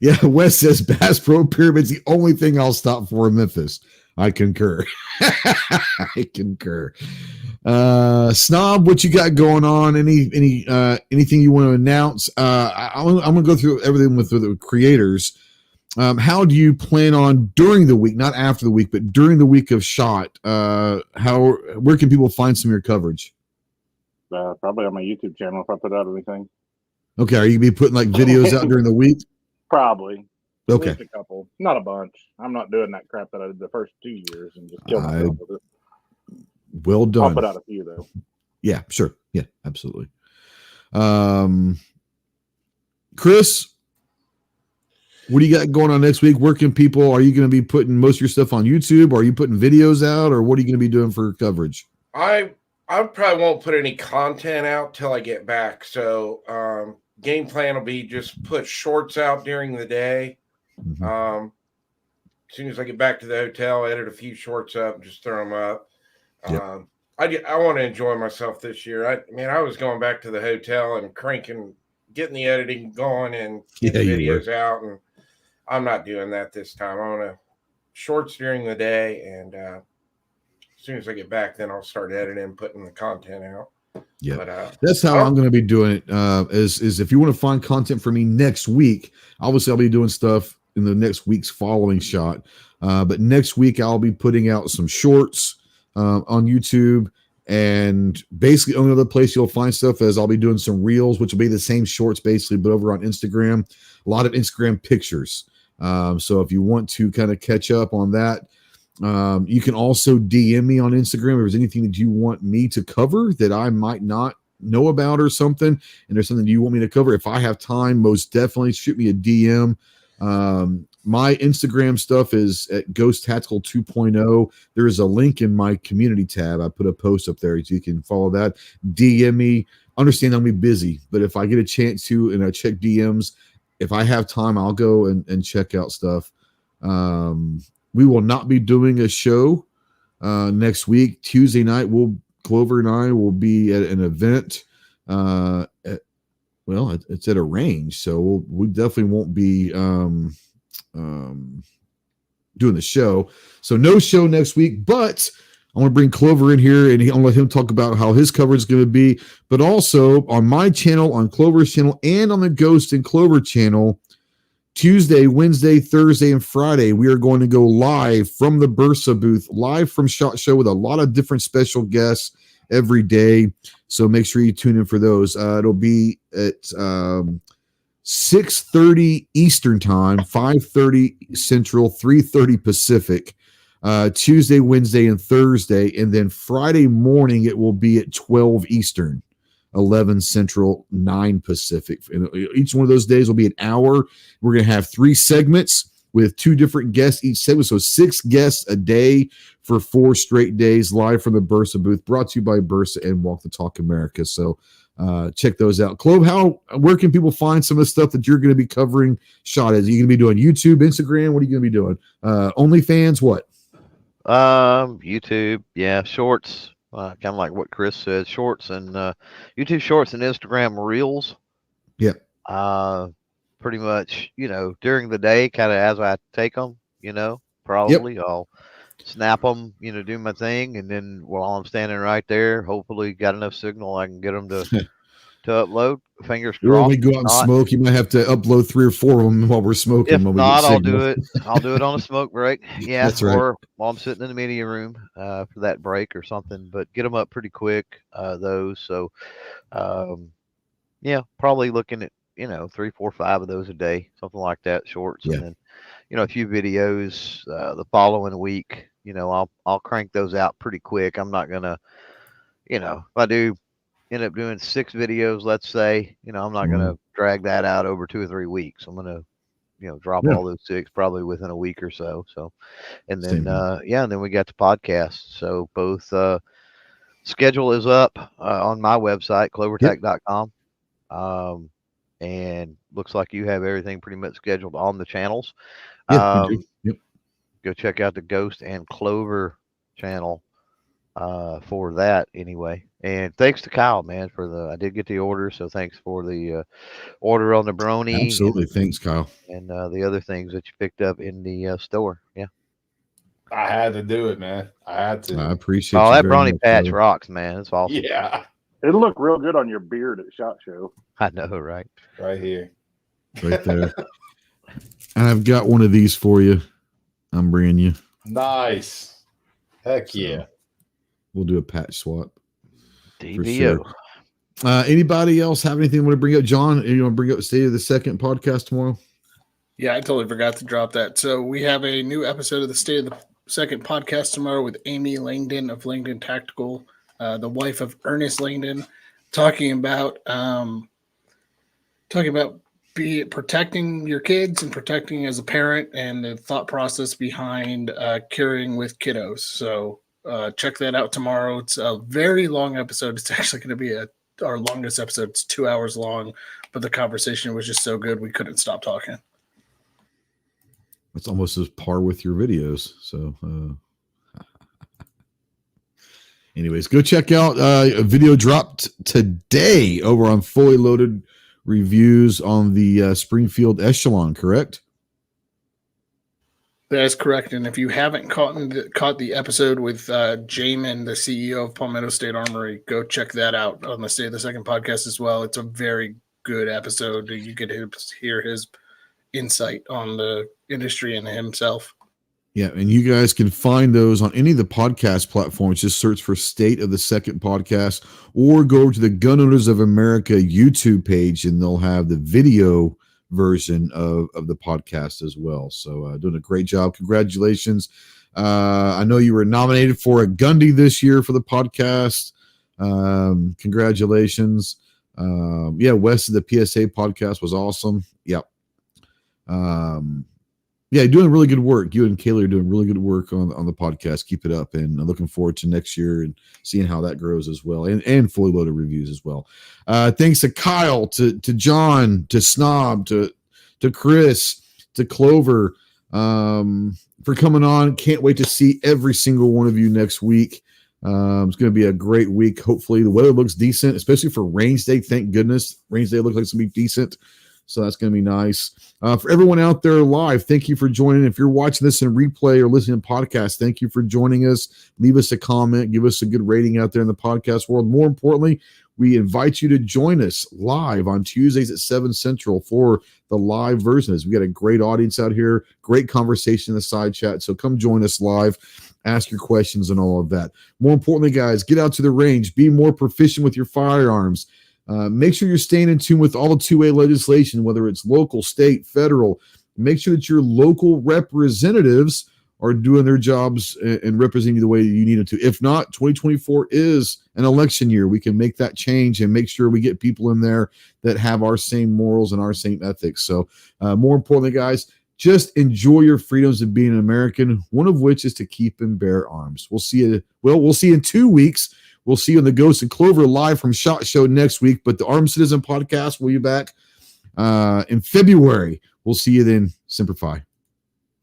yeah. Wes says Bass Pro Pyramid's the only thing I'll stop for in Memphis. I concur. I concur. Snob, what you got going on? Anything you want to announce? I'm gonna go through everything with the creators. How do you plan on during the week, not after the week, but during the week of SHOT? Where can people find some of your coverage? Probably on my YouTube channel if I put out anything. Okay, are you gonna be putting like videos out during the week? Probably. Okay. At least a couple, not a bunch. I'm not doing that crap that I did the first 2 years and just kill myself with it. Well done. I'll put out a few though. Yeah, sure. Yeah, absolutely. Chris, what do you got going on next week? Where can people? Are you going to be putting most of your stuff on YouTube? Or are you putting videos out, or what are you going to be doing for coverage? I probably won't put any content out till I get back. So game plan will be just put shorts out during the day. Mm-hmm. As soon as I get back to the hotel, edit a few shorts up, just throw them up. Yep. I want to enjoy myself this year. I was going back to the hotel and getting the editing going and getting videos out, and I'm not doing that this time. I want to shorts during the day, and as soon as I get back, then I'll start editing, putting the content out. Yeah, but, that's how I'm going to be doing it. Is if you want to find content for me next week, obviously I'll be doing stuff in the next week's following SHOT. But next week I'll be putting out some shorts on YouTube, and basically only other place you'll find stuff is I'll be doing some reels, which will be the same shorts basically, but over on Instagram. A lot of Instagram pictures. So if you want to kind of catch up on that, you can also DM me on Instagram if there's anything that you want me to cover that I might not know about or something, and there's something you want me to cover. If I have time, most definitely shoot me a DM. My Instagram stuff is at Ghost Tactical 2.0. There is a link in my community tab. I put a post up there so you can follow that. DM me. Understand I'll be busy, but if I get a chance to and I check DMs, if I have time, I'll go and check out stuff. We will not be doing a show next week. Tuesday night, Clover and I will be at an event. It's at a range, so we definitely won't be doing the show. So no show next week, but I want to bring Clover in here and I'll let him talk about how his coverage is going to be. But also on my channel, on Clover's channel, and on the Ghost and Clover channel, Tuesday, Wednesday, Thursday, and Friday, we are going to go live from the Bursa booth, live from SHOT Show with a lot of different special guests every day. So make sure you tune in for those. It'll be at 6:30 Eastern Time, 5:30 Central, 3:30 Pacific, Tuesday, Wednesday, and Thursday. And then Friday morning, it will be at 12 Eastern, 11 Central, 9 Pacific. And each one of those days will be an hour. We're going to have 3 segments with 2 different guests each segment. So 6 guests a day for 4 straight days live from the Bursa booth, brought to you by Bursa and Walk the Talk America. So check those out. Clove, where can people find some of the stuff that you're going to be covering SHOT? Are you going to be doing YouTube, Instagram? What are you going to be doing? OnlyFans, what? YouTube, yeah, shorts. Kind of like what Chris said, shorts and YouTube shorts and Instagram reels. Yep. Pretty much, during the day, kind of as I take them, probably yep. I'll snap them, do my thing. And then while I'm standing right there, hopefully got enough signal, I can get them to upload. Fingers crossed. When we go out and smoke, you might have to upload 3 or 4 of them while we're smoking. If not, I'll do it. I'll do it on a smoke break. Yeah, that's right. Or while I'm sitting in the media room for that break or something. But get them up pretty quick, those. So, probably looking at 3, 4, 5 of those a day, something like that, shorts, yeah. And then a few videos the following week. I'll crank those out pretty quick. I'm not gonna, if I do end up doing 6 videos, let's say, I'm not gonna drag that out over 2 or 3 weeks. I'm gonna, drop all those 6 probably within a week or so. So, and then and then we got the podcast. So both schedule is up on my website, clovertech.com. And looks like you have everything pretty much scheduled on the channels. Yeah, we do. Yep. Go check out the Ghost and Clover channel for that anyway. And thanks to Kyle, man, I did get the order, so thanks for the order on the brony. Absolutely, thanks, Kyle. And the other things that you picked up in the store. Yeah. I had to do it, man. I had to. I appreciate Oh, you that very brawny much, patch brother. rocks, man. It's awesome. Yeah, It'll look real good on your beard at SHOT Show. I know, right? right here. Right there. And I've got one of these for you. I'm bringing you. Nice. Heck So, yeah. We'll do a patch swap. DBO. sure. Anybody else have anything you want to bring up? John, you want to bring up State of the Second podcast tomorrow? Yeah, I totally forgot to drop that. So we have a new episode of the State of the Second podcast tomorrow with Amy Langdon of Langdon Tactical, the wife of Ernest Langdon, talking about protecting your kids and protecting as a parent and the thought process behind carrying with kiddos. So check that out tomorrow. It's a very long episode. It's actually going to be our longest episode. It's 2 hours long, but the conversation was just so good we couldn't stop talking. It's almost as par with your videos. So, anyways, go check out a video dropped today over on Fully Loaded Reviews on the Springfield Echelon, correct? That is correct. And if you haven't caught the episode with Jamin, the CEO of Palmetto State Armory, go check that out on the State of the Second podcast as well. It's a very good episode. You get to hear his insight on the industry and himself. Yeah, and you guys can find those on any of the podcast platforms. Just search for State of the Second podcast or go to the Gun Owners of America YouTube page, and they'll have the video version of the podcast as well. So doing a great job. Congratulations. I know you were nominated for a Gundy this year for the podcast. Congratulations. Wesson, the PSA podcast was awesome. Yep. Doing really good work. You and Kayla are doing really good work on the podcast. Keep it up, and I'm looking forward to next year and seeing how that grows as well, and Fully Loaded Reviews as well. Thanks to Kyle, to John, to Snob, to Chris, to Clover for coming on. Can't wait to see every single one of you next week. It's going to be a great week. Hopefully the weather looks decent, especially for Range Day. Thank goodness. Range Day looks like it's going to be decent. So that's going to be nice. For everyone out there live, thank you for joining. If you're watching this in replay or listening to podcast, thank you for joining us. Leave us a comment. Give us a good rating out there in the podcast world. More importantly, we invite you to join us live on Tuesdays at 7 Central for the live version. We got a great audience out here, great conversation in the side chat. So come join us live. Ask your questions and all of that. More importantly, guys, get out to the range. Be more proficient with your firearms. Make sure you're staying in tune with all the 2A legislation, whether it's local, state, federal. Make sure that your local representatives are doing their jobs and representing you the way you need them to. If not, 2024 is an election year. We can make that change and make sure we get people in there that have our same morals and our same ethics. So more importantly, guys, just enjoy your freedoms of being an American, one of which is to keep and bear arms. We'll see you. Well, we'll see you in 2 weeks. We'll see you on the Ghost and Clover live from SHOT Show next week. But the Armed Citizen podcast will be back in February. We'll see you then. Semper Fi.